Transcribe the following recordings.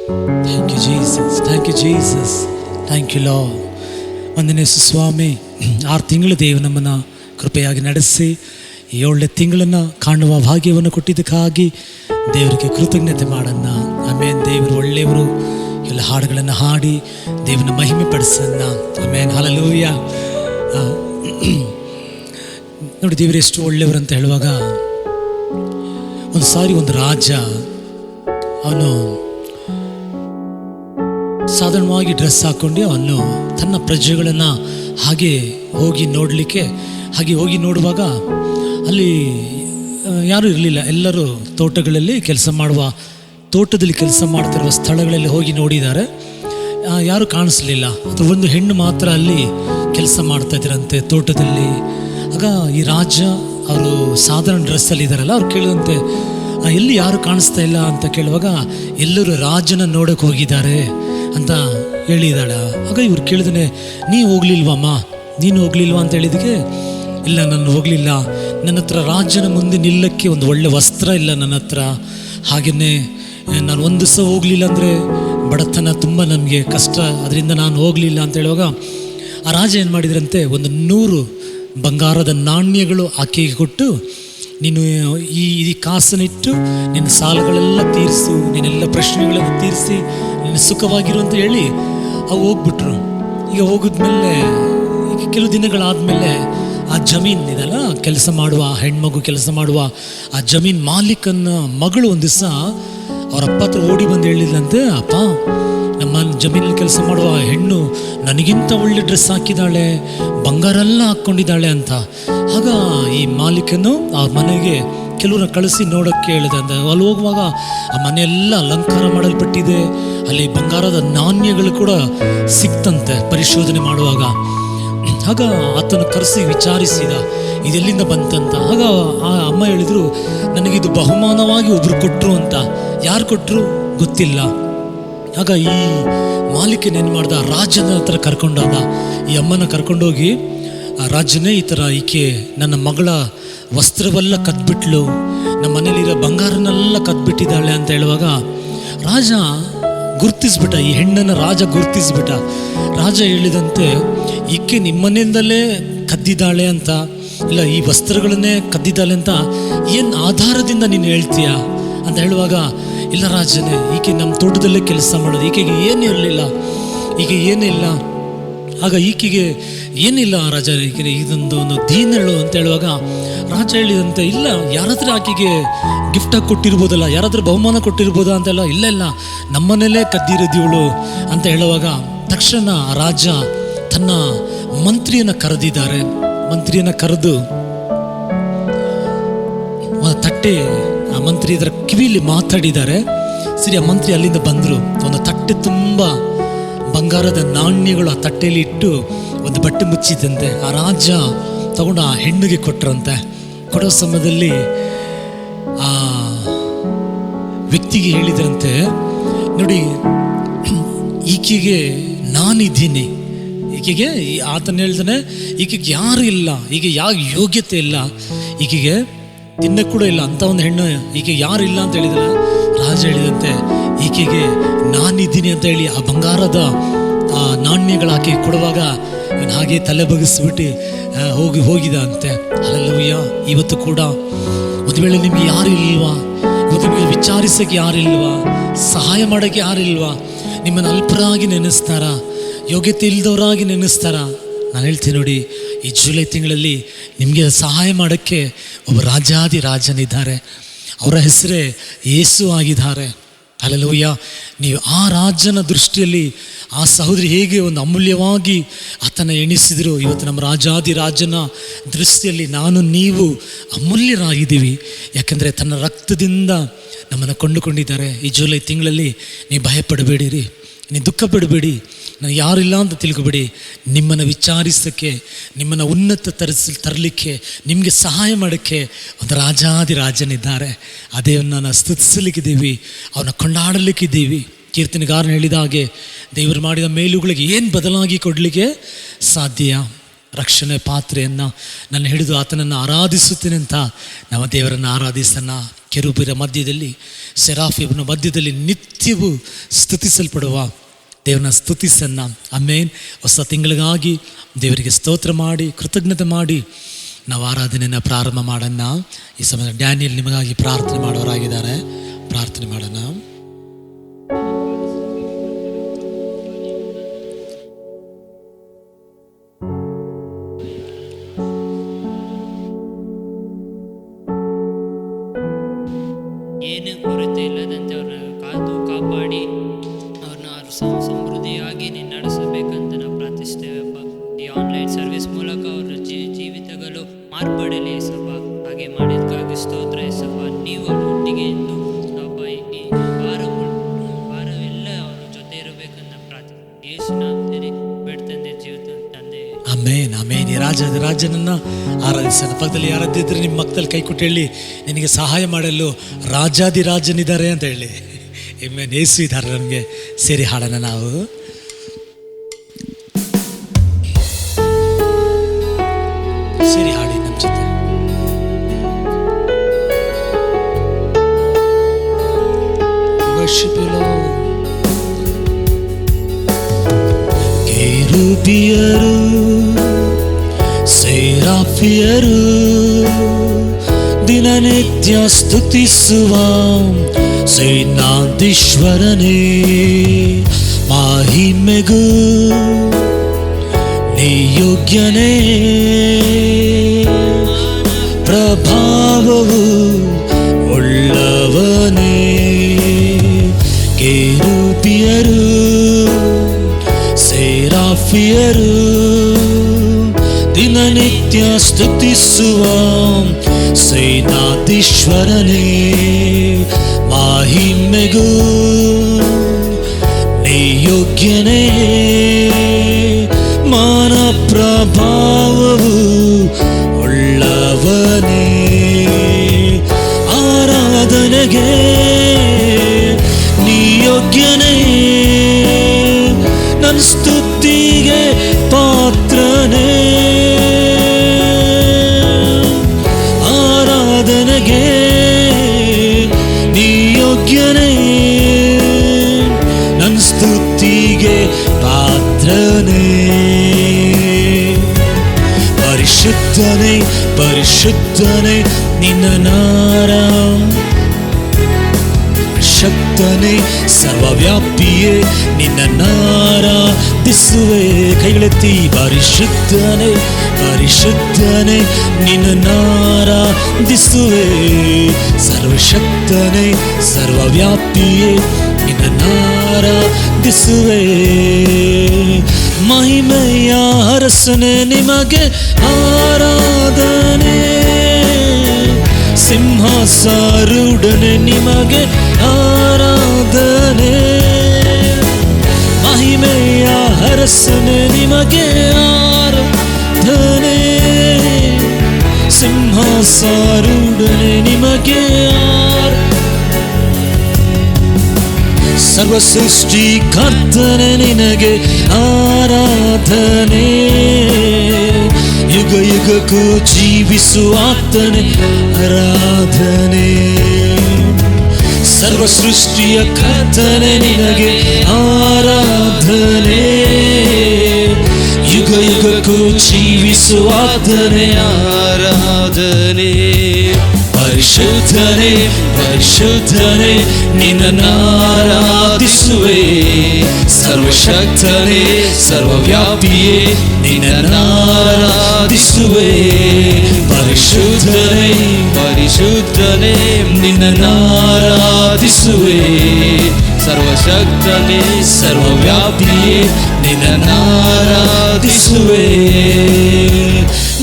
Thank you Jesus, thank you Jesus, thank you Lord. ಒಂದನೇ ಸ್ವಾಮಿ, 6 ತಿಂಗಳು ದೇವರು ನಮ್ಮನ್ನು ಕೃಪೆಯಾಗಿ ನಡೆಸಿ 7ನೇ ತಿಂಗಳನ್ನು ಕಾಣುವ ಭಾಗ್ಯವನ್ನು ಕೊಟ್ಟಿದ್ದಕ್ಕಾಗಿ ದೇವರಿಗೆ ಕೃತಜ್ಞತೆ ಮಾಡೋಣ. ಆಮೇಲೆ ದೇವರು ಒಳ್ಳೆಯವರು, ಎಲ್ಲ ಹಾಡುಗಳನ್ನು ಹಾಡಿ ದೇವರನ್ನ ಮಹಿಮೆ ಪಡಿಸೋಣ. ಆಮೇಲೆ ಹಲ್ಲೆಲೂಯಾ. ನೋಡಿ, ದೇವರು ಎಷ್ಟು ಒಳ್ಳೆಯವರು ಅಂತ ಹೇಳುವಾಗ, ಒಂದು ಸಾರಿ ಒಂದು ರಾಜ ಅವನು ಸಾಧಾರಣವಾಗಿ ಡ್ರೆಸ್ ಹಾಕ್ಕೊಂಡು ಅವನು ತನ್ನ ಪ್ರಜೆಗಳನ್ನು ಹಾಗೆ ಹೋಗಿ ನೋಡುವಾಗ ಅಲ್ಲಿ ಯಾರೂ ಇರಲಿಲ್ಲ. ಎಲ್ಲರೂ ತೋಟದಲ್ಲಿ ಕೆಲಸ ಮಾಡ್ತಿರುವ ಸ್ಥಳಗಳಲ್ಲಿ ಹೋಗಿ ನೋಡಿದ್ದಾರೆ, ಯಾರೂ ಕಾಣಿಸ್ಲಿಲ್ಲ. ಅಥವಾ ಒಂದು ಹೆಣ್ಣು ಮಾತ್ರ ಅಲ್ಲಿ ಕೆಲಸ ಮಾಡ್ತಾ ಇದ್ರಂತೆ ತೋಟದಲ್ಲಿ. ಆಗ ಈ ರಾಜ ಅವರು ಸಾಧಾರಣ ಡ್ರೆಸ್ಸಲ್ಲಿ ಇದ್ದಾರಲ್ಲ, ಅವ್ರು ಕೇಳಿದಂತೆ ಎಲ್ಲಿ ಯಾರು ಕಾಣಿಸ್ತಾ ಇಲ್ಲ ಅಂತ ಕೇಳುವಾಗ, ಎಲ್ಲರೂ ರಾಜನ ನೋಡಕ್ಕೆ ಹೋಗಿದ್ದಾರೆ ಅಂತ ಹೇಳಿದಾಳೆ. ಆಗ ಇವ್ರು ಕೇಳಿದಾನೆ, ನೀನು ಹೋಗ್ಲಿಲ್ವಾ ಅಂತ ಹೇಳಿದಕ್ಕೆ, ಇಲ್ಲ ನಾನು ಹೋಗಲಿಲ್ಲ, ನನ್ನ ಹತ್ರ ರಾಜನ ಮುಂದೆ ನಿಲ್ಲಕ್ಕೆ ಒಂದು ಒಳ್ಳೆ ವಸ್ತ್ರ ಇಲ್ಲ ನನ್ನ ಹತ್ರ, ಹಾಗೆಯೇ ನಾನು ಒಂದು ದಿವಸ ಹೋಗಲಿಲ್ಲ ಅಂದರೆ ಬಡತನ ತುಂಬ ನನಗೆ ಕಷ್ಟ, ಅದರಿಂದ ನಾನು ಹೋಗಲಿಲ್ಲ ಅಂತ ಹೇಳುವಾಗ ಆ ರಾಜ ಏನು ಮಾಡಿದ್ರಂತೆ, ಒಂದು 100 ಬಂಗಾರದ ನಾಣ್ಯಗಳು ಆಕೆಗೆ ಕೊಟ್ಟು, ನೀನು ಈ ಕಾಸನ್ನಿಟ್ಟು ನಿನ್ನ ಸಾಲಗಳೆಲ್ಲ ತೀರಿಸು, ನಿನ್ನೆಲ್ಲ ಪ್ರಶ್ನೆಗಳನ್ನು ತೀರಿಸಿ ನಿನ್ನ ಸುಖವಾಗಿರು ಅಂತ ಹೇಳಿ ಅವು ಹೋಗ್ಬಿಟ್ರು. ಈಗ ಹೋಗಿದ್ಮೇಲೆ ಈಗ ಕೆಲವು ದಿನಗಳಾದಮೇಲೆ ಆ ಜಮೀನು ಇದೆಲ್ಲ, ಕೆಲಸ ಮಾಡುವ ಹೆಣ್ಮಗು ಕೆಲಸ ಮಾಡುವ ಆ ಜಮೀನು ಮಾಲೀಕನ ಮಗಳು ಒಂದು ದಿವಸ ಅವ್ರ ಅಪ್ಪ ಹತ್ರ ಓಡಿ ಬಂದು ಹೇಳಿದ್ಲಂತೆ, ಅಪ್ಪ, ನಮ್ಮ ಜಮೀನಲ್ಲಿ ಕೆಲಸ ಮಾಡುವ ಹೆಣ್ಣು ನನಗಿಂತ ಒಳ್ಳೆ ಡ್ರೆಸ್ ಹಾಕಿದ್ದಾಳೆ, ಬಂಗಾರ ಎಲ್ಲ ಹಾಕ್ಕೊಂಡಿದ್ದಾಳೆ ಅಂತ. ಆಗ ಈ ಮಾಲೀಕನು ಆ ಮನೆಗೆ ಕೆಲವ್ರನ್ನ ಕಳಿಸಿ ನೋಡೋಕ್ಕೆ ಹೇಳಿದೆ ಅಂತ. ಅಲ್ಲಿ ಹೋಗುವಾಗ ಆ ಮನೆಯೆಲ್ಲ ಅಲಂಕಾರ ಮಾಡಲ್ಪಟ್ಟಿದೆ, ಅಲ್ಲಿ ಬಂಗಾರದ ನಾಣ್ಯಗಳು ಕೂಡ ಸಿಕ್ತಂತೆ ಪರಿಶೋಧನೆ ಮಾಡುವಾಗ. ಆಗ ಆತನ ಕರೆಸಿ ವಿಚಾರಿಸಿದ, ಇದೆಲ್ಲಿಂದ ಬಂತಂತ. ಆಗ ಆ ಅಮ್ಮ ಹೇಳಿದರು, ನನಗಿದು ಬಹುಮಾನವಾಗಿ ಒಬ್ರು ಕೊಟ್ಟರು ಅಂತ. ಯಾರು ಕೊಟ್ಟರು ಗೊತ್ತಿಲ್ಲ. ಆಗ ಈ ಮಾಲೀಕನೇನು ಮಾಡ್ದ, ರಾಜನ ಹತ್ರ ಕರ್ಕೊಂಡೋದ. ಈ ಅಮ್ಮನ ಕರ್ಕೊಂಡೋಗಿ, ಆ ರಾಜನೇ ಈ ಥರ ಈಕೆ ನನ್ನ ಮಗಳ ವಸ್ತ್ರವೆಲ್ಲ ಕದ್ಬಿಟ್ಲು, ನಮ್ಮ ಮನೇಲಿರೋ ಬಂಗಾರನೆಲ್ಲ ಕದ್ಬಿಟ್ಟಿದ್ದಾಳೆ ಅಂತ ಹೇಳುವಾಗ ರಾಜ ಗುರ್ತಿಸ್ಬಿಟ್ಟ, ಈ ಹೆಣ್ಣನ್ನು ರಾಜ ಗುರ್ತಿಸ್ಬಿಟ್ಟ. ರಾಜ ಹೇಳಿದಂತೆ, ಈಕೆ ನಿಮ್ಮನೆಯಿಂದಲೇ ಕದ್ದಿದ್ದಾಳೆ ಅಂತ, ಇಲ್ಲ ಈ ವಸ್ತ್ರಗಳನ್ನೇ ಕದ್ದಿದ್ದಾಳೆ ಅಂತ ಏನು ಆಧಾರದಿಂದ ನೀನು ಹೇಳ್ತೀಯ ಅಂತ ಹೇಳುವಾಗ, ಇಲ್ಲ ರಾಜನೇ, ಈಕೆ ನಮ್ಮ ತೋಟದಲ್ಲೇ ಕೆಲಸ ಮಾಡೋದು, ಈಕೆಗೆ ಏನಿರಲಿಲ್ಲ, ಈಕೆ ಏನಿಲ್ಲ. ಆಗ ಈಕೆಗೆ ಏನಿಲ್ಲ ರಾಜ, ಈಕೆ ಇದೊಂದು ದೀನಳು ಅಂತ ಹೇಳುವಾಗ ರಾಜ ಹೇಳಿದಂತೆ, ಇಲ್ಲ ಯಾರಾದ್ರೂ ಆಕೆಗೆ ಗಿಫ್ಟಾಗಿ ಕೊಟ್ಟಿರ್ಬೋದಲ್ಲ, ಯಾರಾದ್ರೂ ಬಹುಮಾನ ಕೊಟ್ಟಿರ್ಬೋದಾ ಅಂತೆಲ್ಲ, ಇಲ್ಲ ನಮ್ಮನೇಲೇ ಕದ್ದಿರೋದಿವಳು ಅಂತ ಹೇಳುವಾಗ ತಕ್ಷಣ ರಾಜ ತನ್ನ ಮಂತ್ರಿಯನ್ನು ಕರೆದಿದ್ದಾರೆ. ಮಂತ್ರಿಯನ್ನು ಕರೆದು ತಟ್ಟೆ, ಆ ಮಂತ್ರಿ ಇದರ ಕಿವಿಯಲ್ಲಿ ಮಾತಾಡಿದ್ದಾರೆ. ಸರಿ, ಆ ಮಂತ್ರಿ ಅಲ್ಲಿಂದ ಬಂದರು. ಒಂದು ತಟ್ಟೆ ತುಂಬ ಬಂಗಾರದ ನಾಣ್ಯಗಳು ಆ ತಟ್ಟೆಯಲ್ಲಿ ಇಟ್ಟು ಒಂದು ಬಟ್ಟೆ ಮುಚ್ಚಿದಂತೆ. ಆ ರಾಜ ತಗೊಂಡು ಆ ಹೆಣ್ಣಿಗೆ ಕೊಟ್ಟರಂತೆ. ಕೊಡೋ ಸಮಯದಲ್ಲಿ ಆ ವ್ಯಕ್ತಿಗೆ ಹೇಳಿದ್ರಂತೆ, ನೋಡಿ ಈಕೆಗೆ ನಾನಿದ್ದೀನಿ, ಈಕೆಗೆ ಆತನ ಹೇಳ್ತಾನೆ, ಈಕೆಗೆ ಯಾರು ಇಲ್ಲ, ಈಕೆ ಯಾವ ಯೋಗ್ಯತೆ ಇಲ್ಲ, ಈಕೆಗೆ ತಿನ್ನ ಕೂಡ ಇಲ್ಲ ಅಂತ ಒಂದು ಹೆಣ್ಣು, ಈಕೆ ಯಾರು ಇಲ್ಲ ಅಂತ ಹೇಳಿದ್ರೆ ರಾಜ ಹೇಳಿದಂತೆ, ಈಕೆಗೆ ನಾನಿದ್ದೀನಿ ಅಂತ ಹೇಳಿ ಆ ಬಂಗಾರದ ಆ ನಾಣ್ಯಗಳು ಆಕೆಗೆ ಕೊಡುವಾಗ ಇವನು ಹಾಗೆ ತಲೆ ಬಗ್ಗಿಸ್ಬಿಟ್ಟು ಹೋಗಿದ ಅಂತೆ. ಹಲ್ಲೆಲೂಯ. ಇವತ್ತು ಕೂಡ ಒಂದು ವೇಳೆ ನಿಮಗೆ ಯಾರು ಇಲ್ವಾ, ಇವತ್ತು ನಿಮಗೆ ವಿಚಾರಿಸೋಕ್ಕೆ ಯಾರಿಲ್ವಾ, ಸಹಾಯ ಮಾಡೋಕ್ಕೆ ಯಾರಿಲ್ವಾ, ನಿಮ್ಮನ್ನು ಅಲ್ಪರಾಗಿ ನೆನೆಸ್ತಾರ, ಯೋಗ್ಯತೆ ಇಲ್ದವರಾಗಿ ನೆನೆಸ್ತಾರ, ನಾನು ಹೇಳ್ತೀನಿ ನೋಡಿ, ಈ ಜುಲೈ ತಿಂಗಳಲ್ಲಿ ನಿಮಗೆ ಸಹಾಯ ಮಾಡೋಕ್ಕೆ ಒಬ್ಬ ರಾಜಾದಿ ರಾಜನಿದ್ದಾರೆ. ಅವರ ಹೆಸರೇ ಯೇಸು ಆಗಿದ್ದಾರೆ. ಹಲ್ಲೆಲೂಯಾ. ನೀವು ಆ ರಾಜನ ದೃಷ್ಟಿಯಲ್ಲಿ ಆ ಸಹೋದರಿ ಹೇಗೆ ಒಂದು ಅಮೂಲ್ಯವಾಗಿ ಆತನ ಎಣಿಸಿದರು, ಇವತ್ತು ನಮ್ಮ ರಾಜಾದಿ ರಾಜನ ದೃಷ್ಟಿಯಲ್ಲಿ ನಾನು ನೀವು ಅಮೂಲ್ಯರಾಗಿದ್ದೀವಿ. ಯಾಕೆಂದರೆ ತನ್ನ ರಕ್ತದಿಂದ ನಮ್ಮನ್ನು ಕೊಂಡುಕೊಂಡಿದ್ದಾರೆ. ಈ ಜುಲೈ ತಿಂಗಳಲ್ಲಿ ನೀವು ಭಯಪಡಬೇಡಿರಿ, ನೀವು ದುಃಖ ಪಡಬೇಡಿ, ನನಗೆ ಯಾರಿಲ್ಲ ಅಂತ ತಿಳ್ಕೊಬೇಡಿ. ನಿಮ್ಮನ್ನು ವಿಚಾರಿಸೋಕ್ಕೆ, ನಿಮ್ಮನ್ನು ಉನ್ನತ ತರಲಿಕ್ಕೆ, ನಿಮಗೆ ಸಹಾಯ ಮಾಡೋಕ್ಕೆ ಒಂದು ರಾಜಾದಿ ರಾಜನಿದ್ದಾರೆ. ಆ ದೇವರನ್ನ ಸ್ತುತಿಸಲಿಕ್ಕಿದ್ದೀವಿ, ಅವನ ಕೊಂಡಾಡಲಿಕ್ಕಿದ್ದೀವಿ. ಕೀರ್ತನೆಗಾರನು ಹೇಳಿದ ಹಾಗೆ, ದೇವರು ಮಾಡಿದ ಮೇಲುಗಳಿಗೆ ಏನು ಬದಲಾಗಿ ಕೊಡಲಿಕ್ಕೆ ಸಾಧ್ಯ? ರಕ್ಷಣೆ ಪಾತ್ರೆಯನ್ನು ನಾನು ಹಿಡಿದು ಆತನನ್ನು ಆರಾಧಿಸುತ್ತೇನೆ ಅಂತ ನಾವು ದೇವರನ್ನು ಆರಾಧಿಸೋಣ. ಕೆರೂಬಿರ ಮಧ್ಯದಲ್ಲಿ, ಸೆರಾಫಿಮನ ಮಧ್ಯದಲ್ಲಿ ನಿತ್ಯವೂ ಸ್ತುತಿಸಲ್ಪಡುವ ದೇವನ ಸ್ತುತಿಸನ್ನ. ಆಮೇನ್. ಹೊಸ ತಿಂಗಳಿಗಾಗಿ ದೇವರಿಗೆ ಸ್ತೋತ್ರ ಮಾಡಿ, ಕೃತಜ್ಞತೆ ಮಾಡಿ ನಾವು ಆರಾಧನೆಯನ್ನು ಪ್ರಾರಂಭ ಮಾಡೋಣ. ಈ ಸಮಯ ಡ್ಯಾನಿಯಲ್ ನಿಮಗಾಗಿ ಪ್ರಾರ್ಥನೆ ಮಾಡೋರಾಗಿದ್ದಾರೆ. ಪ್ರಾರ್ಥನೆ ಮಾಡೋಣ. ಏನು ಕೊರತೆ ಇಲ್ಲದಂತೆ ಅವ್ರನ್ನ ಕಾದು ಕಾಪಾಡಿ ಅವ್ರನ್ನ ಸಮೃದ್ಧಿಯಾಗಿ ನೀನು ನಡೆಸಬೇಕಂತ ನಾವು ಪ್ರಾರ್ಥಿಸ್ತೇವಪ್ಪ. ಈ ಆನ್ಲೈನ್ ಸರ್ವಿಸ್ ಮೂಲಕ ಅವರ ಜೀವಿತಗಳು ಮಾರ್ಪಡಲಿ ಏಸಪ್ಪ. ಹಾಗೆ ಮಾಡಿದಕ್ಕಾಗಿ ಸ್ತೋತ್ರ ಏಸಪ್ಪ. ನೀವು ಅವ್ರ ಒಟ್ಟಿಗೆ ಇದ್ದು ಅಪ್ಪ ಈ ವಾರವೆಲ್ಲ ಅವ್ರ ಜೊತೆ ಇರಬೇಕಂತ ಪ್ರಾರ್ಥನೆ ಯೇಸು ನಾಮದಲ್ಲಿ ಬೇಡ್ತಂದೆ ಜೀವಿತ ತಂದೆ. ಆಮೇನ್ ಆಮೇನ್. ಈ ರಾಜನನ್ನ ಆರಾಧಿಸೋಣ. ಪಕ್ಕದಲ್ಲಿ ಯಾರಾದಿದ್ರೆ ನಿಮ್ಮ ಮಕ್ಕಳಲ್ಲಿ ಕೈ ಕೊಟ್ಟು ಹೇಳಿ, ನಿನಗೆ ಸಹಾಯ ಮಾಡಲು ರಾಜಾದಿರಾಜನಿದ್ದಾರೆ ಅಂತ ಹೇಳಿ. ಆಮೇನ್. ಯೇಸು ಇದ್ದಾರೆ ನಮಗೆ. ಸೇರಿ ಹಾಡೋಣ ನಾವು. ಸೇರಿ ಹಾಡಿ ನಮ್ಮ ಜೊತೆ. Worship you, Lord. ಕೆರೂಬಿಯರು, ಸೆರಾಫಿಯರು ದಿನನಿತ್ಯ ಸ್ತುತಿಸುವ ಸೇನಾಧೀಶ್ವರನೇ, ಮಹಿಮೆಗೂ ನೀ ಯೋಗ್ಯನೇ, ಪ್ರಭಾವವು ಉಳ್ಳವನೇ. ಕೆರೂಬಿಯರು, ಸೆರಾಫಿಯರು ದಿನನಿತ್ಯ ಸ್ತುತಿಸುವ ಸೇನಾಧೀಶ್ವರನೇ, ಮಹಿಮೆಗೂ ನೀ ಯೋಗ್ಯನೇ, ಮಾನ ಪ್ರಭಾವವು ಉಳ್ಳವನೇ. ಆರಾಧನೆಗೆ ನೀ ಯೋಗ್ಯನೇ, ನನ್ನ ಸ್ತುತಿಗೆ ಪಾತ್ರನೇ. ಆರಾಧನೆಗೆ ನೀ ಯೋಗ್ಯನೇ, ನನ್ನ ಸ್ತುತಿಗೆ ಪಾತ್ರನೇ. ಪರಿಶುದ್ಧನೇ ಪರಿಶುದ್ಧನೇ ನಿನ್ನ ನಾರ, ಶಕ್ತನೇ ಸರ್ವವ್ಯಾಪಿಯೇ ನಿನ್ನ ಆರಾಧಿಸುವೆ. ಕೈಗಳೆತ್ತಿ. ಪರಿಶುದ್ಧನೇ ಪರಿಶುದ್ಧನೇ ನಿನ್ನ ಆರಾಧಿಸುವೆ. ಸರ್ವಶಕ್ತನೇ ಸರ್ವವ್ಯಾಪಿಯೇ ನಿನ್ನ ಆರಾಧಿಸುವೆ. ಮಹಿಮೆಯ ಅರಸನೇ ನಿಮಗೆ ಆರಾಧನೆ, ಸಿಂಹಾಸರೂಢನೆ ನಿಮಗೆ ಆರಾಧನೆ. ಮಹಿಮೆಯ ಅರಸನೆ ನಿಮಗೆ ಆರಾಧನೆ, ಸಿಂಹಾಸರೂಢನೆ ನಿಮಗೆ ಸರ್ವ ಸೃಷ್ಟಿಕರ್ತನೆ ನಿನಗೆ ಆರಾಧನೆ. ಯುಗ ಯುಗಕ್ಕೂ ಜೀವಿಸುವಾತನೆ ಆರಾಧನೆ. ಸರ್ವ ಸೃಷ್ಟಿಯ ಕರ್ತನೆ ನಿನಗೆ ಆರಾಧನೆ. ಯುಗ ಯುಗಕ್ಕೂ ಜೀವಿಸುವಾತನೆ ಆರಾಧನೆ. ಪರಿಶುದ್ಧನೇ ಪರಿಶುದ್ಧನೇ ನಿನ್ನ ಆರಾಧಿಸುವೆ. ಸರ್ವಶಕ್ತನೇ ಸರ್ವವ್ಯಾಪಿಯೇ ನಿನ್ನ ಆರಾಧಿಸುವೆ. ಪರಿಶುದ್ಧನೇ ಪರಿಶುದ್ಧನೇ ನಿನ್ನ ಆರಾಧಿಸುವೆ. ಸರ್ವಶಕ್ತನೇ ಸರ್ವವ್ಯಾಪಿಯೇ ನಿನ್ನ ಆರಾಧಿಸುವೆ.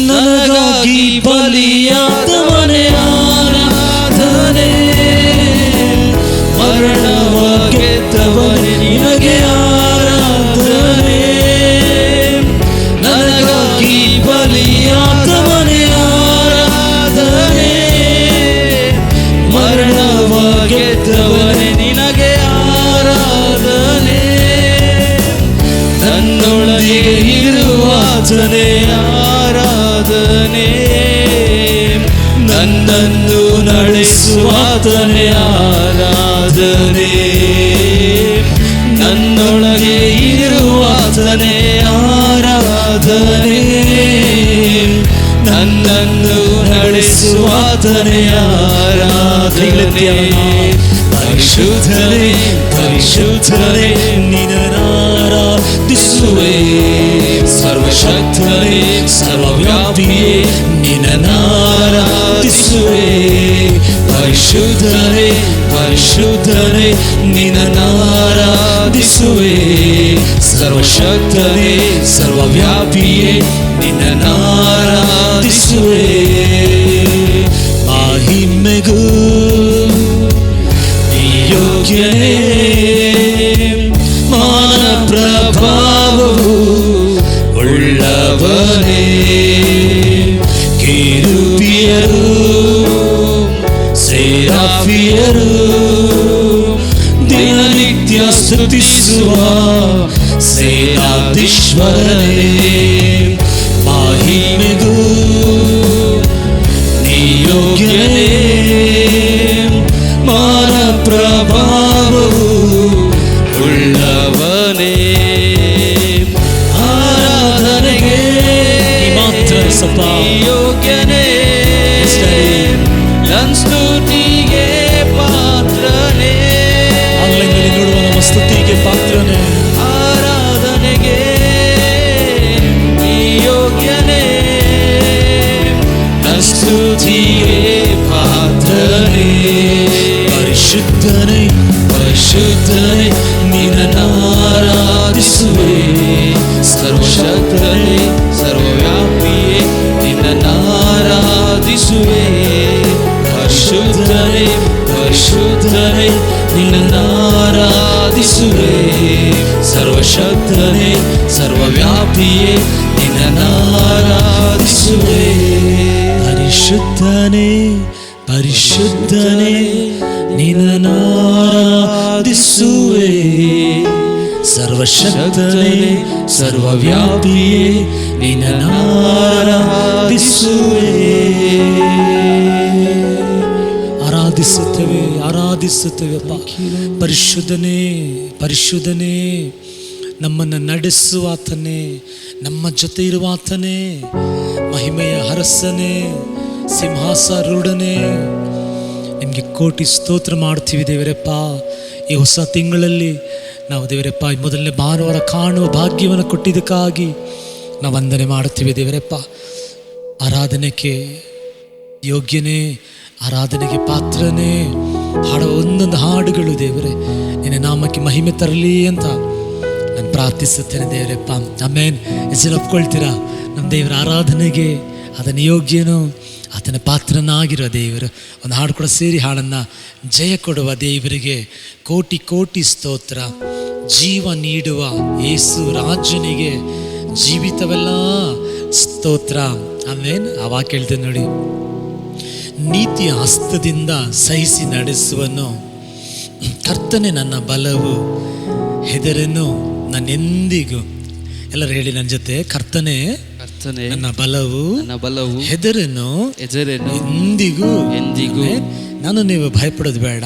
ನನಗಾಗಿ ಬಲಿಯಾದವನೇ ಆರಾಧನೆ, ಮರಣವ ಗೆದ್ದವನೇ ನಿನಗೆ ಆರಾಧನೆ. ನನಗಾಗಿ ಬಲಿಯಾದವನೇ ಆರಾಧನೆ, ಮರಣವ ಗೆದ್ದವನೇ ನಿನಗೆ ಆರಾಧನೆ. ನನ್ನೊಳಗೆ ಇರುವಾತನೇ ಆರಾಧನೆ, ನನ್ನನ್ನು ನಡೆಸುವಾತನೇ ಆರಾಧನೆ ಆರಾಧನೆ, ನನ್ನೊಳಗೆ ಇರುವಾತನೇ ಆರಾಧನೆ, ನನ್ನನ್ನು ನಡೆಸುವಾತನೇ ಆರಾಧನೆ. ಪರಿಶುದ್ಧನೇ ಪರಿಶುದ್ಧನೇ ನಿನ್ನನ್ನಾರಾಧಿಸುವೆ, ಸರ್ವಶಕ್ತನೇ ಸರ್ವವ್ಯಾಪಿಯೇ ನಿನ್ನನ್ನಾರಾಧಿಸುವೆ. ಪರಿಶುದ್ಧನೇ ಪರಿಶುದ್ಧನೇ ನಿನ್ನನ್ನಾರಾಧಿಸುವೆ, ಸರ್ವಶಕ್ತನೇ ಸರ್ವವ್ಯಾಪಿಯೇ ನಿನ್ನನ್ನಾರಾಧಿಸುವೆ. ಮಹಿಮೆಗೂ ಯೋಗ್ಯನೇ, ಮಾನ ಪ್ರಭಾವವು ಉಳ್ಳವನೇ, ಕೆರೂಬಿಯರು ಸೇರಾಫಿಯರು ದಿನನಿತ್ಯ ಸ್ತುತಿಸುವ ಸೇನಾಧೀಶ್ವರನೇ. ಮಹಿಮೆಗೂ ನೀ ಯೋಗ್ಯನೇ, ಮಾನ ಪ್ರಭಾವವು ಉಳ್ಳವನೇ. ಆರಾಧನೆಗೆ ಮಾತ್ರ ಸಪ ಯೋಗ್ಯನೇ, ನನ್ನ ಸ್ತುತಿಗೆ ಪಾತ್ರನೇ. ಆನ್ಲೈನ್ನಲ್ಲಿ ನೋಡುವ ನಮ್ಮ ಸ್ತುತಿಗೆ ಪಾತ್ರನೇ. ಆರಾಧನೆಗೆ ಯೋಗ್ಯನೇ, ನನ್ನ ಸ್ತುತಿಗೆ ಪಾತ್ರನೇ. ಪರಿಶುದ್ಧನೇ ಪರಿಶುದ್ಧನೇ ನಿನ್ನನ್ನಾರಾಧಿಸುವೆ, ಸರ್ವಶಕ್ತನೇ ಸರ್ವವ್ಯಾಪಿಯೇ ನಿನ್ನನ್ನಾರಾಧಿಸುವೆ. ಪರಿಶುದ್ಧನೇ ಪರಿಶುದ್ಧನೇ ನಿನ್ನನ್ನಾರಾಧಿಸುವೆ, ಸರ್ವಶಕ್ತನೇ ಸರ್ವವ್ಯಾಪಿಯೇ ನಿನ್ನನ್ನಾರಾಧಿಸುವೆ. ಪರಿಶುದ್ಧನೇ ಪರಿಶುದ್ಧನೇ ನಿನ್ನನ್ನಾರಾಧಿಸುವೆ, ಸರ್ವಶಕ್ತನೇ ಸರ್ವವ್ಯಾಪಿಯೇ ನಿನ್ನನ್ನಾರಾಧಿಸುವೆ. ಆರಾಧಿಸುತ್ತೇವೆ ಆರಾಧಿಸುತ್ತೇವೆಪ್ಪ. ಪರಿಶುದ್ಧನೇ ಪರಿಶುದ್ಧನೇ, ನಮ್ಮನ್ನು ನಡೆಸುವಾತನೇ, ನಮ್ಮ ಜೊತೆ ಇರುವಾತನೇ, ಮಹಿಮೆಯ ಹರಸನೇ, ಸಿಂಹಾಸರೂಢನೇ, ನಿಮಗೆ ಕೋಟಿ ಸ್ತೋತ್ರ ಮಾಡ್ತೀವಿ ದೇವರಪ್ಪ. ಈ ಹೊಸ ತಿಂಗಳಲ್ಲಿ ನಾವು ದೇವರಪ್ಪ ಈ ಮೊದಲನೇ ಭಾನುವಾರ ಕಾಣುವ ಭಾಗ್ಯವನ್ನು ಕೊಟ್ಟಿದ್ದಕ್ಕಾಗಿ ನಾವು ವಂದನೆ ಮಾಡ್ತೀವಿ ದೇವರಪ್ಪ. ಆರಾಧನೆಗೆ ಯೋಗ್ಯನೇ, ಆರಾಧನೆಗೆ ಪಾತ್ರನೇ, ಹಾಡುವ ಒಂದೊಂದು ಹಾಡುಗಳು ದೇವರೇ ನಿನ್ನ ನಾಮಕ್ಕೆ ಮಹಿಮೆ ತರಲಿ ಅಂತ ನಾನು ಪ್ರಾರ್ಥಿಸುತ್ತೇನೆ ದೇವರಪ್ಪ. ಆಮೇನ್. ಹೆಸರು ಒಪ್ಕೊಳ್ತೀರಾ? ನಮ್ಮ ದೇವರ ಆರಾಧನೆಗೆ ಅದನ್ನು ಯೋಗ್ಯನು, ಆತನ ಪಾತ್ರನಾಗಿರೋ ದೇವರು. ಒಂದು ಹಾಡು ಕೂಡ ಸೇರಿ ಹಾಡನ್ನು ಜಯ ಕೊಡುವ ದೇವರಿಗೆ ಕೋಟಿ ಕೋಟಿ ಸ್ತೋತ್ರ. ಜೀವ ನೀಡುವ ಯೇಸು ರಾಜನಿಗೆ ಜೀವಿತವೆಲ್ಲ ಸ್ತೋತ್ರ. ಆಮೇನ್. ಆ ವಾಕ್ಯ ಹೇಳ್ತೇನೆ ನೋಡಿ. ನೀತಿಯ ಹಸ್ತದಿಂದ ಸಹಿಸಿ ನಡೆಸುವನು, ಕರ್ತನೆ ನನ್ನ ಬಲವು, ಹೆದರನು ನನ್ನೆಂದಿಗೂ. ಎಲ್ಲರೂ ಹೇಳಿ ನನ್ನ ಜೊತೆ, ಕರ್ತನೆ ಕರ್ತನೆ ನನ್ನ ಬಲವು, ನನ್ನ ಬಲವು, ಹೆದರನು ಹೆದರನು ಎಂದಿಗೂ ಎಂದಿಗೂ. ನಾನು ನೀವು ಭಯಪಡೋದು ಬೇಡ.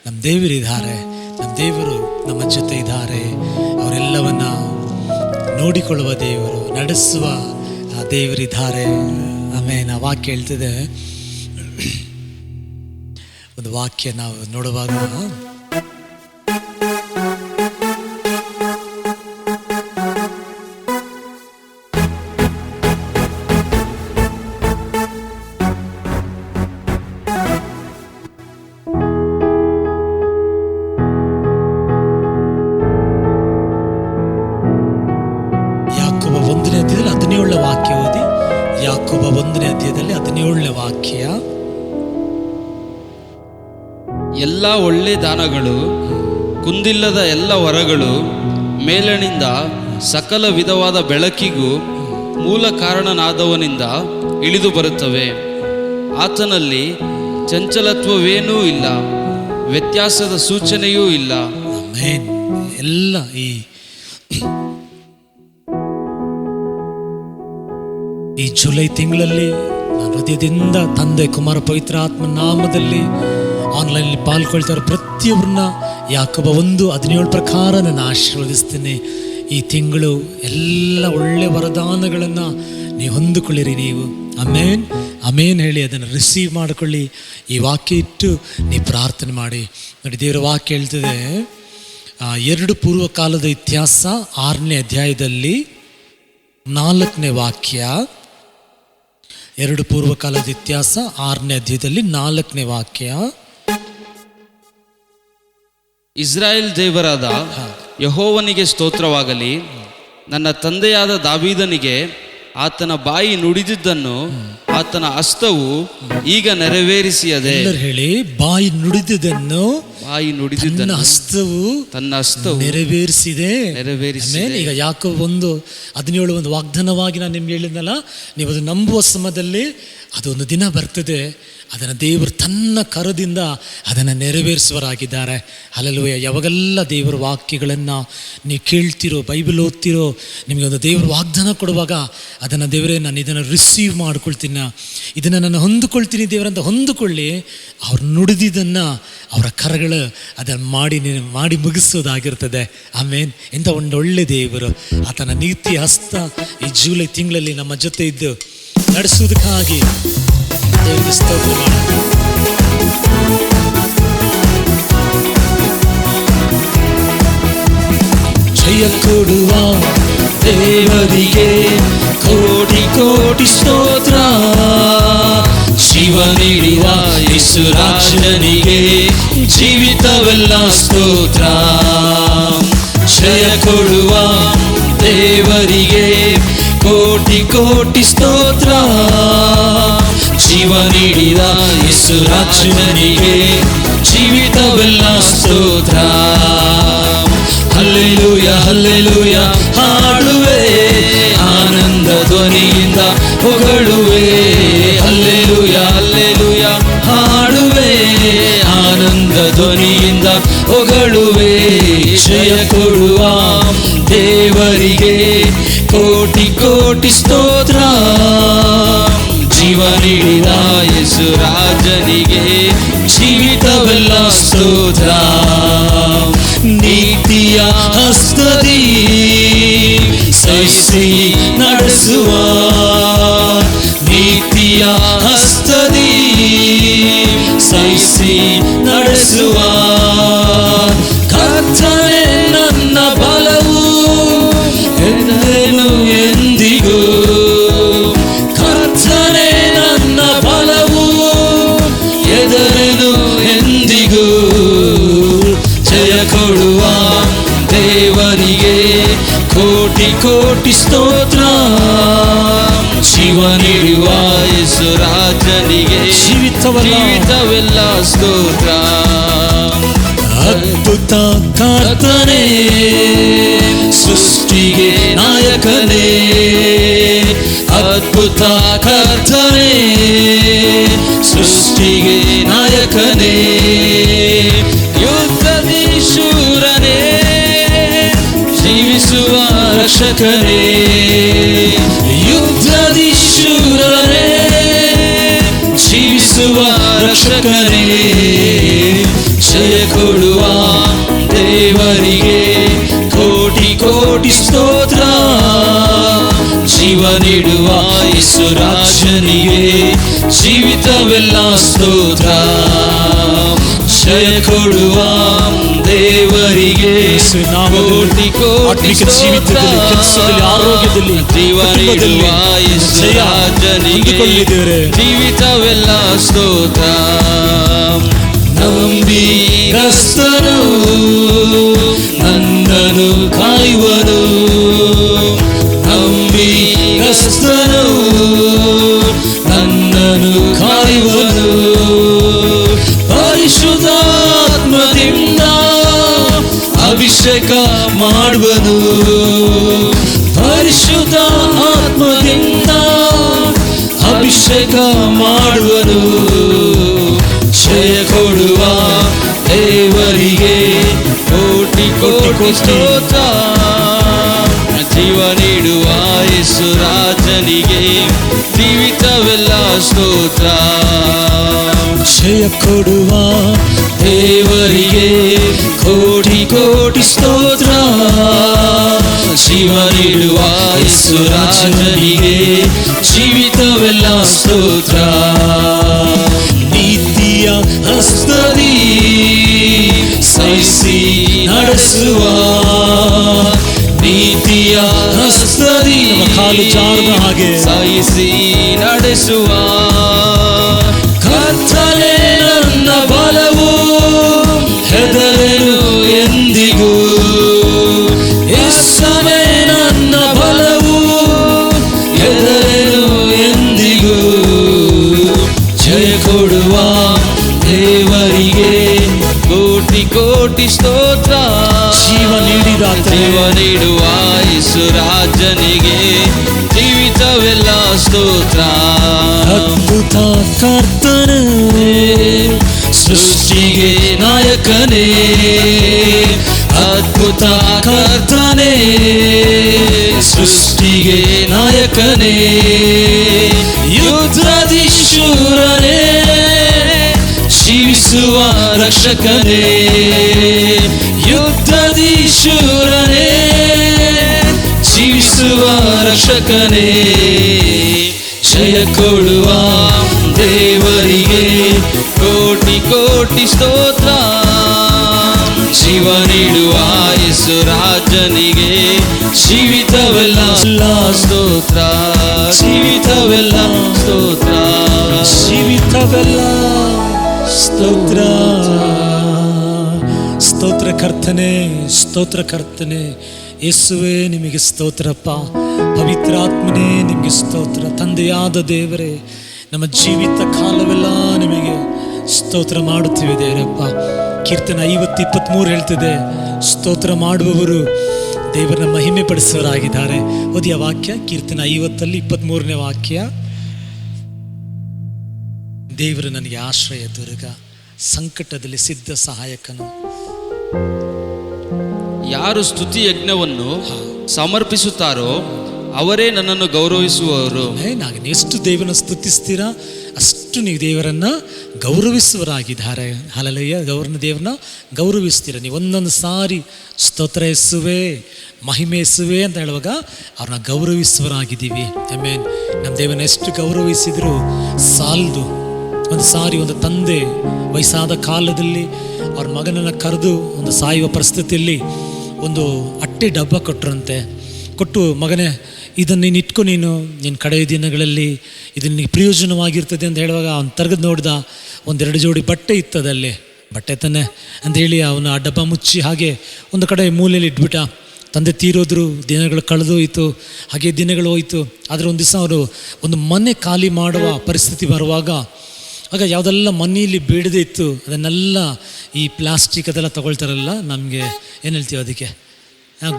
ನಮ್ಮ ದೇವರಿದ್ದಾರೆ, ನಮ್ಮ ದೇವರು ನಮ್ಮ ಜೊತೆ ಇದ್ದಾರೆ. ಅವರೆಲ್ಲವನ್ನ ನೋಡಿಕೊಳ್ಳುವ ದೇವರು, ನಡೆಸುವ ಆ ದೇವರಿದ್ದಾರೆ. ಆಮೇಲೆ ಆ ವಾಕ್ಯ ಹೇಳ್ತಿದೆ. ಒಂದು ವಾಕ್ಯ ನಾವು ನೋಡುವಾಗ ಯಾಕೋಬ 1ನೇ ಅಧ್ಯಾಯದಲ್ಲಿ 17ನೇ ವಾಕ್ಯ ಓದಿ. ಯಾಕೋಬ 1ನೇ ಅಧ್ಯಾಯದಲ್ಲಿ 17ನೇ ವಾಕ್ಯ. ಎಲ್ಲ ಒಳ್ಳೆ ದಾನಗಳು, ಕುಂದಿಲ್ಲದ ಎಲ್ಲ ವರಗಳು ಮೇಲಣಿಂದ ಸಕಲ ವಿಧವಾದ ಬೆಳಕಿಗೂ ಮೂಲ ಕಾರಣನಾದವನಿಂದ ಇಳಿದು ಬರುತ್ತವೆ. ಆತನಲ್ಲಿ ಚಂಚಲತ್ವವೇನೂ ಇಲ್ಲ, ವ್ಯತ್ಯಾಸದ ಸೂಚನೆಯೂ ಇಲ್ಲ. ಆಮೆನ್. ಎಲ್ಲ ಈ ಜುಲೈ ತಿಂಗಳಲ್ಲಿ ನಾನು ಹೃದಯದಿಂದ ತಂದೆ ಕುಮಾರ ಪವಿತ್ರ ಆತ್ಮ ನಾಮದಲ್ಲಿ ಆನ್ಲೈನಲ್ಲಿ ಪಾಲ್ಕೊಳ್ತಾರೆ ಪ್ರತಿಯೊಬ್ಬರನ್ನ ಯಾಕೋಬ 1:17 ಪ್ರಕಾರ ನಾನು ಆಶೀರ್ವದಿಸ್ತೇನೆ. ಈ ತಿಂಗಳು ಎಲ್ಲ ಒಳ್ಳೆ ವರದಾನಗಳನ್ನು ನೀವು ಹೊಂದಿಕೊಳ್ಳಿರಿ. ನೀವು ಅಮೇನ್ ಅಮೇನ್ ಹೇಳಿ ಅದನ್ನು ರಿಸೀವ್ ಮಾಡಿಕೊಳ್ಳಿ. ಈ ವಾಕ್ಯ ಇಟ್ಟು ನೀವು ಪ್ರಾರ್ಥನೆ ಮಾಡಿ. ನೋಡಿ, ದೇವರ ವಾಕ್ಯ ಹೇಳ್ತದೆ, 2 ಪೂರ್ವಕಾಲದ ಇತಿಹಾಸ 6ನೇ ಅಧ್ಯಾಯದಲ್ಲಿ 4ನೇ ವಾಕ್ಯ. 2 ಪೂರ್ವಕಾಲದ ಇತಿಹಾಸ 6ನೇ ಅಧ್ಯಾಯದಲ್ಲಿ 4ನೇ ವಾಕ್ಯ. ಇಸ್ರಾಯೇಲ್ ದೇವರಾದ ಯೆಹೋವನಿಗೆ ಸ್ತೋತ್ರವಾಗಲಿ. ನನ್ನ ತಂದೆಯಾದ ದಾವೀದನಿಗೆ ಆತನ ಬಾಯಿ ನುಡಿದಿದ್ದನ್ನು ಆತನ ಹಸ್ತವು ಈಗ ನೆರವೇರಿಸಿಯದೆ. ಎಲ್ಲರೂ ಹೇಳಿ, ಬಾಯಿ ನುಡಿದಿದ್ದನ್ನು ತನ್ನ ಹಸ್ತವು ನೆರವೇರಿಸಿದೆ. ಈಗ ಯಾಕೋಬ 1:17 ಒಂದು ವಾಗ್ದಾನವಾಗಿ ನಾನು ನಿಮ್ಗೆ ಹೇಳಿದ್ನಲ್ಲ, ನೀವು ಅದು ನಂಬುವ ಸಮಯದಲ್ಲಿ ಅದೊಂದು ದಿನ ಬರ್ತದೆ, ಅದನ್ನು ದೇವರು ತನ್ನ ಕರದಿಂದ ಅದನ್ನು ನೆರವೇರಿಸುವರಾಗಿದ್ದಾರೆ. ಹಲ್ಲೆಲೂಯಾ. ಯಾವಾಗೆಲ್ಲ ದೇವರ ವಾಕ್ಯಗಳನ್ನು ನೀವು ಕೇಳ್ತಿರೋ, ಬೈಬಲ್ ಓದ್ತಿರೋ, ನಿಮಗೆ ಒಂದು ದೇವರ ವಾಗ್ದಾನ ಕೊಡುವಾಗ ಅದನ್ನು ದೇವರೇ ನಾನು ಇದನ್ನು ರಿಸೀವ್ ಮಾಡ್ಕೊಳ್ತೀನಿ, ಇದನ್ನು ನಾನು ಹೊಂದಿಕೊಳ್ತೀನಿ ದೇವರಂತ ಹೊಂದಿಕೊಳ್ಳಿ. ಅವ್ರು ನುಡಿದಿದ್ದನ್ನು ಅವರ ಕರಗಳು ಅದನ್ನು ಮಾಡಿ ಮುಗಿಸೋದಾಗಿರ್ತದೆ. ಆಮೇನ್. ಎಂಥ ಒಳ್ಳೆ ದೇವರು. ಆತನ ನೀತಿ ಹಸ್ತ ಈ ಜೂಲೈ ತಿಂಗಳಲ್ಲಿ ನಮ್ಮ ಜೊತೆ ಇದ್ದು ನಡೆಸುವುದಕ್ಕಾಗಿ ದೇವರಿಗೆ ಸ್ತೋತ್ರ ಮಾಡೋಣ. ಜಯ ಕೊಡುವ ದೇವರಿಗೆ ಕೋಟಿ ಕೋಟಿ ಸ್ತೋತ್ರ. ಜೀವ ನೀಡಿದ ಯೇಸು ರಾಜನಿಗೆ ಜೀವಿತವೆಲ್ಲ ಸ್ತೋತ್ರ. ಜಯ ಕೊಡುವ ದೇವರಿಗೆ ಕೋಟಿ ಕೋಟಿ ಸ್ತೋತ್ರ. ಜೀವ ನೀಡಿದ ಯೇಸು ರಾಜನಿಗೆ ಜೀವಿತವೆಲ್ಲ ಸ್ತೋತ್ರ. ಹಲ್ಲೆಲೂಯ ಹಲ್ಲೆಲೂಯ ಹಾಡುವೆ, ಆನಂದ ಧ್ವನಿಯಿಂದ ಹೊಗಳುವೆ. ಹಲ್ಲೆಲೂಯ ಹಲ್ಲೆಲೂಯ ಹಾಡುವೆ, ಆನಂದ ಧ್ವನಿಯಿಂದ ಹೊಗಳುವೆ. ಜಯ ಕೊಡುವ ದೇವರಿಗೆ ಕೋಟಿ ಕೋಟಿ ಸ್ತೋತ್ರ. ಜೀವ ನೀಡಿದ ಯೇಸು ರಾಜನಿಗೆ ಜೀವಿತವೆಲ್ಲ ಸ್ತೋತ್ರ. ನೀತಿಯ ಹಸ್ತದಿ ಸಹಿಸಿ ನಡೆಸುವ, ನೀತಿಯ ಹಸ್ತದಿ ಸಹಿಸಿ ನಡೆಸುವ. ಕರ್ತನೇ ನನ್ನ ಬಲವು ಎಂದೆನು ಎಂದಿಗೂ. ಕರ್ತನೇ ನನ್ನ ಬಲವು ಎದರೆನು ಎಂದಿಗೂ. ಜಯ ಕೊಡುವ ದೇವರಿಗೆ ಕೋಟಿ ಕೋಟಿ ಸ್ತೋತ್ರ. ಜೀವ ನೀಡುವ ಯೇಸು ರಾಜನಿಗೆ ಜೀವಿತವೆಲ್ಲ ಸ್ತೋತ್ರ. ಅದ್ಭುತ ಕರ್ತನೇ, ಸೃಷ್ಟಿಗೆ ನಾಯಕನೇ. ಅದ್ಭುತ ಕರ್ತನೇ, ಸೃಷ್ಟಿಗೆ ನಾಯಕನೇ. ಯುದ್ಧದಿ ಶೂರನೇ, ಜೀವಿಸುವ ರಕ್ಷಕನೇ. ಯುದ್ಧದಿ ಶೂರನೇ, ಜೀವಿಸುವ ರಕ್ಷಕನೇ. ಜಯ ಕೊಡುವ ದೇವರಿಗೆ ಕೋಟಿ ಕೋಟಿ ಸ್ತೋತ್ರ. ಜೀವ ನೀಡುವ ಯೇಸು ರಾಜನಿಗೆ ಜೀವಿತವೆಲ್ಲ ಸ್ತೋತ್ರ. ಜಯ ಕೊಡುವ ದೇವರಿಗೆ ಕೋಟಿ ಕೋಟಿ ಸ್ತೋತ್ರ. ಆರೋಗ್ಯದಲ್ಲಿ ಜೀವ ನೀಡುವ ಯೇಸು ರಾಜನಿಗೆ ಜೀವಿತವೆಲ್ಲ ಸ್ತೋತ್ರ. ನಂಬಿಗಸ್ತನು ನನ್ನನು ಕಾಯುವನು. ನಂಬಿಗಸ್ತನು ನನ್ನನು ಕಾಯುವನು. ಪರಿಶುದ್ಧಾತ್ಮದಿಂದ ಅಭಿಷೇಕ ಮಾಡುವನು. ಪರಿಶುದ್ಧ ಆತ್ಮದಿಂದ ಅಭಿಷೇಕ ಮಾಡುವನು. ಜಯ ಕೊಡುವ ದೇವರಿಗೆ ಕೋಟಿ ಕೋಟಿ ಸ್ತೋತ್ರ. ಜೀವ ನೀಡುವ ಯೇಸು ರಾಜನಿಗೆ ಜೀವಿತವೆಲ್ಲ ಸ್ತೋತ್ರ. ಜಯ ಕೊಡುವ ದೇವರಿಗೆ ಕೋಟಿ ಕೋಟಿ ಸ್ತೋತ್ರ. ಜೀವ ನೀಡುವ ಯೇಸು ರಾಜನಿಗೆ ಜೀವಿತವೆಲ್ಲ ಸ್ತೋತ್ರ. ನೀತಿಯ ಹಸ್ತದಿ ಸಹಿಸಿ ನಡೆಸುವ ನೀತಿಯ ಹಸ್ತದಿ ನಮ್ಮ ಕಾಲು ಜಾರದ ಹಾಗೆ ಸಹಿಸಿ ನಡೆಸುವ. ಕರ್ತನೇ ನನ್ನ ಬಲವು, ಹೆದರೆನು ಎಂದಿಗೂ. ಯೇಸುವೇ ನನ್ನ ಬಲವು, ಹೆದರೆನು ಎಂದಿಗೂ. ಜಯ ಕೊಡುವ ದೇವರಿಗೆ ಕೋಟಿ ಕೋಟಿ ಸ್ತೋತ್ರ. ಜೀವ ನೀಡಿದ ಜೀವ ನೀಡುವ ಯೇಸು ರಾಜನಿಗೆ ಜೀವಿತವೆಲ್ಲ ಸ್ತೋತ್ರ. ಅದ್ಭುತ ಕರ್ತನೇ, ಸೃಷ್ಟಿಗೆ ನಾಯಕನೇ, ಅದ್ಭುತ ಕರ್ತನೇ, ಸೃಷ್ಟಿಗೆ ನಾಯಕನೇ, ಯುದ್ಧದಿ ಶೂರನೇ, ಜೀವಿಸುವ ರಕ್ಷಕನೇ, ಯುದ್ಧದಿ ಶೂರನೇ, ಜೀವಿಸುವ ರಕ್ಷಕನೇ. ಜಯ ಕೊಡುವ ದೇವರಿಗೆ ಕೋಟಿ ಕೋಟಿ ಸ್ತೋತ್ರ. ಜೀವ ನೀಡುವ ಯೇಸು ರಾಜನಿಗೆ ಜೀವಿತವೆಲ್ಲ ಸ್ತೋತ್ರ. ಜೀವಿತವೆಲ್ಲ ಸ್ತೋತ್ರ. ಜೀವಿತವೆಲ್ಲ ಸ್ತೋತ್ರ. ಸ್ತೋತ್ರ ಕರ್ತನೆ, ಸ್ತೋತ್ರ ಕರ್ತನೆ. ಯೇಸುವೇ ನಿಮಗೆ ಸ್ತೋತ್ರಪ್ಪ. ಪವಿತ್ರಾತ್ಮನೇ ನಿಮಗೆ ಸ್ತೋತ್ರ. ತಂದೆಯಾದ ದೇವರೇ, ನಮ್ಮ ಜೀವಿತ ಕಾಲವೆಲ್ಲ ನಿಮಗೆ ಸ್ತೋತ್ರ ಮಾಡುತ್ತೀವಿ ದೇವರಪ್ಪ. ಕೀರ್ತನೆ 50:23 ಹೇಳ್ತಿದೆ, ಸ್ತೋತ್ರ ಮಾಡುವವರು ದೇವರನ್ನ ಮಹಿಮೆ ಪಡಿಸುವರಾಗಿದ್ದಾರೆ. ಓದಿಯ ವಾಕ್ಯ ಕೀರ್ತನೆ 50 23ನೇ ವಾಕ್ಯ. ದೇವರು ನನಗೆ ಆಶ್ರಯ ದುರ್ಗ, ಸಂಕಟದಲ್ಲಿ ಸಿದ್ಧ ಸಹಾಯಕನು. ಯಾರು ಸ್ತುತಿ ಯಜ್ಞವನ್ನು ಸಮರ್ಪಿಸುತ್ತಾರೋ ಅವರೇ ನನ್ನನ್ನು ಗೌರವಿಸುವವರು. ನಾನು ಎಷ್ಟು ದೇವರನ್ನ ಸ್ತುತಿಸ್ತೀರಾ ಅಷ್ಟು ನೀವು ದೇವರನ್ನ ಗೌರವಿಸುವರಾಗಿದ್ದಾರೆ. ಹಲಲಯ್ಯ, ದೇವರನ್ನ ಗೌರವಿಸ್ತೀರ ನೀವು. ಒಂದೊಂದು ಸಾರಿ ಸ್ತೋತ್ರ ಯೇಸುವೆ, ಮಹಿಮೆ ಯೇಸುವೆ ಅಂತ ಹೇಳುವಾಗ ಅವ್ರನ್ನ ಗೌರವಿಸುವರಾಗಿದ್ದೀವಿ. ಆಮೇನ್. ನಮ್ಮ ದೇವರನ್ನ ಎಷ್ಟು ಗೌರವಿಸಿದ್ರು ಸಾಲದು. ಒಂದು ಸಾರಿ ಒಂದು ತಂದೆ ವಯಸ್ಸಾದ ಕಾಲದಲ್ಲಿ ಅವ್ರ ಮಗನನ್ನು ಕರೆದು ಒಂದು ಸಾಯುವ ಪರಿಸ್ಥಿತಿಯಲ್ಲಿ ಒಂದು ಅಟ್ಟೆ ಡಬ್ಬ ಕೊಟ್ಟರಂತೆ. ಕೊಟ್ಟು, ಮಗನೇ ಇದನ್ನು ನೀನು ಇಟ್ಕೊ, ನೀನು ನಿನ್ನ ಕಡೆಯ ದಿನಗಳಲ್ಲಿ ಇದು ನಿನಗೆ ಪ್ರಯೋಜನವಾಗಿರ್ತದೆ ಅಂತ ಹೇಳುವಾಗ ಅವ್ನು ತೆಗೆದು ನೋಡ್ದ. 1-2 ಜೋಡಿ ಬಟ್ಟೆ ಇತ್ತದಲ್ಲಿ. ಬಟ್ಟೆ ತಾನೆ ಅಂತ ಹೇಳಿ ಅವನು ಆ ಡಬ್ಬ ಮುಚ್ಚಿ ಹಾಗೆ ಒಂದು ಕಡೆ ಮೂಲೆಯಲ್ಲಿ ಇಟ್ಬಿಟ್ಟ. ತಂದೆ ತೀರೋದ್ರು, ದಿನಗಳು ಕಳೆದೋಯ್ತು. ಹಾಗೆ ದಿನಗಳು ಹೋಯಿತು. ಆದರೆ ಒಂದು ದಿವಸ ಅವರು ಒಂದು ಮನೆ ಖಾಲಿ ಮಾಡುವ ಪರಿಸ್ಥಿತಿ ಬರುವಾಗ, ಆಗ ಯಾವುದೆಲ್ಲ ಮನೆಯಲ್ಲಿ ಬೇಡದೇ ಇತ್ತು ಅದನ್ನೆಲ್ಲ ಈ ಪ್ಲಾಸ್ಟಿಕ್ ಅದೆಲ್ಲ ತೊಗೊಳ್ತಾರಲ್ಲ, ನಮಗೆ ಏನು ಹೇಳ್ತೀವಿ ಅದಕ್ಕೆ,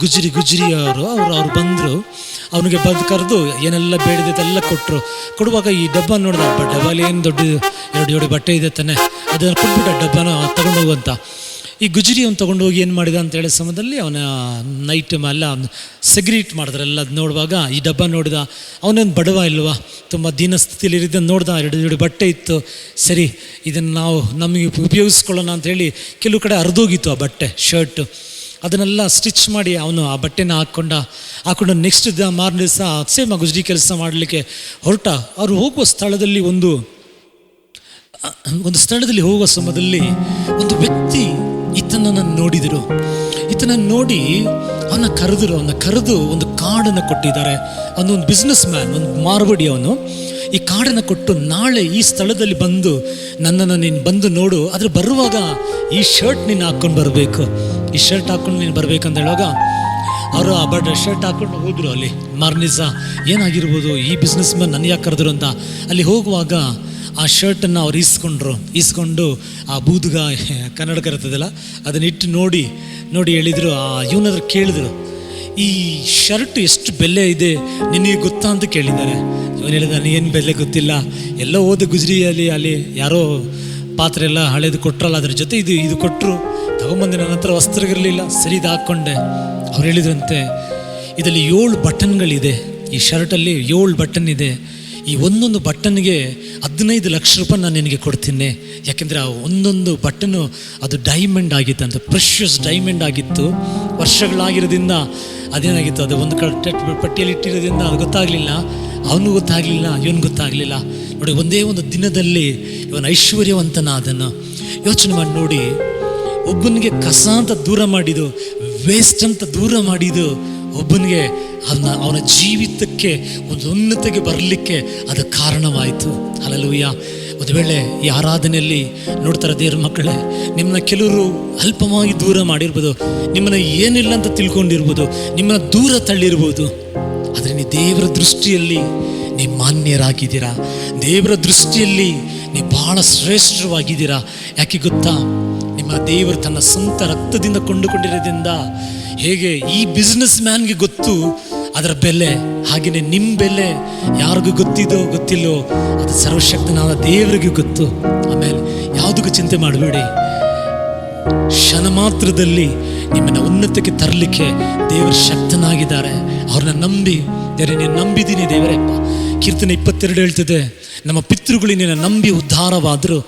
ಗುಜ್ರಿ ಅವರು ಬಂದರು. ಅವನಿಗೆ ಕರೆದು ಏನೆಲ್ಲ ಬೇಡದೆಲ್ಲ ಕೊಡುವಾಗ ಈ ಡಬ್ಬ ನೋಡಿದ. ಡಬ್ಬಲ್ಲಿ ಏನು ದೊಡ್ಡ 2 ಜೋಡಿ ಬಟ್ಟೆ ಇದೆ ತಾನೆ, ಅದನ್ನು ಕೊಟ್ಬಿಟ್ಟ ಡಬ್ಬನ ತೊಗೊಂಡೋಗುವಂತ. ಈ ಗುಜ್ರಿ ಅವ್ನು ತೊಗೊಂಡೋಗಿ ಏನು ಮಾಡಿದ ಅಂತ ಹೇಳೋ ಸಮಯದಲ್ಲಿ ಅವನ ನೈಟ್ ಎಲ್ಲ ಸೆಗ್ರೀಟ್ ಮಾಡಿದ್ರೆಲ್ಲ. ಅದು ನೋಡುವಾಗ ಈ ಡಬ್ಬ ನೋಡಿದ. ಅವನೇನು ಬಡವ ಇಲ್ವಾ, ತುಂಬ ದೀನ ಸ್ಥಿತಿಯಲ್ಲಿ ಇರಿದ್ದನ್ನು ನೋಡ್ದ. 2 ಜೋಡಿ ಬಟ್ಟೆ ಇತ್ತು. ಸರಿ, ಇದನ್ನು ನಾವು ನಮಗೆ ಉಪಯೋಗಿಸ್ಕೊಳ್ಳೋಣ ಅಂಥೇಳಿ ಕೆಲವು ಕಡೆ ಹರಿದೋಗಿತ್ತು ಆ ಬಟ್ಟೆ, ಶರ್ಟು. ಅದನ್ನೆಲ್ಲ ಸ್ಟಿಚ್ ಮಾಡಿ ಅವನು ಆ ಬಟ್ಟೆನ ಹಾಕ್ಕೊಂಡು ನೆಕ್ಸ್ಟ್ ಮಾರನೇ ದಿವಸ ಸೇಮ್ ಆ ಗುಜ್ರಿ ಕೆಲಸ ಮಾಡಲಿಕ್ಕೆ ಹೊರಟ. ಅವರು ಹೋಗುವ ಸ್ಥಳದಲ್ಲಿ ಒಂದು ಸ್ಥಳದಲ್ಲಿ ಹೋಗುವ ಸಮಯದಲ್ಲಿ ಒಂದು ವ್ಯಕ್ತಿ ಈತನನ್ನು ನೋಡಿದರು. ಈತನನ್ನು ನೋಡಿ ಅವನ ಕರೆದು ಒಂದು ಕಾರ್ಡನ್ನು ಕೊಟ್ಟಿದ್ದಾರೆ. ಅವನೊಂದು ಬಿಸ್ನೆಸ್ ಮ್ಯಾನ್, ಒಂದು ಮಾರ್ವಡಿ. ಅವನು ಈ ಕಾರ್ಡನ್ನು ಕೊಟ್ಟು, ನಾಳೆ ಈ ಸ್ಥಳದಲ್ಲಿ ಬಂದು ನನ್ನನ್ನು ನೀನು ಬಂದು ನೋಡು, ಆದರೆ ಬರುವಾಗ ಈ ಶರ್ಟ್ ನೀನು ಹಾಕ್ಕೊಂಡು ಬರಬೇಕು, ಈ ಶರ್ಟ್ ಹಾಕ್ಕೊಂಡು ನೀನು ಬರಬೇಕಂತ ಹೇಳುವಾಗ ಅವರು ಆ ಶರ್ಟ್ ಹಾಕ್ಕೊಂಡು ಹೋದರು. ಅಲ್ಲಿ ಮಾರನೇ ದಿವಸ ಏನಾಗಿರ್ಬೋದು, ಈ ಬಿಸ್ನೆಸ್ ಮ್ಯಾನ್ ನನಗೆ ಯಾಕೆ ಕರೆದ್ರು ಅಂತ ಅಲ್ಲಿ ಹೋಗುವಾಗ ಆ ಶರ್ಟನ್ನು ಅವ್ರು ಈಸ್ಕೊಂಡು ಆ ಬೂದುಗ ಕನ್ನಡಕ ಇರ್ತದಲ್ಲ ಅದನ್ನ ಇಟ್ಟು ನೋಡಿ ಹೇಳಿದರು. ಆ ಇವನಾದ್ರು ಕೇಳಿದ್ರು, ಈ ಶರ್ಟ್ ಎಷ್ಟು ಬೆಲೆ ಇದೆ ನಿನಗೆ ಗೊತ್ತಾ ಅಂತ ಕೇಳಿದ್ದಾರೆ. ಇವನು ಹೇಳಿದ, ನನಗೇನು ಬೆಲೆ ಗೊತ್ತಿಲ್ಲ, ಎಲ್ಲ ಹೋದ ಗುಜ್ರಿಯಲ್ಲಿ ಅಲ್ಲಿ ಯಾರೋ ಪಾತ್ರೆ ಎಲ್ಲ ಹಳೇದು ಕೊಟ್ಟರಲ್ಲ, ಅದ್ರ ಜೊತೆ ಇದು ಕೊಟ್ಟರು, ತಗೊಂಬಂದೆ. ನನ್ನ ಹತ್ರ ವಸ್ತ್ರಗಳಿರಲಿಲ್ಲ, ಸರಿ ಇದು ಹಾಕ್ಕೊಂಡೆ. ಅವ್ರು ಹೇಳಿದ್ರಂತೆ, ಇದರಲ್ಲಿ 7 ಬಟನ್ಗಳಿದೆ, ಈ ಶರ್ಟಲ್ಲಿ 7 ಬಟನ್ ಇದೆ. ಈ ಒಂದೊಂದು ಬಟನ್ಗೆ 15 ಲಕ್ಷ ರೂಪಾಯಿ ನಾನು ನಿನಗೆ ಕೊಡ್ತೀನಿ. ಯಾಕೆಂದರೆ ಆ ಒಂದೊಂದು ಬಟನ್ನು ಅದು ಡೈಮಂಡ್ ಆಗಿತ್ತಂತೆ, ಪ್ರೆಷಸ್ ಡೈಮಂಡ್ ಆಗಿತ್ತು. ವರ್ಷಗಳಾಗಿರೋದ್ರಿಂದ ಅದೇನಾಗಿತ್ತು, ಅದು ಒಂದು ಪಟ್ಟಿಯಲ್ಲಿ ಇಟ್ಟಿರೋದ್ರಿಂದ ಅದು ಗೊತ್ತಾಗಲಿಲ್ಲ, ಅವನು ಗೊತ್ತಾಗಲಿಲ್ಲ, ಇವನು ಗೊತ್ತಾಗಲಿಲ್ಲ. ನೋಡಿ, ಒಂದೇ ಒಂದು ದಿನದಲ್ಲಿ ಇವನು ಐಶ್ವರ್ಯವಂತನಾದನು. ಯೋಚನೆ ಮಾಡಿ ನೋಡಿ, ಒಬ್ಬನಿಗೆ ಕಸ ಅಂತ ದೂರ ಮಾಡಿದ್ದು, ವೇಸ್ಟ್ ಅಂತ ದೂರ ಮಾಡಿದ್ದು, ಒಬ್ಬನಿಗೆ ಅವನ ಜೀವಿತಕ್ಕೆ ಒಂದು ಉನ್ನತಿಗೆ ಬರಲಿಕ್ಕೆ ಅದು ಕಾರಣವಾಯಿತು. ಹಲ್ಲೆಲೂಯಾ. ಒಂದು ವೇಳೆ ಈ ಆರಾಧನೆಯಲ್ಲಿ ನೋಡ್ತಾರೆ ದೇವ್ರ ಮಕ್ಕಳೇ, ನಿಮ್ಮನ್ನ ಕೆಲವರು ಅಲ್ಪವಾಗಿ ದೂರ ಮಾಡಿರ್ಬೋದು, ನಿಮ್ಮನ್ನ ಏನಿಲ್ಲ ಅಂತ ತಿಳ್ಕೊಂಡಿರ್ಬೋದು, ನಿಮ್ಮನ್ನ ದೂರ ತಳ್ಳಿರ್ಬೋದು. ಆದರೆ ನೀವು ದೇವರ ದೃಷ್ಟಿಯಲ್ಲಿ ನೀವು ಮಾನ್ಯರಾಗಿದ್ದೀರಾ, ದೇವರ ದೃಷ್ಟಿಯಲ್ಲಿ ನೀವು ಬಹಳ ಶ್ರೇಷ್ಠವಾಗಿದ್ದೀರಾ. ಯಾಕೆ ಗೊತ್ತಾ? ನಿಮ್ಮ ದೇವರು ತನ್ನ ಸ್ವಂತ ರಕ್ತದಿಂದ ಕೊಂಡುಕೊಂಡಿರೋದ್ರಿಂದ ಹೇಗೆ ಈ ಬಿಸ್ನೆಸ್ ಮ್ಯಾನ್ಗೆ ಗೊತ್ತು ಅದರ ಬೆಲೆ, ಹಾಗೆಯೇ ನಿಮ್ಮ ಬೆಲೆ ಯಾರಿಗೂ ಗೊತ್ತಿದೋ ಗೊತ್ತಿಲ್ಲೋ ಅದು ಸರ್ವಶಕ್ತನಾದ ದೇವರಿಗೆ ಗೊತ್ತು. ಆಮೇಲೆ ಯಾವುದಕ್ಕೂ ಚಿಂತೆ ಮಾಡಬೇಡಿ, ಕ್ಷಣ ಮಾತ್ರದಲ್ಲಿ ನಿಮ್ಮನ್ನು ಉನ್ನತಕ್ಕೆ ತರಲಿಕ್ಕೆ ದೇವರು ಶಕ್ತನಾಗಿದ್ದಾರೆ. ಅವ್ರನ್ನ ನಂಬಿ, ದೇವರೇ ನೀನು ನಂಬಿದ್ದೀನಿ ದೇವರಪ್ಪ. ಕೀರ್ತನೆ 22 ಹೇಳ್ತಿದೆ, ನಮ್ಮ ಪಿತೃಗಳು ನಿನ್ನ ನಂಬಿ ಉದ್ಧಾರವಾದರು.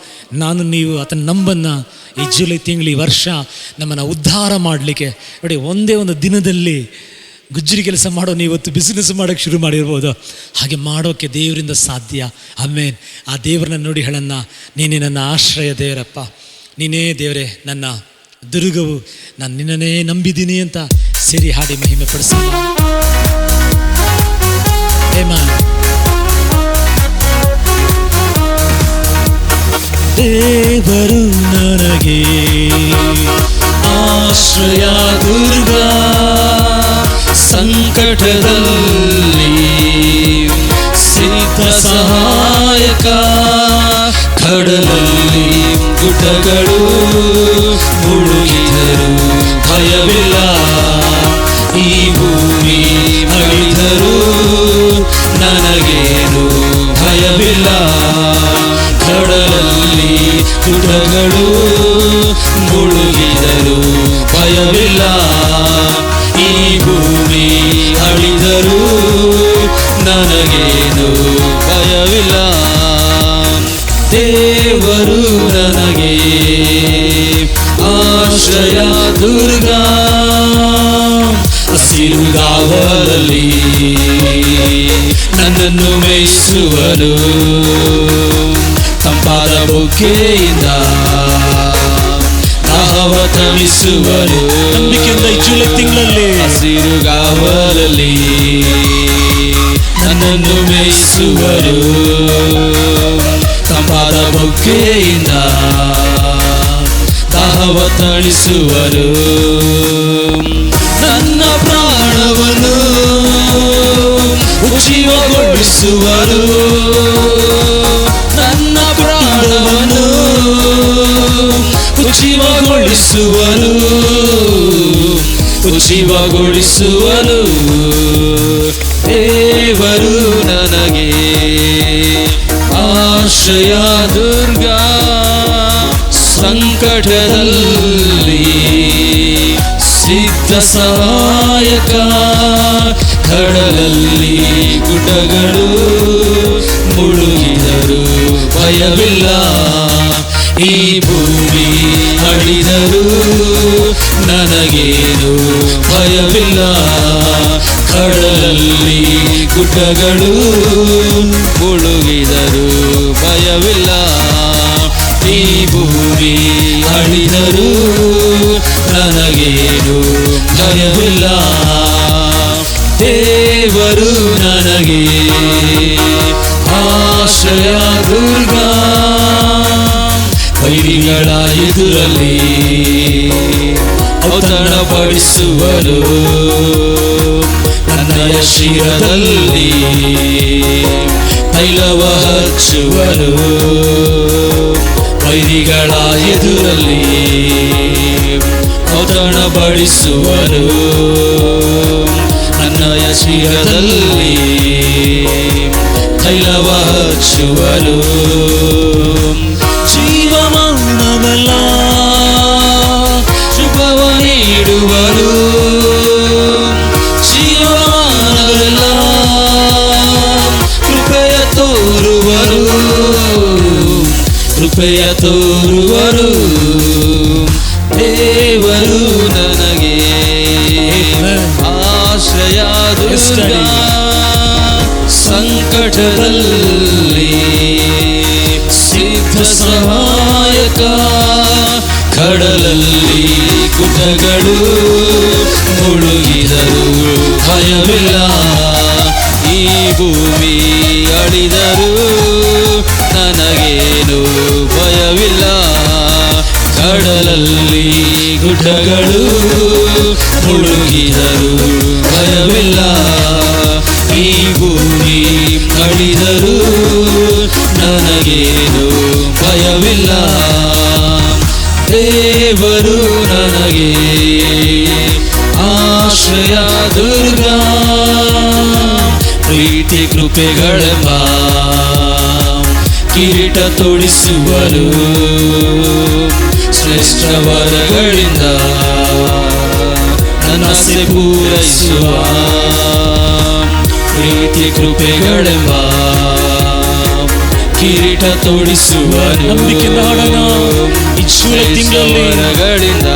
ನಾನು ನೀವು ಆತನ ನಂಬನ್ನು ಈ ಜುಲೈ ತಿಂಗಳು, ಈ ವರ್ಷ ನಮ್ಮನ್ನು ಉದ್ಧಾರ ಮಾಡಲಿಕ್ಕೆ ನೋಡಿ, ಒಂದೇ ಒಂದು ದಿನದಲ್ಲಿ ಗುಜ್ಜರಿ ಕೆಲಸ ಮಾಡೋ ನೀವತ್ತು ಬಿಸ್ನೆಸ್ ಮಾಡೋಕ್ಕೆ ಶುರು ಮಾಡಿರ್ಬೋದು, ಹಾಗೆ ಮಾಡೋಕ್ಕೆ ದೇವರಿಂದ ಸಾಧ್ಯ. ಆಮೇಲೆ ಆ ದೇವರನ್ನ ನೋಡಿ ಹೇಳನ್ನ, ನೀನೇ ನನ್ನ ಆಶ್ರಯ ದೇವರಪ್ಪ, ನೀನೇ ದೇವರೇ ನನ್ನ ದುರ್ಗವು, ನಾನು ನಿನ್ನನ್ನೇ ನಂಬಿದ್ದೀನಿ ಅಂತ ಸೇರಿ ಹಾಡಿ ಮಹಿಮೆ ಪಡಿಸೋಣ. ದೇವರು ನನಗೆ ಆಶ್ರಯ ದುರ್ಗ, ಸಂಕಟದಲ್ಲಿ ಸಿದ್ಧ ಸಹಾಯಕ, ಕಡಲಲ್ಲಿ ಗುಡ್ಡಗಳು ಮುಳುಗಿದರು ಭಯವಿಲ್ಲ, ಈ ಭೂಮಿ ಅಳಿದರೂ ನನಗೇನು ಭಯವಿಲ್ಲ. ಕಡಲಲ್ಲಿ ಗುಡ್ಡಗಳು ಮುಳುಗಿದರು ಭಯವಿಲ್ಲ, ಈ ಭೂಮಿ ಅಳಿದರೂ ನನಗೇನು ಭಯವಿಲ್ಲ. ದೇವರು ನನಗೆ ಆಶ್ರಯ ದುರ್ಗ, ಹಸಿರುಗಾವಲಲ್ಲಿ ನನ್ನನ್ನು ಮೇಯಿಸುವನು, ತಂಪಾದ ಬುಗ್ಗೆಯಿಂದ ದಾಹವ ತಣಿಸುವನು. ನಂಬಿಕೆಯಿಂದ ಈ ಜುಲೈ ತಿಂಗಳಲ್ಲಿ ಹಸಿರುಗಾವಲಲ್ಲಿ ನನ್ನನ್ನು ಮೇಯಿಸುವನು, ತಂಪಾದ ಬುಗ್ಗೆಯಿಂದ ದಾಹವ ತಣಿಸುವನು. ನನ್ನ ಪ್ರಾಣವನ್ನು ಜೀವಗೊಳಿಸುವರು, ನನ್ನ ಪ್ರಾಣವನ್ನು ಜೀವಗೊಳಿಸುವರು, ಜೀವಗೊಳಿಸುವರು. ದೇವರು ನನಗೆ ಆಶ್ರಯ ದುರ್ಗ, ಸಂಕಟದಲ್ಲಿ ಸಿದ್ಧ ಸಹಾಯಕ, ಕಡಲಲ್ಲಿ ಗುಡ್ಡಗಳು ಮುಳುಗಿದರು ಭಯವಿಲ್ಲ, ಈ ಭೂಮಿ ಅಳಿದರೂ ನನಗೇನು ಭಯವಿಲ್ಲ. ಕಡಲಲ್ಲಿ ಗುಡ್ಡಗಳು ಮುಳುಗಿದರು ಭಯವಿಲ್ಲ, ಈ ಭೂಮಿ ಅಳಿದರೂ ನನಗೇನು ಭಯವಿಲ್ಲ. ದೇವರು ನನಗೆ ಆಶ್ರಯ ದುರ್ಗ, ವೈರಿಗಳ ಎದುರಲ್ಲಿ ಔತಣಪಡಿಸುವರು, ನನ್ನಯ ಶಿರದಲ್ಲಿ ತೈಲವ ಹಚ್ಚುವರು. ವೈರಿಗಳ ಎದುರಲ್ಲಿ ಔತಣಪಡಿಸುವರು, ನನ್ನಯ ಶಿರದಲ್ಲಿ ತೈಲವ ಹಚ್ಚುವರು. ಜೀವಮಾನವೆಲ್ಲ ಶುಭವ ನೀಡುವರು, ಜೀವಮಾನವೆಲ್ಲ ಕೃಪೆಯ ಕೃಪೆಯ ತೋರುವರು ದೇವರು ನನಗೆ ಆಶ್ರಯ ದುರ್ಗ ಸಂಕಟದಲ್ಲಿ ಸಿದ್ಧ ಸಹಾಯಕ ಕಡಲಲ್ಲಿ ಗುಡ್ಡಗಳು ಮುಳುಗಿದರು ಭಯವಿಲ್ಲ ಈ ಭೂಮಿ ಅಳಿದರು ನನಗೇನು ಭಯವಿಲ್ಲ ಕಡಲಲ್ಲಿ ಗುಡ್ಡಗಳು ಮುಳುಗಿದರು ಭಯವಿಲ್ಲ ಈ ಭೂಮಿ ಅಳಿದರು ನನಗೇನು ಭಯವಿಲ್ಲ ದೇವರು ನನಗೆ ಆಶ್ರಯ ದುರ್ಗ ಪ್ರೀತಿ ಕೃಪೆಗಳೆಂಬ ಕಿರೀಟ ತೊಡಿಸುವರು ಶ್ರೇಷ್ಠ ವರಗಳಿಂದ ನನ್ನ ಆಸೆ ಪೂರೈಸುವ ಪ್ರೀತಿ ಕೃಪೆಗಳೆಂಬ ಕಿರೀಟ ತೊಡಿಸುವ ನಂಬಿಕೆ ನಾಡನ ವರಗಳಿಂದ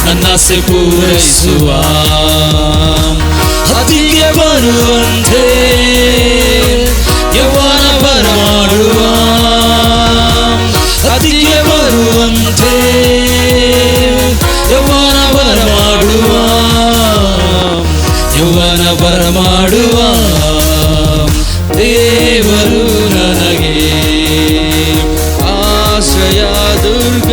ನನ್ನ ಆಸೆ ಪೂರೈಸುವ ಹತ್ತಿಗೆ ಬರುವಂತೆ ಯೌವನ ಬರಮಾಡುವ ಹತ್ತಿಗೆ ಬರುವಂತೆ ಯೌವನ ಬರಮಾಡುವ ಯೌವನ ಬರಮಾಡುವ ದೇವರು ನನಗೆ ಆಶ್ರಯ ದುರ್ಗ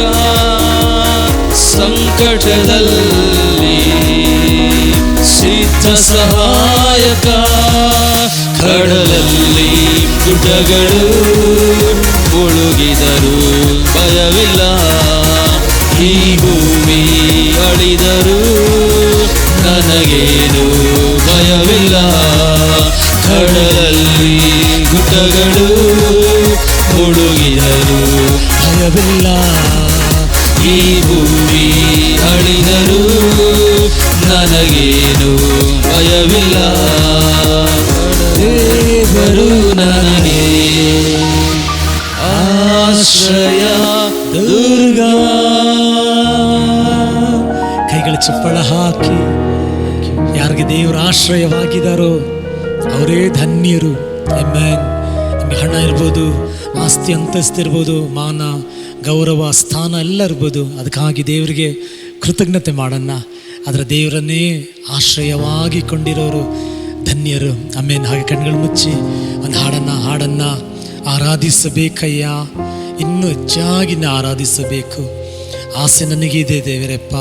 ಸಂಕಟದಲ್ಲಿ ಸಿದ್ಧ ಸಹಾಯಕ ಕಡಲಲ್ಲಿ ಗುಡ್ಡಗಳು ಮುಳುಗಿದರು ಭಯವಿಲ್ಲ ಈ ಭೂಮಿ ಅಳಿದರು ನನಗೇನು ಭಯವಿಲ್ಲ ಕಡಲಲ್ಲಿ ಗುಡ್ಡಗಳು ಮುಳುಗಿದರು ಭಯವಿಲ್ಲ ಈ ಭೂಮಿ ಅಳಿದರು ನನಗೇನು ಭಯವಿಲ್ಲ ದೇವರು ನನಗೆ ಆಶ್ರಯ ದುರ್ಗ. ಕೈಗಳ ಚಪ್ಪಳ ಹಾಕಿ ಯಾರಿಗೆ ದೇವರ ಆಶ್ರಯವಾಗಿದ್ದಾರೋ ಅವರೇ ಧನ್ಯರು. ಆಮೆನ್. ನಿಮಗೆ ಹಣ ಇರ್ಬೋದು, ಆಸ್ತಿ ಅಂತಸ್ತು ಇರ್ಬೋದು, ಮಾನ ಗೌರವ ಸ್ಥಾನ ಎಲ್ಲ ಇರ್ಬೋದು, ಅದಕ್ಕಾಗಿ ದೇವರಿಗೆ ಕೃತಜ್ಞತೆ ಮಾಡೋಣ. ಅದರ ದೇವರನ್ನೇ ಆಶ್ರಯವಾಗಿ ಕೊಂಡಿರೋರು ಧನ್ಯರು. ಆಮೇನ್. ಹಾಗೆ ಕಣ್ಗಳು ಮುಚ್ಚಿ ಒಂದು ಹಾಡನ್ನು ಆರಾಧಿಸಬೇಕಯ್ಯ, ಇನ್ನೂ ಹೆಚ್ಚಾಗಿ ಆರಾಧಿಸಬೇಕು. ಆಸೆ ನನಗಿದೆ ದೇವರಪ್ಪ,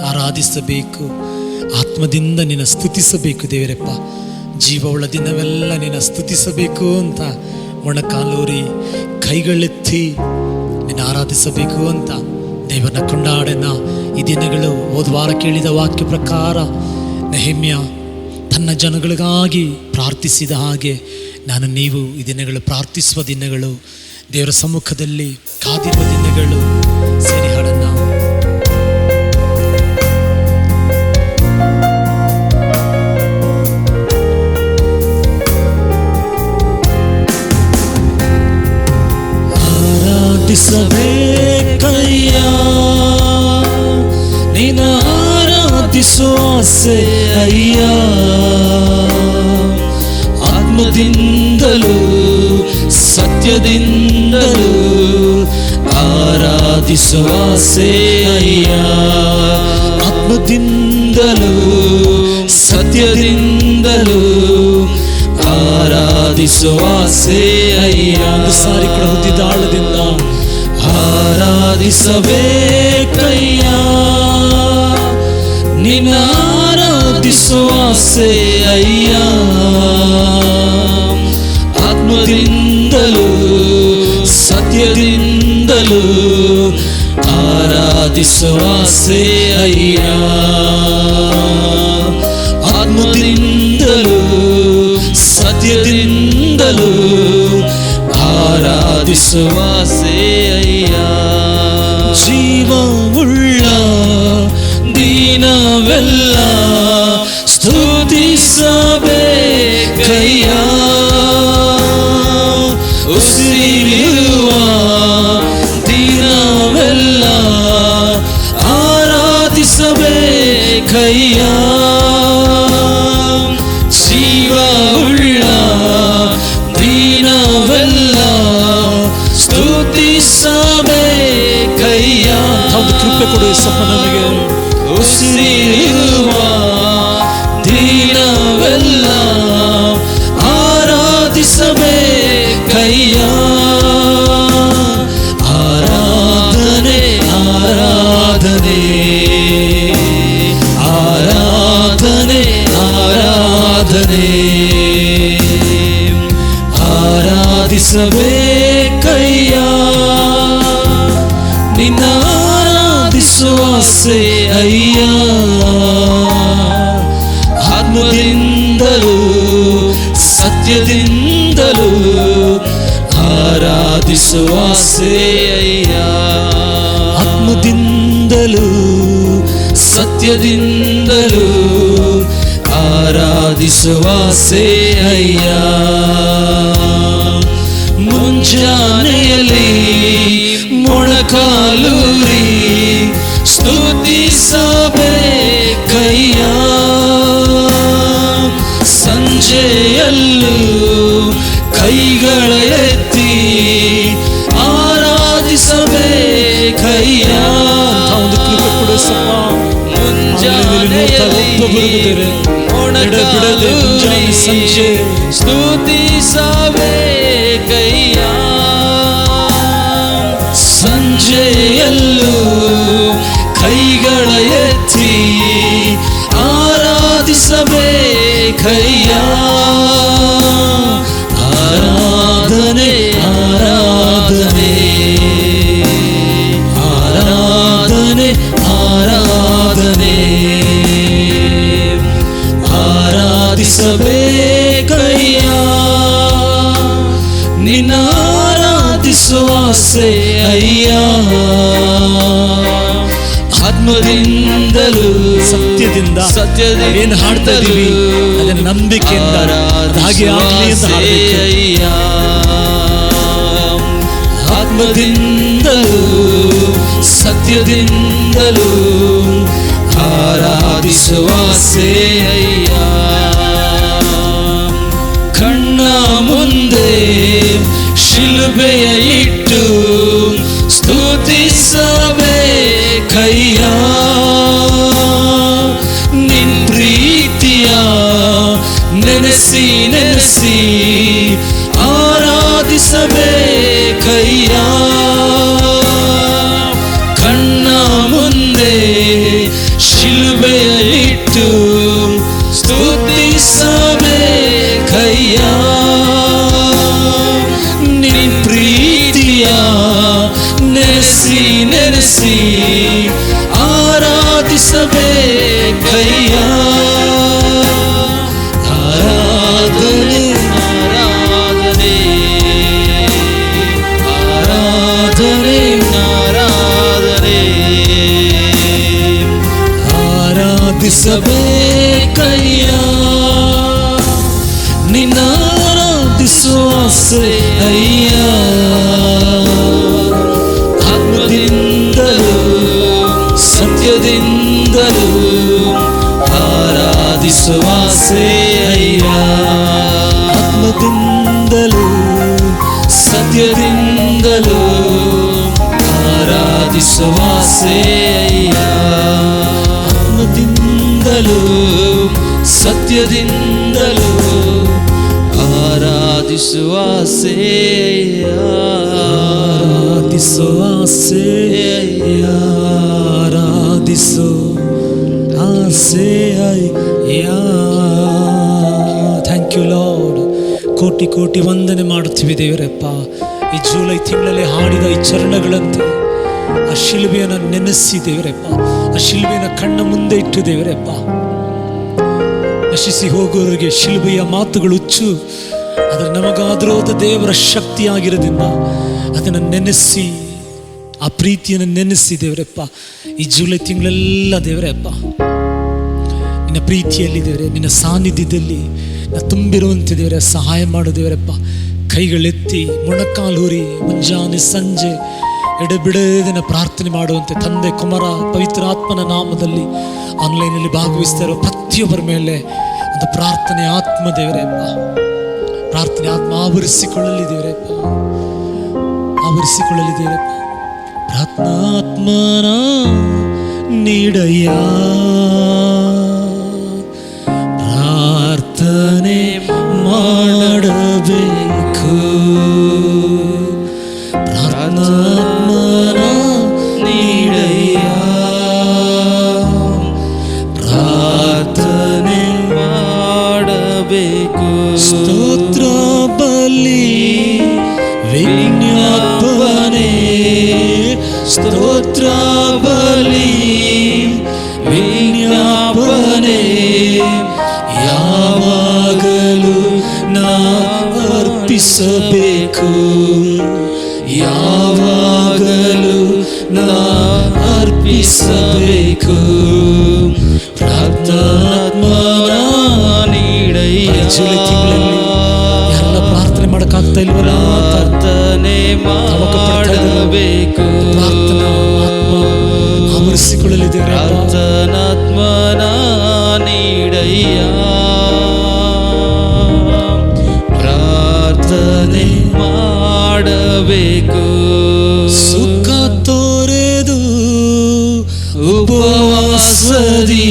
ಆರಾಧಿಸಬೇಕು, ಆತ್ಮದಿಂದ ನಿನ್ನ ಸ್ತುತಿಸಬೇಕು ದೇವರಪ್ಪ. ಜೀವವುಳ್ಳ ದಿನವೆಲ್ಲ ನಿನ್ನ ಸ್ತುತಿಸಬೇಕು ಅಂತ ಮೊಣಕಾಲೂರಿ ಕೈಗಳೆತ್ತಿ ನಿನ್ನ ಆರಾಧಿಸಬೇಕು ಅಂತ ದೇವರನ್ನ ಕೊಂಡಾಡೋಣ. ಈ ದಿನಗಳು ಹೋದ ವಾರ ಕೇಳಿದ ವಾಕ್ಯ ಪ್ರಕಾರ ನೆಹೆಮ್ಯ ತನ್ನ ಜನಗಳಿಗಾಗಿ ಪ್ರಾರ್ಥಿಸಿದ ಹಾಗೆ ನಾನು ನೀವು ಈ ದಿನಗಳು ಪ್ರಾರ್ಥಿಸುವ ದಿನಗಳು, ದೇವರ ಸಮ್ಮುಖದಲ್ಲಿ ಕಾದಿರುವ ದಿನಗಳು. ಸೇರಿ ಹಾಡೋಣ. ಆರಾಧಿಸಬೇಕಯ್ಯ ನಿನ್ನ ಆರಾಧಿಸುವ ಆಸೆ ಅಯ್ಯ, ಆತ್ಮದಿಂದಲೂ ಸತ್ಯದಿಂದಲೂ ಆರಾಧಿಸುವ ಆಸೆ ಅಯ್ಯ, ಆತ್ಮದಿಂದಲೂ ಸತ್ಯದಿಂದಲೂ ಆರಾಧಿಸುವ ಆಸೆ ಅಯ್ಯ. ಸಾರಿ ಕೂಡ ಹುದ್ದಿದಾಳದಿಂದ ಆರಾಧಿಸಬೇಕಯ್ಯ ನಿನ್ನ ಆರಾಧಿಸುವ ಆಸೆ ಅಯ್ಯ, ಆತ್ಮದಿಂದಲೂ ಸತ್ಯದಿಂದಲೂ ಆರಾಧಿಸುವ ಆಸೆ ಅಯ್ಯ, ಆತ್ಮದಿಂದಲೂ ಸತ್ಯದಿಂದಲೂ ಆರಾಧಿಸುವ ಆಸೆ ಅಯ್ಯ. ಜೀವವುಳ್ಳ ದಿನವೆಲ್ಲ ಸ್ತುತಿಸಬೇಕಯ್ಯ, ಉಸಿರಿರುವ ಆರಾಧಿಸಬೇಕಯ್ಯ. ಜೀವವುಳ್ಳ ದಿನವೆಲ್ಲ ಸ್ತುತಿಸಬೇಕಯ್ಯ. ಒಂದು ಕೃಪೆ ಕೊಡು ಯೇಸಪ್ಪ ನನಗೆ. ಉಸಿರಿರುವ ದಿನವೆಲ್ಲ ಆರಾಧಿಸಬೇಕಯ್ಯ. ಆರಾಧನೆ ಆರಾಧನೆ ಆರಾಧನೆ ಆರಾಧನೆ ಆರಾಧಿಸಬೇಕಯ್ಯ. ನಿನ್ನ ಆರಾಧಿಸುವ ಆಸೆ ಅಯ್ಯ. ಆತ್ಮದಿಂದಲೂ ಸತ್ಯದಿಂದಲೂ ಆರಾಧಿಸುವ ಆಸೆ ಅಯ್ಯ. ಆತ್ಮದಿಂದಲೂ ಸತ್ಯದಿಂದಲೂ ಆರಾಧಿಸುವ ಆಸೆ ಅಯ್ಯ. ಮುಂಜಾನೆಯಲ್ಲಿ ಮೊಣಕಾಲೂರಿ ಸ್ತುತಿಸಬೇಕಯ್ಯ. ಸಂಜೆಯಲ್ಲೂ ಕೈಗಳ ಎತ್ತಿ ಆರಾಧಿಸಬೇಕಯ್ಯ. ಒಂದು ಕೃಪೆ ಕೊಡು ಯೇಸಪ್ಪ. ಮುಂಜಾನೆಯಲ್ಲಿ ಮೊಣಕಾಲೂರಿ ಸಂಜೆ ಸ್ತುತಿಸಬೇಕಯ್ಯ. ಸಂಜೆಯಲ್ಲೂ ಕೈಗಳ ಎತ್ತಿ ಆರಾಧಿಸಬೇಕಯ್ಯ. ಆರಾಧನೆ ಆರಾಧನೆ ಆರಾಧನೆ ಆರಾಧನೆ ಆರಾಧಿಸಬೇಕಯ್ಯ. ನಿನ್ನ ಆರಾಧಿಸುವ ಆಸೆ ಅಯ್ಯ. ಆತ್ಮದಿಂದಲೂ ಸತ್ಯದಿಂದ ಸತ್ಯದಿಂದ ಏನು ಹಾಡ್ತಾ ಇದೀವಿ ಅದನ್ನ ನಂಬಿಕೆಯಿಂದ ಹಾಗೆ ಆಗ್ಲಿ ಅಂತ ಹಾಡಬೇಕು. ಅಯ್ಯ. ಆತ್ಮದಿಂದಲೂ ಸತ್ಯದಿಂದಲೂ ಆರಾಧಿಸುವ ಆಸೆ ಅಯ್ಯ. ಕಣ್ಣ ಮುಂದೆ ಶಿಲುಬೆಯ ಇಟ್ಟು ಸ್ತುತಿಸಬೇಕಯ್ಯ. ನಿನ್ ಪ್ರೀತಿಯ ನೆನೆಸಿ ನೆನೆಸಿ ಆರಾಧಿಸಬೇಕಯ್ಯ. ಕಣ್ಣ ಮುಂದೆ ಶಿಲುಬೆಯ ಇಟ್ಟು ಸ್ತುತಿಸಬೇಕಯ್ಯ. ನಿನ್ ಪ್ರೀತಿಯ ನೆನೆಸಿ ನೆನೆಸಿ ಆರಾಧಿಸಬೇಕಯ್ಯ. ಆರಾಧನೆ ಆರಾಧನೆ ಆರಾಧನೆ ಆರಾಧನೆ ಆರಾಧಿಸಬೇಕಯ್ಯ. ನಿನ್ನ ಆರಾಧಿಸುವ ಆಸೆ ಅಯ್ಯ. ಆತ್ಮದಿಂದಲೂ ಸತ್ಯದಿಂದಲೂ ಆರಾಧಿಸುವ ಆಸೆ ಅಯ್ಯ. ಆತ್ಮದಿಂದಲೂ ಸತ್ಯದಿಂದಲೂ ಆರಾಧಿಸುವ ಆಸೆ ಅಯ್ಯ. ಆತ್ಮದಿಂದಲೂ ಸತ್ಯದಿಂದಲೂ ಆರಾಧಿಸುವ ಆಸೆ ಅಯ್ಯ. ಆರಾಧಿಸೋ ಆಸೆ ಅಯ್ಯ. ಆರಾಧಿಸೋ ಆಸೆ ಅಯ್ಯ. Thank you Lord. ಕೋಟಿ ಕೋಟಿ ವಂದನೆ ಮಾಡುತ್ತೀವಿ ದೇವರಪ್ಪ. ಈ ಜೂಲೈ ತಿಂಗಳಲ್ಲಿ ಹಾಡಿದ ಈ ಚರಣಗಳಂತೆ ಆ ಶಿಲುಬೆಯನ್ನು ನೆನೆಸಿ ದೇವರಪ್ಪ, ಆ ಶಿಲುಬೆಯನ್ನು ಕಣ್ಣ ಮುಂದೆ ಇಟ್ಟು ದೇವರಪ್ಪ, ನಶಿಸಿ ಹೋಗುವವರಿಗೆ ಶಿಲುಬೆಯ ಮಾತುಗಳು ಹುಚ್ಚು, ಆದರೆ ನಮಗಾದರೂ ಅದು ದೇವರ ಶಕ್ತಿಯಾಗಿರೋದ್ರಿಂದ ಅದನ್ನು ನೆನೆಸಿ, ಆ ಪ್ರೀತಿಯನ್ನು ನೆನೆಸಿ ದೇವರಪ್ಪ, ಈ ಜೂಲೈ ತಿಂಗಳೆಲ್ಲ ದೇವರಪ್ಪ ನಿನ್ನ ಪ್ರೀತಿಯಲ್ಲಿ ದೇವರೇ, ನಿನ್ನ ಸಾನ್ನಿಧ್ಯದಲ್ಲಿ ನಾ ತುಂಬಿರುವಂತೆ ದೇವರೇ ಸಹಾಯ ಮಾಡು ದೇವರಪ್ಪ. ಕೈಗಳೆತ್ತಿ ಮೊಣಕಾಲೂರಿ ಮುಂಜಾನೆ ಸಂಜೆ ಎಡೆಬಿಡದಿನ ಪ್ರಾರ್ಥನೆ ಮಾಡುವಂತೆ ತಂದೆ, ಕುಮಾರ, ಪವಿತ್ರ ಆತ್ಮನ ನಾಮದಲ್ಲಿ ಆನ್ಲೈನಲ್ಲಿ ಭಾಗವಹಿಸ್ತಾ ಇರುವ ಪ್ರತಿಯೊಬ್ಬರ ಮೇಲೆ ಒಂದು ಪ್ರಾರ್ಥನೆ ಆತ್ಮ ದೇವರೇಪ್ಪ, ಪ್ರಾರ್ಥನೆ ಆತ್ಮ ಆವರಿಸಿಕೊಳ್ಳಲಿ ದೇವರೇಪ್ಪ, ಆವರಿಸಿಕೊಳ್ಳಲಿ ದೇವರೇಪ್ಪ. ಪ್ರಾರ್ಥನಾತ್ಮನ ನೀಡಯ್ಯ, ಪ್ರಾರ್ಥನೆ ಮಾಡಬೇಕು. ಪ್ರಾರ್ಥನಾತ್ಮನ ನೀಡಯ್ಯ, ಪ್ರಾರ್ಥನೆ ಮಾಡಬೇಕು. ಸ್ತೋತ್ರ ಬಲಿ ವಿಜ್ಞಾಪನೆ, ಸ್ತೋತ್ರ ಬಲಿ ವಿಜ್ಞಾಪನೆ ಯಾವಾಗಲೂ ನಾ ಅರ್ಪಿಸಬೇಕು, ಯಾವಾಗಲೂ ನಾ ಅರ್ಪಿಸಬೇಕು. ಪ್ರಾರ್ಥನಾತ್ಮನ ನೀಡಯ್ಯ. ತಿಂಗಳಲ್ಲಿ ಯಾರೆಲ್ಲ ಪ್ರಾರ್ಥನೆ ಮಾಡೋಕ್ಕಾಗ್ತಾ ಇಲ್ವಲ್ಲ, ಪ್ರಾರ್ಥನೆ ಮಾಡಬೇಕು. ಪ್ರಾರ್ಥನಾ ಆತ್ಮ ಆವರಿಸಿಕೊಳ್ಳಲಿ ದೇವರೇ. ಪ್ರಾರ್ಥನಾತ್ಮನ ನೀಡಯ್ಯ, ಪ್ರಾರ್ಥನೆ ಮಾಡಬೇಕು. ಸುಖ ತೋರೆದು ಉಪವಾಸದಿ,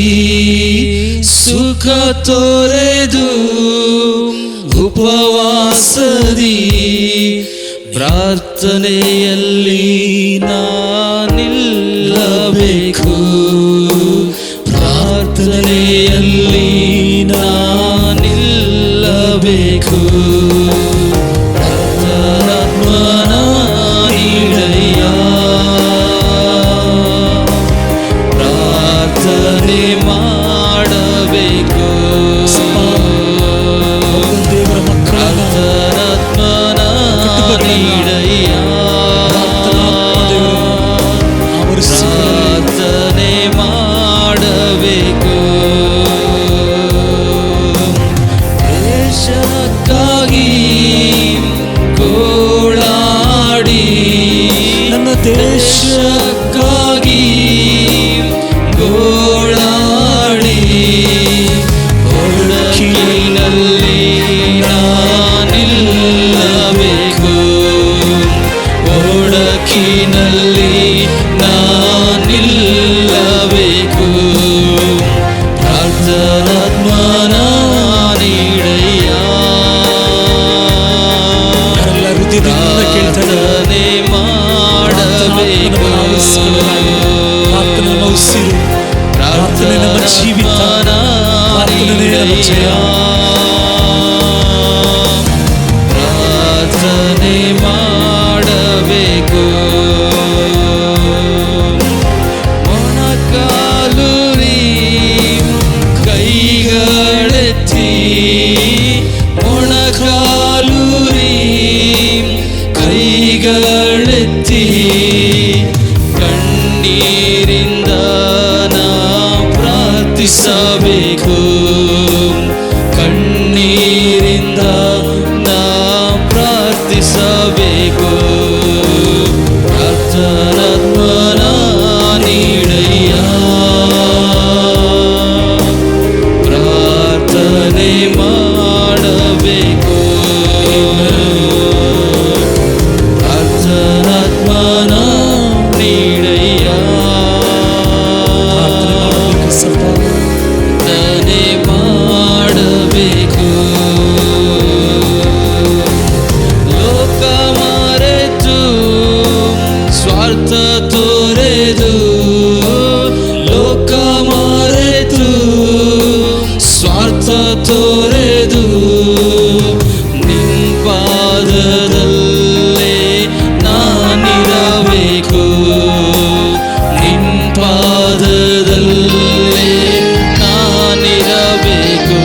ಸುಖ ತೋರೆದು ಉಪವಾಸದಿ ಪ್ರಾರ್ಥನೆಯಲ್ಲಿ ನಾನಿಲ್ಲಬೇಕು, ಪ್ರಾರ್ಥನೆಯಲ್ಲಿ ನಾನಿಲ್ಲಬೇಕು. ಪ್ರಾರ್ಥನಾತ್ಮನ ನೀಡಯ್ಯ, ಪ್ರಾರ್ಥನೆ ಮಾಡಬೇಕು. ದೇವರ ಮಕ್ಕಳಾತ್ಮನ ನೀಡಯ್ಯ, ಪ್ರಾರ್ಥನೆ ಮಾಡಬೇಕು. ದೇಶಕ್ಕಾಗಿ ಗೋಳಾಡಿ, ನನ್ನ ದೇಶಕ್ಕಾಗಿ ಗೋಳಾಡಿ ಒಡಕಿನಲ್ಲಿ ನಾನಿಲ್ಲಬೇಕು, ಒಡಕಿನಲ್ಲಿ ನಾನಿಲ್ಲಬೇಕು. ಪ್ರಾರ್ಥನಾತ್ಮನ ನೀಡಯ್ಯ, ಪ್ರಾರ್ಥನೆ ಮಾಡಬೇಕು. ಪ್ರಾರ್ಥನೆ ನಮ್ಮ ಉಸಿರು, ಪ್ರಾರ್ಥನೆ ನಮ್ಮ ಜೀವಿತ, ಪ್ರಾರ್ಥನೆ ನಮ್ಮ ಜಯ. ಪ್ರಾರ್ಥನೆ ಮಾಡಬೇಕು. ಮೊಣಕಾಲೂರಿ ಕೈಗಳೆತ್ತಿ, ಮೊಣಕಾಲೂರಿ ಕೈಗಳೆತ್ತಿ ಕಣ್ಣೀರಿಂದ ನಾ ಪ್ರಾರ್ಥಿಸಬೇಕು, ಕಣ್ಣೀರಿಂದ ನಾ ಪ್ರಾರ್ಥಿಸಬೇಕು. ಪ್ರಾರ್ಥನಾತ್ಮನ ನೀಡಯ್ಯ, ಪ್ರಾರ್ಥನೆ ಮಾಡಬೇಕು. ಪ್ರಾರ್ಥನಾತ್ಮನ ನೀಡಯ್ಯ, ಪ್ರಾರ್ಥನೆ ಮಾಡಬೇಕು. ಲೋಕ ಮರೆತು ಸ್ವಾರ್ಥ ತೋರೆದು, ಲೋಕ ಮರೆತು ಸ್ವಾರ್ಥ ತೋರೆದು ನಿಂಪಾದದಲ್ಲೇ ನಾನಿರಬೇಕು, ನಿಂಪಾದದಲ್ಲೇ ನಾನಿರಬೇಕು.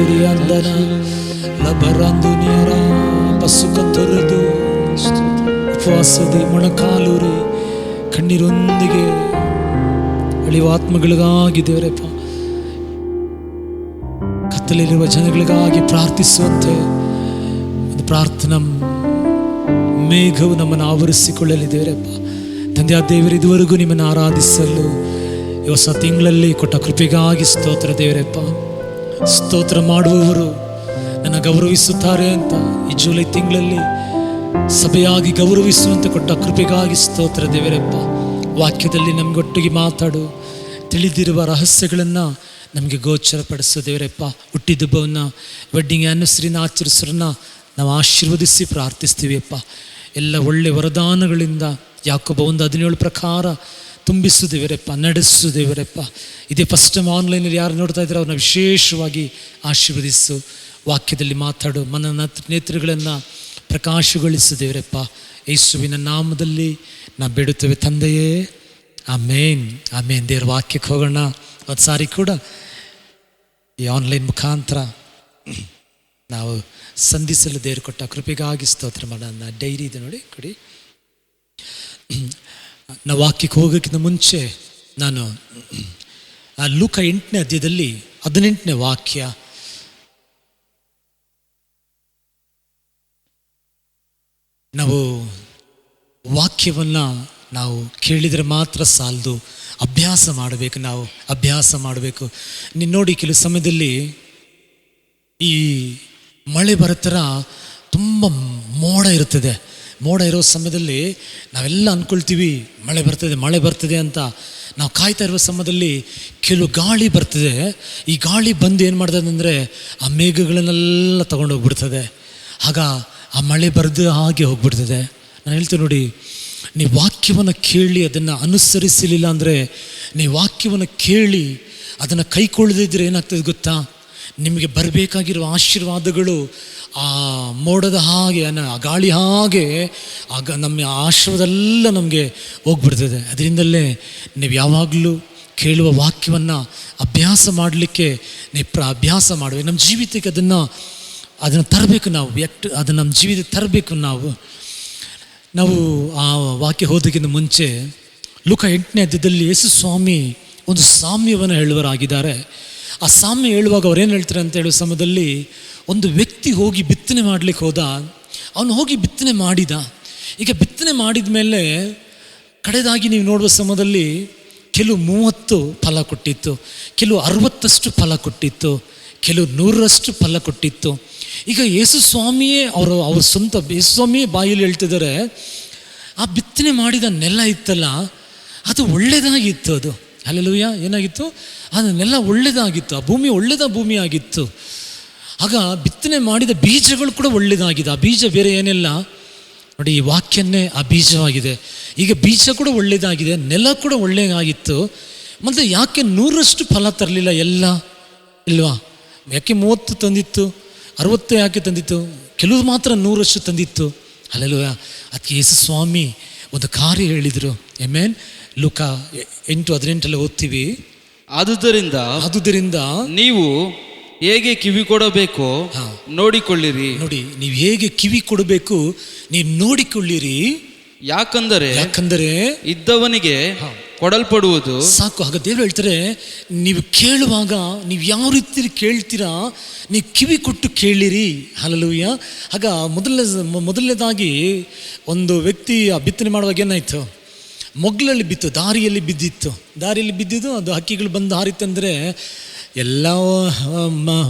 ದುರಿ ಅಂದನ ಲಬರಂದುನಿಯರ ಬಸುಕ ತೊರೆದು ಉಪವಾಸದಿ ಮೊಣಕಾಲೂರಿ ಕಣ್ಣೀರೊಂದಿಗೆ ಅಳಿವ ಆತ್ಮಗಳಿಗಾಗಿ ದೇವರಪ್ಪ, ಕತ್ತಲಿರುವ ಜನಗಳಿಗಾಗಿ ಪ್ರಾರ್ಥಿಸುವಂತೆ ಒಂದು ಪ್ರಾರ್ಥನಾ ಮೇಘವು ನಮ್ಮನ್ನು ಆವರಿಸಿಕೊಳ್ಳಲಿ ದೇವರಪ್ಪ. ತಂದೆಯ ದೇವರು, ಇದುವರೆಗೂ ನಿಮ್ಮನ್ನು ಆರಾಧಿಸಲು ಈ ಹೊಸ ತಿಂಗಳಲ್ಲಿ ಕೊಟ್ಟ ಕೃಪೆಗಾಗಿ ಸ್ತೋತ್ರ ದೇವರಪ್ಪ. ಸ್ತೋತ್ರ ಮಾಡುವವರು ನನ್ನ ಗೌರವಿಸುತ್ತಾರೆ ಅಂತ ಈ ಜುಲೈ ತಿಂಗಳಲ್ಲಿ ಸಭೆಯಾಗಿ ಗೌರವಿಸುವಂತೆ ಕೊಟ್ಟ ಕೃಪೆಗಾಗಿ ಸ್ತೋತ್ರ ದೇವರಪ್ಪ. ವಾಕ್ಯದಲ್ಲಿ ನಮಗೊಟ್ಟಿಗೆ ಮಾತಾಡು, ತಿಳಿದಿರುವ ರಹಸ್ಯಗಳನ್ನು ನಮಗೆ ಗೋಚರಪಡಿಸು ದೇವರಪ್ಪ. ಹುಟ್ಟಿದಬ್ಬವನ್ನು, ವೆಡ್ಡಿಂಗ್ ಆ್ಯನಿವರ್ಸರಿನ ಆಚರಿಸೋರನ್ನ ನಾವು ಆಶೀರ್ವದಿಸಿ ಪ್ರಾರ್ಥಿಸ್ತೀವಿ ಅಪ್ಪ. ಎಲ್ಲ ಒಳ್ಳೆಯ ವರದಾನಗಳಿಂದ ಯಾಕೋಬ 1:17 ಪ್ರಕಾರ ತುಂಬಿಸು ದೇವರಪ್ಪ, ನಡೆಸು ದೇವರಪ್ಪ. ಇದೇ ಫಸ್ಟ್ ಟೈಮ್ ಆನ್ಲೈನಲ್ಲಿ ಯಾರು ನೋಡ್ತಾ ಇದ್ದಾರೆ ಅವ್ರನ್ನ ವಿಶೇಷವಾಗಿ ಆಶೀರ್ವದಿಸು. ವಾಕ್ಯದಲ್ಲಿ ಮಾತಾಡು, ನೇತ್ರಗಳನ್ನು ಪ್ರಕಾಶಗೊಳಿಸು ದೇವರಪ್ಪ. ಯೇಸುವಿನ ನಾಮದಲ್ಲಿ ನಾವು ಬೇಡುತ್ತೇವೆ ತಂದೆಯೇ, ಆಮೇನ್ ಆಮೇನ್. ದೇವರ ವಾಕ್ಯಕ್ಕೆ ಹೋಗೋಣ. ಒಂದು ಸಾರಿ ಕೂಡ ಈ ಆನ್ಲೈನ್ ಮುಖಾಂತರ ನಾವು ಸಂಧಿಸಲು ದೇವರು ಕೊಟ್ಟ ಕೃಪೆಗಾಗಿ ಸ್ತೋತ್ರ ಮಾಡೋಣ. ಡೈರಿ ಇದೆ ನೋಡಿ, ಕೊಡಿ. ನಾವು ವಾಕ್ಯಕ್ಕೆ ಹೋಗೋಕ್ಕಿಂತ ಮುಂಚೆ ನಾನು ಆ ಲೂಕ 8ನೇ ಅಧ್ಯಾಯದಲ್ಲಿ 18ನೇ ವಾಕ್ಯ, ನಾವು ವಾಕ್ಯವನ್ನು ನಾವು ಕೇಳಿದರೆ ಮಾತ್ರ ಸಾಲದು, ಅಭ್ಯಾಸ ಮಾಡಬೇಕು. ನಾವು ಅಭ್ಯಾಸ ಮಾಡಬೇಕು. ನೀನು ನೋಡಿ, ಕೆಲವು ಸಮಯದಲ್ಲಿ ಈ ಮಳೆ ಬರೋ ಥರ ತುಂಬ ಮೋಡ ಇರ್ತದೆ. ಮೋಡ ಇರೋ ಸಮಯದಲ್ಲಿ ನಾವೆಲ್ಲ ಅಂದ್ಕೊಳ್ತೀವಿ ಮಳೆ ಬರ್ತದೆ ಅಂತ. ನಾವು ಕಾಯ್ತಾ ಇರುವ ಸಮಯದಲ್ಲಿ ಕೆಲವು ಗಾಳಿ ಬರ್ತದೆ. ಈ ಗಾಳಿ ಬಂದು ಏನು ಮಾಡ್ತದೆ ಅಂದರೆ ಆ ಮೇಘಗಳನ್ನೆಲ್ಲ ತಗೊಂಡೋಗ್ಬಿಡ್ತದೆ. ಆಗ ಆ ಮಳೆ ಬರೆದು ಹಾಗೆ ಹೋಗ್ಬಿಡ್ತದೆ. ನಾನು ಹೇಳ್ತೀನಿ ನೋಡಿ, ನೀವು ವಾಕ್ಯವನ್ನು ಕೇಳಿ ಅದನ್ನು ಅನುಸರಿಸಲಿಲ್ಲ ಅಂದರೆ, ನೀವು ವಾಕ್ಯವನ್ನು ಕೇಳಿ ಅದನ್ನು ಕೈಕೊಳ್ಳದಿದ್ದರೆ ಏನಾಗ್ತದೆ ಗೊತ್ತಾ? ನಿಮಗೆ ಬರಬೇಕಾಗಿರುವ ಆಶೀರ್ವಾದಗಳು ಆ ಮೋಡದ ಹಾಗೆ, ಆ ಗಾಳಿ ಹಾಗೆ ಆಗ ನಮ್ಮ ಆಶೀರ್ವಾದೆಲ್ಲ ನಮಗೆ ಹೋಗ್ಬಿಡ್ತದೆ. ಅದರಿಂದಲೇ ನೀವು ಯಾವಾಗಲೂ ಕೇಳುವ ವಾಕ್ಯವನ್ನು ಅಭ್ಯಾಸ ಮಾಡಲಿಕ್ಕೆ ನೀವು ಅಭ್ಯಾಸ ಮಾಡಬೇಕು. ನಮ್ಮ ಜೀವಿತಕ್ಕೆ ಅದನ್ನು ತರಬೇಕು. ನಾವು ಅದನ್ನು ನಮ್ಮ ಜೀವಿತಕ್ಕೆ ತರಬೇಕು. ನಾವು ಆ ವಾಕ್ಯ ಹೋದಕ್ಕಿಂತ ಮುಂಚೆ ಲೂಕ 8ನೇ ಅಧ್ಯಾಯದಲ್ಲಿ ಯೇಸು ಸ್ವಾಮಿ ಒಂದು ಸಾಮ್ಯವನ್ನು ಹೇಳುವರಾಗಿದ್ದಾರೆ. ಆ ಸಾಮ್ಯ ಹೇಳುವಾಗ ಅವ್ರೇನು ಹೇಳ್ತಾರೆ ಅಂತ ಹೇಳುವ ಸಮಯದಲ್ಲಿ, ಒಂದು ವ್ಯಕ್ತಿ ಹೋಗಿ ಬಿತ್ತನೆ ಮಾಡಲಿಕ್ಕೆ ಹೋದ. ಅವನು ಹೋಗಿ ಬಿತ್ತನೆ ಮಾಡಿದ. ಈಗ ಬಿತ್ತನೆ ಮಾಡಿದ ಮೇಲೆ ಕಡೆದಾಗಿ ನೀವು ನೋಡುವ ಸಮಯದಲ್ಲಿ ಕೆಲವು 30 ಫಲ ಕೊಟ್ಟಿತ್ತು, ಕೆಲವು 60 ಫಲ ಕೊಟ್ಟಿತ್ತು, ಕೆಲವು 100 ಫಲ ಕೊಟ್ಟಿತ್ತು. ಈಗ ಯೇಸು ಸ್ವಾಮಿಯೇ ಅವ್ರ ಸ್ವಂತ ಯೇಸು ಸ್ವಾಮಿಯೇ ಬಾಯಲ್ಲಿ ಹೇಳ್ತಿದ್ದಾರೆ, ಆ ಬಿತ್ತನೆ ಮಾಡಿದ ನೆಲ ಇತ್ತಲ್ಲ ಅದು ಒಳ್ಳೆಯದಾಗಿತ್ತು. ಅದು ಹಲ್ಲೆಲೂಯಾ. ಏನಾಗಿತ್ತು? ಅದು ನೆಲ ಒಳ್ಳೆಯದಾಗಿತ್ತು. ಆ ಭೂಮಿ ಒಳ್ಳೆಯದ ಭೂಮಿ ಆಗಿತ್ತು. ಆಗ ಬಿತ್ತನೆ ಮಾಡಿದ ಬೀಜಗಳು ಕೂಡ ಒಳ್ಳೆಯದಾಗಿದೆ. ಆ ಬೀಜ ಬೇರೆ ಏನಿಲ್ಲ ನೋಡಿ, ಈ ವಾಕ್ಯನ್ನೇ ಆ ಬೀಜವಾಗಿದೆ. ಈಗ ಬೀಜ ಕೂಡ ಒಳ್ಳೆಯದಾಗಿದೆ, ನೆಲ ಕೂಡ ಒಳ್ಳೆಯದಾಗಿತ್ತು. ಮತ್ತು ಯಾಕೆ 100 ಫಲ ತರಲಿಲ್ಲ ಎಲ್ಲ ಇಲ್ವಾ? ಯಾಕೆ 30 ತಂದಿತ್ತು, 60 ಯಾಕೆ ತಂದಿತ್ತು? ಕೆಲವು ಮಾತ್ರ 100 ತಂದಿತ್ತು. ಹಲ್ಲೆಲೂಯಾ. ಅದಕ್ಕೆ ಯೇಸು ಸ್ವಾಮಿ ಒಂದು ಕಾರ್ಯ ಹೇಳಿದರು. ಆಮೆನ್. ಲೂಕ 8:18 ಓದ್ತೀವಿ. ಆದುದರಿಂದ ನೀವು ಹೇಗೆ ಕಿವಿ ಕೊಡಬೇಕು ನೋಡಿಕೊಳ್ಳಿರಿ. ನೋಡಿ, ನೀವು ಹೇಗೆ ಕಿವಿ ಕೊಡಬೇಕು ನೀವು ನೋಡಿಕೊಳ್ಳಿರಿ. ಯಾಕಂದರೆ ಇದ್ದವನಿಗೆ ಕೊಡಲ್ಪಡುವುದು ಸಾಕು. ಹಾಗ ದೇವರು ಹೇಳ್ತಾರೆ, ನೀವು ಕೇಳುವಾಗ ನೀವು ಯಾವ ರೀತಿ ಕೇಳ್ತೀರಾ, ನೀವು ಕಿವಿ ಕೊಟ್ಟು ಕೇಳಿರಿ. ಹಲ್ಲೆಲೂಯಾ. ಆಗ ಮೊದಲನೇದಾಗಿ ಒಂದು ವ್ಯಕ್ತಿ ಬಿತ್ತನೆ ಮಾಡುವಾಗ ಏನಾಯಿತು? ಮೊಗ್ಲಲ್ಲಿ ಬಿತ್ತು, ದಾರಿಯಲ್ಲಿ ಬಿದ್ದಿದ್ದು. ಅದು ಹಕ್ಕಿಗಳು ಬಂದು ಹಾರಿತ್ತಂದರೆ ಎಲ್ಲ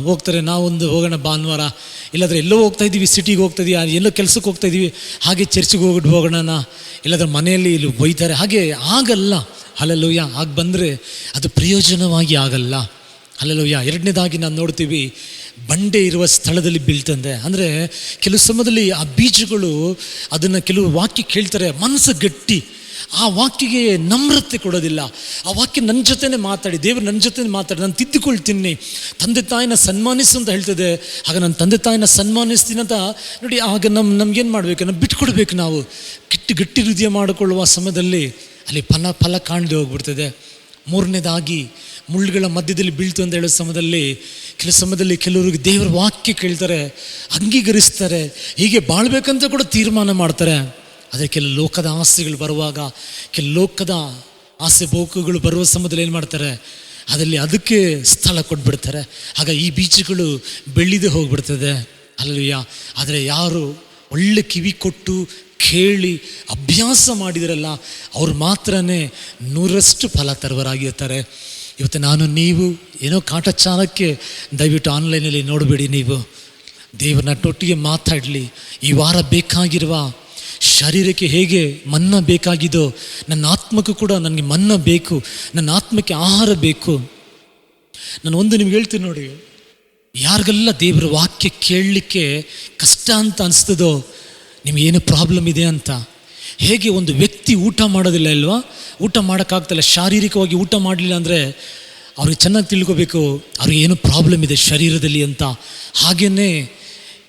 ಹೋಗ್ತಾರೆ. ನಾವೊಂದು ಹೋಗೋಣ ಭಾನುವಾರ, ಇಲ್ಲಾಂದರೆ ಎಲ್ಲೋ ಹೋಗ್ತಾ ಇದ್ದೀವಿ, ಸಿಟಿಗೆ ಹೋಗ್ತಾ ಇದೀವಿ, ಎಲ್ಲೋ ಕೆಲಸಕ್ಕೆ ಹೋಗ್ತಾ ಇದ್ದೀವಿ, ಹಾಗೆ ಚರ್ಚಿಗೆ ಹೋಗ್ಬಿಟ್ಟು ಹೋಗೋಣ, ಇಲ್ಲಾಂದ್ರೆ ಮನೆಯಲ್ಲಿ ಇಲ್ಲಿ ಬೈತಾರೆ, ಹಾಗೆ ಆಗಲ್ಲ. ಹಲ್ಲೆಲೂಯಾ. ಆಗ ಬಂದರೆ ಅದು ಪ್ರಯೋಜನವಾಗಿ ಆಗಲ್ಲ. ಹಲ್ಲೆಲೂಯಾ. ಎರಡನೇದಾಗಿ ನಾವು ನೋಡ್ತೀವಿ, ಬಂಡೆ ಇರುವ ಸ್ಥಳದಲ್ಲಿ ಬೀಳ್ತಂದೆ. ಅಂದರೆ ಕೆಲವು ಸಮಯದಲ್ಲಿ ಆ ಬೀಜಗಳು ಅದನ್ನು ಕೆಲವು ವಾಕ್ಯ ಕೇಳ್ತಾರೆ, ಮನಸ್ಸು ಗಟ್ಟಿ, ಆ ವಾಕ್ಯಗೆ ನಮ್ರತೆ ಕೊಡೋದಿಲ್ಲ. ಆ ವಾಕ್ಯ ನನ್ನ ಜೊತೆನೇ ಮಾತಾಡಿ, ದೇವರು ನನ್ನ ಜೊತೆ ಮಾತಾಡಿ, ನಾನು ತಿದ್ದುಕೊಳ್ತೀನಿ, ತಂದೆ ತಾಯಿನ ಸನ್ಮಾನಿಸು ಅಂತ ಹೇಳ್ತದೆ. ಆಗ ನಾನು ತಂದೆ ತಾಯಿನ ಸನ್ಮಾನಿಸ್ತೀನಿ ಅಂತ ನೋಡಿ. ಆಗ ನಮ್ಗೇನು ಮಾಡಬೇಕು? ನಾವು ಬಿಟ್ಕೊಡ್ಬೇಕು. ನಾವು ಗಟ್ಟಿ ಹೃದಯ ಮಾಡಿಕೊಳ್ಳುವ ಸಮಯದಲ್ಲಿ ಅಲ್ಲಿ ಫಲ ಕಾಣದೆ ಹೋಗ್ಬಿಡ್ತದೆ. ಮೂರನೇದಾಗಿ ಮುಳ್ಳುಗಳ ಮಧ್ಯದಲ್ಲಿ ಬೀಳ್ತು ಅಂತ ಹೇಳೋ ಸಮಯದಲ್ಲಿ ಕೆಲವು ಸಮಯದಲ್ಲಿ ಕೆಲವರಿಗೆ ದೇವರ ವಾಕ್ಯ ಕೇಳ್ತಾರೆ, ಅಂಗೀಕರಿಸ್ತಾರೆ, ಹೀಗೆ ಬಾಳ್ಬೇಕಂತ ಕೂಡ ತೀರ್ಮಾನ ಮಾಡ್ತಾರೆ. ಆದರೆ ಕೆಲವು ಲೋಕದ ಆಸೆಗಳು ಬರುವಾಗ, ಕೆಲವು ಲೋಕದ ಆಸೆ ಬೋಕುಗಳು ಬರುವ ಸಮಯದಲ್ಲಿ ಏನು ಮಾಡ್ತಾರೆ, ಅದಕ್ಕೆ ಸ್ಥಳ ಕೊಟ್ಬಿಡ್ತಾರೆ. ಆಗ ಈ ಬೀಜಗಳು ಬೆಳೆದೇ ಹೋಗ್ಬಿಡ್ತದೆ. ಅಲ್ಲಯ್ಯ. ಆದರೆ ಯಾರು ಒಳ್ಳೆ ಕಿವಿ ಕೊಟ್ಟು ಕೇಳಿ ಅಭ್ಯಾಸ ಮಾಡಿದ್ರಲ್ಲ, ಅವ್ರು ಮಾತ್ರನೇ 100% ಫಲ ತರುವರಾಗಿರ್ತಾರೆ. ಇವತ್ತು ನಾನು ನೀವು ಏನೋ ಕಾಟಚಾರಕ್ಕೆ ದಯವಿಟ್ಟು ಆನ್ಲೈನಲ್ಲಿ ನೋಡಬೇಡಿ. ನೀವು ದೇವರ ನನ್ನೊಟ್ಟಿಗೆ ಮಾತಾಡಲಿ. ಈ ವಾರ ಬೇಕಾಗಿರುವ ಶರೀರಕ್ಕೆ ಹೇಗೆ ಮನ್ನ ಬೇಕಾಗಿದೋ, ನನ್ನ ಆತ್ಮಕ್ಕೂ ಕೂಡ ನನಗೆ ಮನ್ನ ಬೇಕು, ನನ್ನ ಆತ್ಮಕ್ಕೆ ಆಹಾರ ಬೇಕು. ನಾನು ಒಂದು ನಿಮ್ಗೆ ಹೇಳ್ತೀನಿ ನೋಡಿ, ಯಾರಿಗೆಲ್ಲ ದೇವರ ವಾಕ್ಯ ಕೇಳಲಿಕ್ಕೆ ಕಷ್ಟ ಅಂತ ಅನಿಸ್ತದೋ, ನಿಮಗೇನು ಪ್ರಾಬ್ಲಮ್ ಇದೆ ಅಂತ. ಹೇಗೆ ಒಂದು ವ್ಯಕ್ತಿ ಊಟ ಮಾಡೋದಿಲ್ಲ ಅಲ್ವಾ, ಊಟ ಮಾಡೋಕ್ಕಾಗ್ತಲ್ಲ, ಶಾರೀರಿಕವಾಗಿ ಊಟ ಮಾಡಲಿಲ್ಲ ಅಂದರೆ ಅವ್ರಿಗೆ ಚೆನ್ನಾಗಿ ತಿಳ್ಕೊಬೇಕು ಅವ್ರಿಗೆ ಏನು ಪ್ರಾಬ್ಲಮ್ ಇದೆ ಶರೀರದಲ್ಲಿ ಅಂತ. ಹಾಗೆಯೇ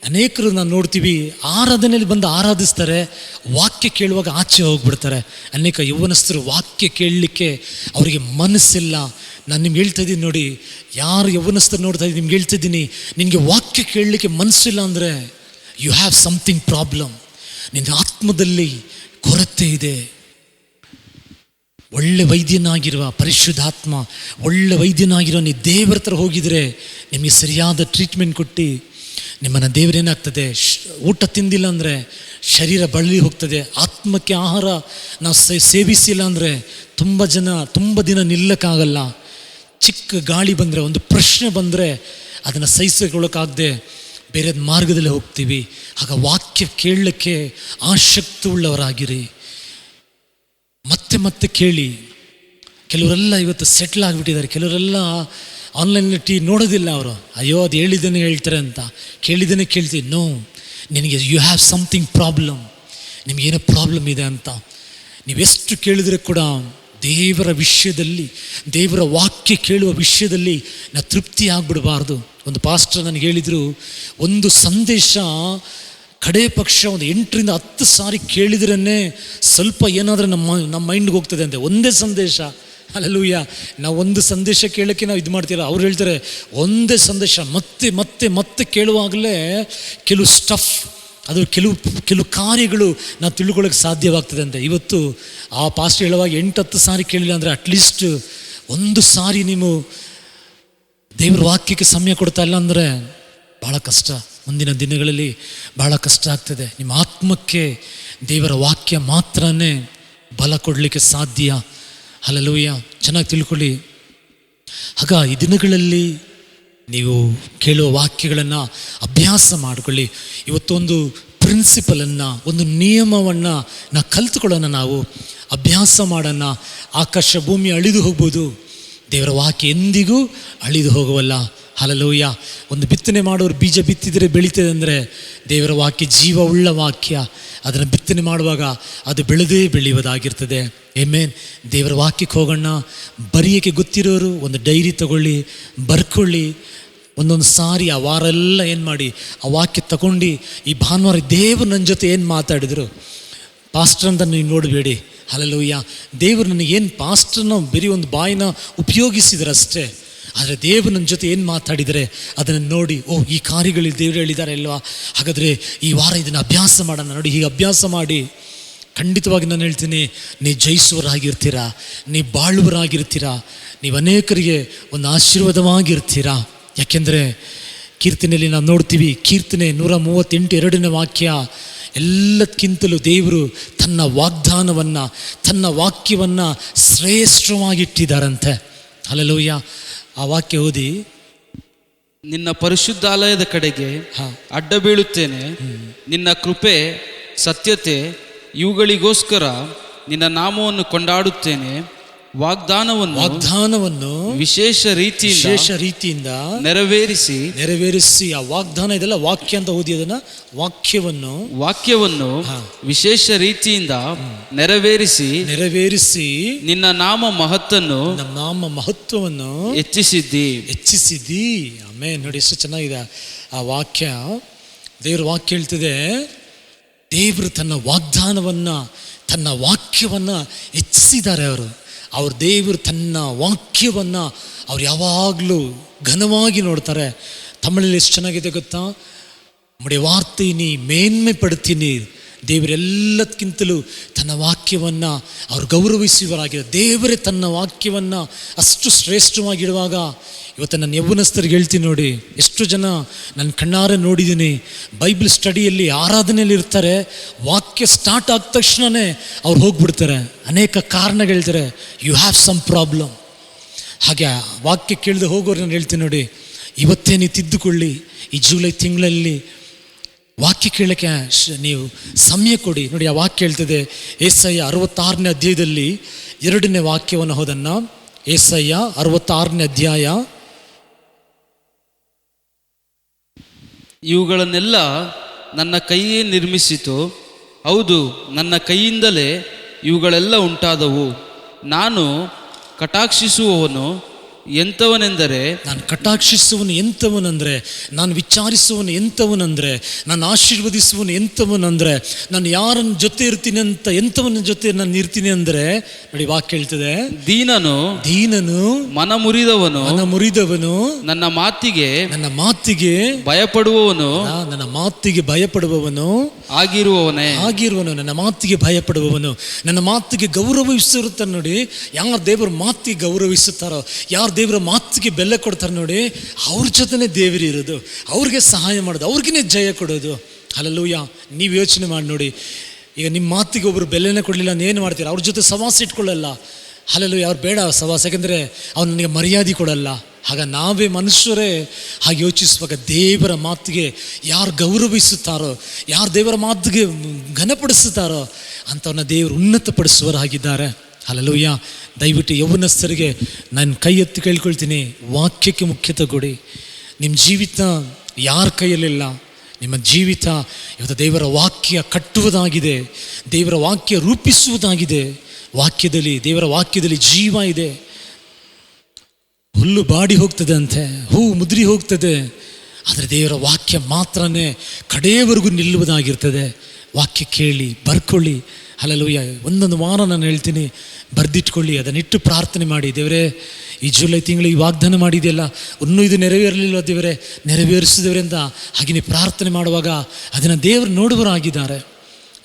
ಅನೇಕರು ನಾವು ನೋಡ್ತೀವಿ, ಆರಾಧನೆಯಲ್ಲಿ ಬಂದು ಆರಾಧಿಸ್ತಾರೆ, ವಾಕ್ಯ ಕೇಳುವಾಗ ಆಚೆ ಹೋಗ್ಬಿಡ್ತಾರೆ. ಅನೇಕ ಯೌವನಸ್ಥರು ವಾಕ್ಯ ಕೇಳಲಿಕ್ಕೆ ಅವರಿಗೆ ಮನಸ್ಸಿಲ್ಲ. ನಾನು ನಿಮ್ಗೆ ಹೇಳ್ತಾ ಇದ್ದೀನಿ ನೋಡಿ, ಯಾರು ಯೌವನಸ್ಥರು ನೋಡ್ತಾ ಇದ್ದೀನಿ ನಿಮ್ಗೆ ಹೇಳ್ತಿದ್ದೀನಿ, ನಿನಗೆ ವಾಕ್ಯ ಕೇಳಲಿಕ್ಕೆ ಮನಸ್ಸಿಲ್ಲ ಅಂದರೆ ಯು ಹ್ಯಾವ್ ಸಮಥಿಂಗ್ ಪ್ರಾಬ್ಲಮ್. ನಿನ್ನ ಆತ್ಮದಲ್ಲಿ ಕೊರತೆ ಇದೆ. ಒಳ್ಳೆ ವೈದ್ಯನಾಗಿರುವ ಪರಿಶುದ್ಧಾತ್ಮ, ಒಳ್ಳೆ ವೈದ್ಯನಾಗಿರೋ ನೀವು ದೇವರ ಹತ್ರ ಹೋಗಿದರೆ ನಿಮಗೆ ಸರಿಯಾದ ಟ್ರೀಟ್ಮೆಂಟ್ ಕೊಟ್ಟು ನಿಮ್ಮನ್ನು ದೇವರೇನಾಗ್ತದೆ, ಊಟ ತಿಂದಿಲ್ಲ ಅಂದರೆ ಶರೀರ ಬಳಲಿ ಹೋಗ್ತದೆ. ಆತ್ಮಕ್ಕೆ ಆಹಾರ ನಾವು ಸೇವಿಸಿಲ್ಲ ಅಂದರೆ ತುಂಬ ದಿನ ನಿಲ್ಲಕ್ಕಾಗಲ್ಲ. ಚಿಕ್ಕ ಗಾಳಿ ಬಂದರೆ, ಒಂದು ಪ್ರಶ್ನೆ ಬಂದರೆ ಅದನ್ನು ಸಹಿಸಿಕೊಳ್ಳೋಕ್ಕಾಗದೆ ಬೇರೆ ಮಾರ್ಗದಲ್ಲಿ ಹೋಗ್ತೀವಿ. ಆಗ ವಾಕ್ಯ ಕೇಳಲಿಕ್ಕೆ ಆಸಕ್ತಿ ಉಳ್ಳವರಾಗಿರಿ. ಮತ್ತೆ ಮತ್ತೆ ಕೇಳಿ. ಕೆಲವರೆಲ್ಲ ಇವತ್ತು ಸೆಟ್ಲ್ ಆಗಿಬಿಟ್ಟಿದ್ದಾರೆ. ಕೆಲವರೆಲ್ಲ ಆನ್ಲೈನಲ್ಲಿ ನೋಡೋದಿಲ್ಲ. ಅವರು ಅಯ್ಯೋ ಅದು ಹೇಳಿದ್ದೇನೆ ಹೇಳ್ತಾರೆ ಅಂತ, ಕೇಳಿದ್ದೇನೆ ಕೇಳ್ತೀವಿ. ನೋ, ನಿನಗೆ ಯು ಹ್ಯಾವ್ ಸಮಥಿಂಗ್ ಪ್ರಾಬ್ಲಮ್, ನಿಮಗೇನೋ ಪ್ರಾಬ್ಲಮ್ ಇದೆ ಅಂತ. ನೀವೆಷ್ಟು ಕೇಳಿದರೆ ಕೂಡ ದೇವರ ವಿಷಯದಲ್ಲಿ, ದೇವರ ವಾಕ್ಯ ಕೇಳುವ ವಿಷಯದಲ್ಲಿ ನಾವು ತೃಪ್ತಿ ಆಗಿಬಿಡಬಾರ್ದು. ಒಂದು ಪಾಸ್ಟರ್ ನನಗೆ ಹೇಳಿದರು, ಒಂದು ಸಂದೇಶ ಕಡೆ ಪಕ್ಷ ಒಂದು 8ರಿಂದ 10 ಸಾರಿ ಕೇಳಿದ್ರೇ ಸ್ವಲ್ಪ ಏನಾದರೂ ನಮ್ಮ ಮೈಂಡ್ಗೆ ಹೋಗ್ತದೆ ಅಂತೆ. ಒಂದೇ ಸಂದೇಶ. ಹಲ್ಲೆಲೂಯಾ. ನಾವು ಒಂದು ಸಂದೇಶ ಕೇಳೋಕ್ಕೆ ನಾವು ಇದು ಮಾಡ್ತೀರ. ಅವ್ರು ಹೇಳ್ತಾರೆ ಒಂದೇ ಸಂದೇಶ ಮತ್ತೆ ಮತ್ತೆ ಮತ್ತೆ ಕೇಳುವಾಗಲೇ ಕೆಲವು ಸ್ಟಫ್, ಅದು ಕೆಲವು ಕಾರ್ಯಗಳು ನಾವು ತಿಳ್ಕೊಳ್ಳೋಕ್ಕೆ ಸಾಧ್ಯವಾಗ್ತದೆ ಅಂತ. ಇವತ್ತು ಆ ಪಾಸ್ಟ್ ಹೇಳುವಾಗ 8-10 ಸಾರಿ ಕೇಳಿಲ್ಲ ಅಂದರೆ ಅಟ್ಲೀಸ್ಟ್ ಒಂದು ಸಾರಿ ನೀವು ದೇವರ ವಾಕ್ಯಕ್ಕೆ ಸಮಯ ಕೊಡ್ತಾ ಇಲ್ಲ ಅಂದರೆ ಭಾಳ ಕಷ್ಟ. ಮುಂದಿನ ದಿನಗಳಲ್ಲಿ ಭಾಳ ಕಷ್ಟ ಆಗ್ತದೆ. ನಿಮ್ಮ ಆತ್ಮಕ್ಕೆ ದೇವರ ವಾಕ್ಯ ಮಾತ್ರನೇ ಬಲ ಕೊಡಲಿಕ್ಕೆ ಸಾಧ್ಯ. ಹಲ್ಲೆಲೂಯಾ. ಚೆನ್ನಾಗಿ ತಿಳ್ಕೊಳ್ಳಿ. ಆಗ ಈ ದಿನಗಳಲ್ಲಿ ನೀವು ಕೇಳುವ ವಾಕ್ಯಗಳನ್ನು ಅಭ್ಯಾಸ ಮಾಡಿಕೊಳ್ಳಿ. ಇವತ್ತೊಂದು ಪ್ರಿನ್ಸಿಪಲನ್ನು, ಒಂದು ನಿಯಮವನ್ನು ನಾವು ಕಲಿತುಕೊಳ್ಳೋಣ. ನಾವು ಅಭ್ಯಾಸ ಮಾಡೋಣ. ಆಕಾಶ ಭೂಮಿ ಅಳಿದು ಹೋಗ್ಬೋದು, ದೇವರ ವಾಕ್ಯ ಎಂದಿಗೂ ಅಳಿದು ಹೋಗುವಲ್ಲ. ಹಲ್ಲೆಲೂಯಾ. ಒಂದು ಬಿತ್ತನೆ ಮಾಡೋರು ಬೀಜ ಬಿತ್ತಿದರೆ ಬೆಳೀತದೆ ಅಂದರೆ ದೇವರ ವಾಕ್ಯ ಜೀವ ಉಳ್ಳ ವಾಕ್ಯ. ಅದನ್ನು ಬಿತ್ತನೆ ಮಾಡುವಾಗ ಅದು ಬೆಳೆಯುವುದಾಗಿರ್ತದೆ. ಆಮೆನ್. ದೇವರ ವಾಕ್ಯಕ್ಕೆ ಹೋಗೋಣ. ಬರೆಯೋಕ್ಕೆ ಗೊತ್ತಿರೋರು ಒಂದು ಡೈರಿ ತಗೊಳ್ಳಿ, ಬರ್ಕೊಳ್ಳಿ. ಒಂದೊಂದು ಸಾರಿ ಆ ವಾರ ಎಲ್ಲ ಏನು ಮಾಡಿ ಆ ವಾಕ್ಯ ತಗೊಂಡು ಈ ಭಾನುವಾರ ದೇವರು ನನ್ನ ಜೊತೆ ಏನು ಮಾತಾಡಿದರು, ಪಾಸ್ಟರ್ ಅಂತ ನೀವು ನೋಡಬೇಡಿ. ಹಲ್ಲೆಲೂಯಾ. ದೇವರು ನನಗೇನು ಪಾಸ್ಟರ್ನ ಬರೀ ಒಂದು ಬಾಯಿನ ಉಪಯೋಗಿಸಿದ್ರಷ್ಟೇ. ಆದರೆ ದೇವರು ನನ್ನ ಜೊತೆ ಏನು ಮಾತಾಡಿದರೆ ಅದನ್ನು ನೋಡಿ, ಓ ಈ ಕಾರ್ಯಗಳಲ್ಲಿ ದೇವರು ಹೇಳಿದ್ದಾರೆ ಅಲ್ವಾ, ಹಾಗಾದರೆ ಈ ವಾರ ಇದನ್ನು ಅಭ್ಯಾಸ ಮಾಡೋಣ. ನೋಡಿ, ಹೀಗೆ ಅಭ್ಯಾಸ ಮಾಡಿ ಖಂಡಿತವಾಗಿ ನಾನು ಹೇಳ್ತೀನಿ, ನೀವು ಜಯಿಸುವರಾಗಿರ್ತೀರಾ, ನೀವು ಬಾಳುವರಾಗಿರ್ತೀರಾ, ನೀವು ಅನೇಕರಿಗೆ ಒಂದು ಆಶೀರ್ವಾದವಾಗಿರ್ತೀರಾ. ಯಾಕೆಂದರೆ ಕೀರ್ತನೆಯಲ್ಲಿ ನಾವು ನೋಡ್ತೀವಿ, ಕೀರ್ತನೆ 138 ವಾಕ್ಯ, ಎಲ್ಲದಕ್ಕಿಂತಲೂ ದೇವರು ತನ್ನ ವಾಗ್ದಾನವನ್ನು, ತನ್ನ ವಾಕ್ಯವನ್ನು ಶ್ರೇಷ್ಠವಾಗಿಟ್ಟಿದ್ದಾರಂತೆ. ಹಲ್ಲೆಲೂಯಾ. ಆ ವಾಕ್ಯ ಓದಿ. ನಿನ್ನ ಪರಿಶುದ್ಧಾಲಯದ ಕಡೆಗೆ ಅಡ್ಡ ಬೀಳುತ್ತೇನೆ, ನಿನ್ನ ಕೃಪೆ ಸತ್ಯತೆ ಇವುಗಳಿಗೋಸ್ಕರ ನಿನ್ನ ನಾಮವನ್ನು ಕೊಂಡಾಡುತ್ತೇನೆ. ವಾಗ್ದಾನವನ್ನು ವಿಶೇಷ ರೀತಿಯಿಂದ ನೆರವೇರಿಸಿ ಆ ವಾಗ್ದಾನ ಇದೆಲ್ಲ ವಾಕ್ಯ ಅಂತ ಓದಿ, ಅದನ್ನ ವಾಕ್ಯವನ್ನು ವಿಶೇಷ ರೀತಿಯಿಂದ ನೆರವೇರಿಸಿ ನಿನ್ನ ನಾಮ ಮಹತ್ವವನ್ನು ಹೆಚ್ಚಿಸಿದ್ದಿ. ಆಮೇಲೆ ನೋಡಿ ಎಷ್ಟು ಚೆನ್ನಾಗಿದೆ ಆ ವಾಕ್ಯ. ದೇವ್ರ ವಾಕ್ಯ ಹೇಳ್ತಿದೆ, ದೇವರು ತನ್ನ ವಾಗ್ದಾನವನ್ನು, ತನ್ನ ವಾಕ್ಯವನ್ನು ಹೆಚ್ಚಿಸಿದ್ದಾರೆ. ಅವರು ಅವ್ರ ದೇವರು ತನ್ನ ವಾಕ್ಯವನ್ನು ಅವ್ರು ಯಾವಾಗಲೂ ಘನವಾಗಿ ನೋಡ್ತಾರೆ. ತಮಿಳಲ್ಲಿ ಎಷ್ಟು ಚೆನ್ನಾಗಿದೆ ಗೊತ್ತಾ? நம்முடைய வார்த்தை நீ மேன்மைப்படுத்தினீர். ದೇವರೆಲ್ಲದಕ್ಕಿಂತಲೂ ತನ್ನ ವಾಕ್ಯವನ್ನು ಅವರು ಗೌರವಿಸುವರಾಗಿದೆ. ದೇವರೇ ತನ್ನ ವಾಕ್ಯವನ್ನು ಅಷ್ಟು ಶ್ರೇಷ್ಠವಾಗಿಡುವಾಗ, ಇವತ್ತು ನನ್ನ ಯೌವನಸ್ಥರಿಗೆ ಹೇಳ್ತೀನಿ ನೋಡಿ, ಎಷ್ಟು ಜನ ನನ್ನ ಕಣ್ಣಾರೆ ನೋಡಿದ್ದೀನಿ, ಬೈಬಲ್ ಸ್ಟಡಿಯಲ್ಲಿ ಆರಾಧನೆಯಲ್ಲಿ ಇರ್ತಾರೆ, ವಾಕ್ಯ ಸ್ಟಾರ್ಟ್ ಆದ ತಕ್ಷಣವೇ ಅವ್ರು ಹೋಗ್ಬಿಡ್ತಾರೆ. ಅನೇಕ ಕಾರಣಗಳು ಹೇಳ್ತಾರೆ, ಯು ಹ್ಯಾವ್ ಸಮ್ ಪ್ರಾಬ್ಲಮ್. ಹಾಗೆ ವಾಕ್ಯ ಕೇಳಿದೆ ಹೋಗೋರು ನಾನು ಹೇಳ್ತೀನಿ ನೋಡಿ, ಇವತ್ತೇ ನೀವು ತಿದ್ದುಕೊಳ್ಳಿ. ಈ ಜುಲೈ ತಿಂಗಳಲ್ಲಿ ವಾಕ್ಯ ಕೇಳೋಕ್ಕೆ ನೀವು ಸಮಯ ಕೊಡಿ. ನೋಡಿ, ಆ ವಾಕ್ಯ ಹೇಳ್ತದೆ ಏಸಾಯ 66ನೇ ಅಧ್ಯಾಯದಲ್ಲಿ 2ನೇ ವಾಕ್ಯವನ್ನು ಹೋದನ್ನ. ಏಸಾಯ 66ನೇ ಅಧ್ಯಾಯ. ಇವುಗಳನ್ನೆಲ್ಲ ನನ್ನ ಕೈಯೇ ನಿರ್ಮಿಸಿತು, ಹೌದು ನನ್ನ ಕೈಯಿಂದಲೇ ಇವುಗಳೆಲ್ಲ ಉಂಟಾದವು. ನಾನು ಕಟಾಕ್ಷಿಸುವವನು ಎಂಥವನೆಂದರೆ, ನಾನು ಕಟಾಕ್ಷಿಸುವನು ಎಂಥವನಂದರೆ, ನಾನು ವಿಚಾರಿಸುವನು ಎಂಥವನಂದರೆ, ನಾನು ಆಶೀರ್ವದಿಸುವನು ಎಂಥವನಂದರೆ, ನಾನು ಯಾರನ್ನ ಜೊತೆ ಇರ್ತೀನಿ ಅಂತ ಎಂಥವನ ಜೊತೆ ನಾನು ಇರ್ತೀನಿ ಅಂದರೆ, ನೋಡಿ ವಾಕ್ಯ ಹೇಳ್ತದೆ, ದೀನನು ಮನಮುರಿದವನು ನನ್ನ ಮಾತಿಗೆ ಭಯಪಡುವವನು ಆಗಿರುವವನು ನನ್ನ ಮಾತಿಗೆ ಭಯಪಡುವವನು, ನನ್ನ ಮಾತಿಗೆ ಗೌರವಿಸಿರುತ್ತಾನೆ. ನೋಡಿ, ಯಾರು ದೇವರ ಮಾತಿಗೆ ಗೌರವಿಸುತ್ತಾರೋ, ಯಾರು ದೇವರ ಮಾತಿಗೆ ಬೆಲೆ ಕೊಡ್ತಾರೆ ನೋಡಿ, ಅವ್ರ ಜೊತೆನೇ ದೇವರು ಇರೋದು, ಅವ್ರಿಗೆ ಸಹಾಯ ಮಾಡೋದು, ಅವ್ರಿಗೇ ಜಯ ಕೊಡೋದು. ಹಲ್ಲೆಲೂಯಾ. ನೀವು ಯೋಚನೆ ಮಾಡಿ ನೋಡಿ, ಈಗ ನಿಮ್ಮ ಮಾತಿಗೆ ಒಬ್ಬರು ಬೆಲೆನೇ ಕೊಡಲಿಲ್ಲ, ಏನು ಮಾಡ್ತೀರ? ಅವ್ರ ಜೊತೆ ಸವಾಸ ಇಟ್ಕೊಳ್ಳಲ್ಲ. ಹಲ್ಲೆಲೂಯಾ. ಅವ್ರು ಬೇಡ ಸವಾಸ, ಯಾಕೆಂದರೆ ಅವ್ರು ನನಗೆ ಮರ್ಯಾದೆ ಕೊಡಲ್ಲ. ಆಗ ನಾವೇ ಮನುಷ್ಯರೇ ಹಾಗೆ ಯೋಚಿಸುವಾಗ, ದೇವರ ಮಾತಿಗೆ ಯಾರು ಗೌರವಿಸುತ್ತಾರೋ, ಯಾರು ದೇವರ ಮಾತಿಗೆ ಘನಪಡಿಸುತ್ತಾರೋ ಅಂಥವನ್ನ ದೇವರು ಉನ್ನತಪಡಿಸುವರಾಗಿದ್ದಾರೆ. ಹಲ್ಲೆಲೂಯಾ. ದಯವಿಟ್ಟು ಯೌವನಸ್ಥರಿಗೆ ನಾನು ಕೈ ಎತ್ತಿ ಕೇಳ್ಕೊಳ್ತೀನಿ, ವಾಕ್ಯಕ್ಕೆ ಮುಖ್ಯತೆ ಕೊಡಿ. ನಿಮ್ಮ ಜೀವಿತ ಯಾರ ಕೈಯಲ್ಲಿಲ್ಲ, ನಿಮ್ಮ ಜೀವಿತ ಇವತ್ತು ದೇವರ ವಾಕ್ಯ ಕಟ್ಟುವುದಾಗಿದೆ, ದೇವರ ವಾಕ್ಯ ರೂಪಿಸುವುದಾಗಿದೆ. ದೇವರ ವಾಕ್ಯದಲ್ಲಿ ಜೀವ ಇದೆ. ಹುಲ್ಲು ಬಾಡಿ ಹೋಗ್ತದೆ ಅಂತೆ, ಹೂ ಮುದ್ರಿ ಹೋಗ್ತದೆ, ಆದರೆ ದೇವರ ವಾಕ್ಯ ಮಾತ್ರನೇ ಕಡೆಯವರೆಗೂ ನಿಲ್ಲುವುದಾಗಿರ್ತದೆ. ವಾಕ್ಯ ಕೇಳಿ ಬರ್ಕೊಳ್ಳಿ. ಹಲ್ಲೆಲೂಯಾ. ಒಂದೊಂದು ವಾರ ನಾನು ಹೇಳ್ತೀನಿ, ಬರೆದಿಟ್ಕೊಳ್ಳಿ, ಅದನ್ನಿಟ್ಟು ಪ್ರಾರ್ಥನೆ ಮಾಡಿ. ದೇವರೇ, ಈ ಜುಲೈ ತಿಂಗಳಿಗೆ ವಾಗ್ದಾನ ಮಾಡಿದೆಯಲ್ಲ, ಇನ್ನೂ ಇದು ನೆರವೇರಲಿಲ್ಲ ದೇವರೇ, ನೆರವೇರಿಸಿದವರೇ ಅಂತ ಹಾಗೆ ನೀವು ಪ್ರಾರ್ಥನೆ ಮಾಡುವಾಗ ಅದನ್ನು ದೇವರು ನೋಡುವರಾಗಿದ್ದಾರೆ.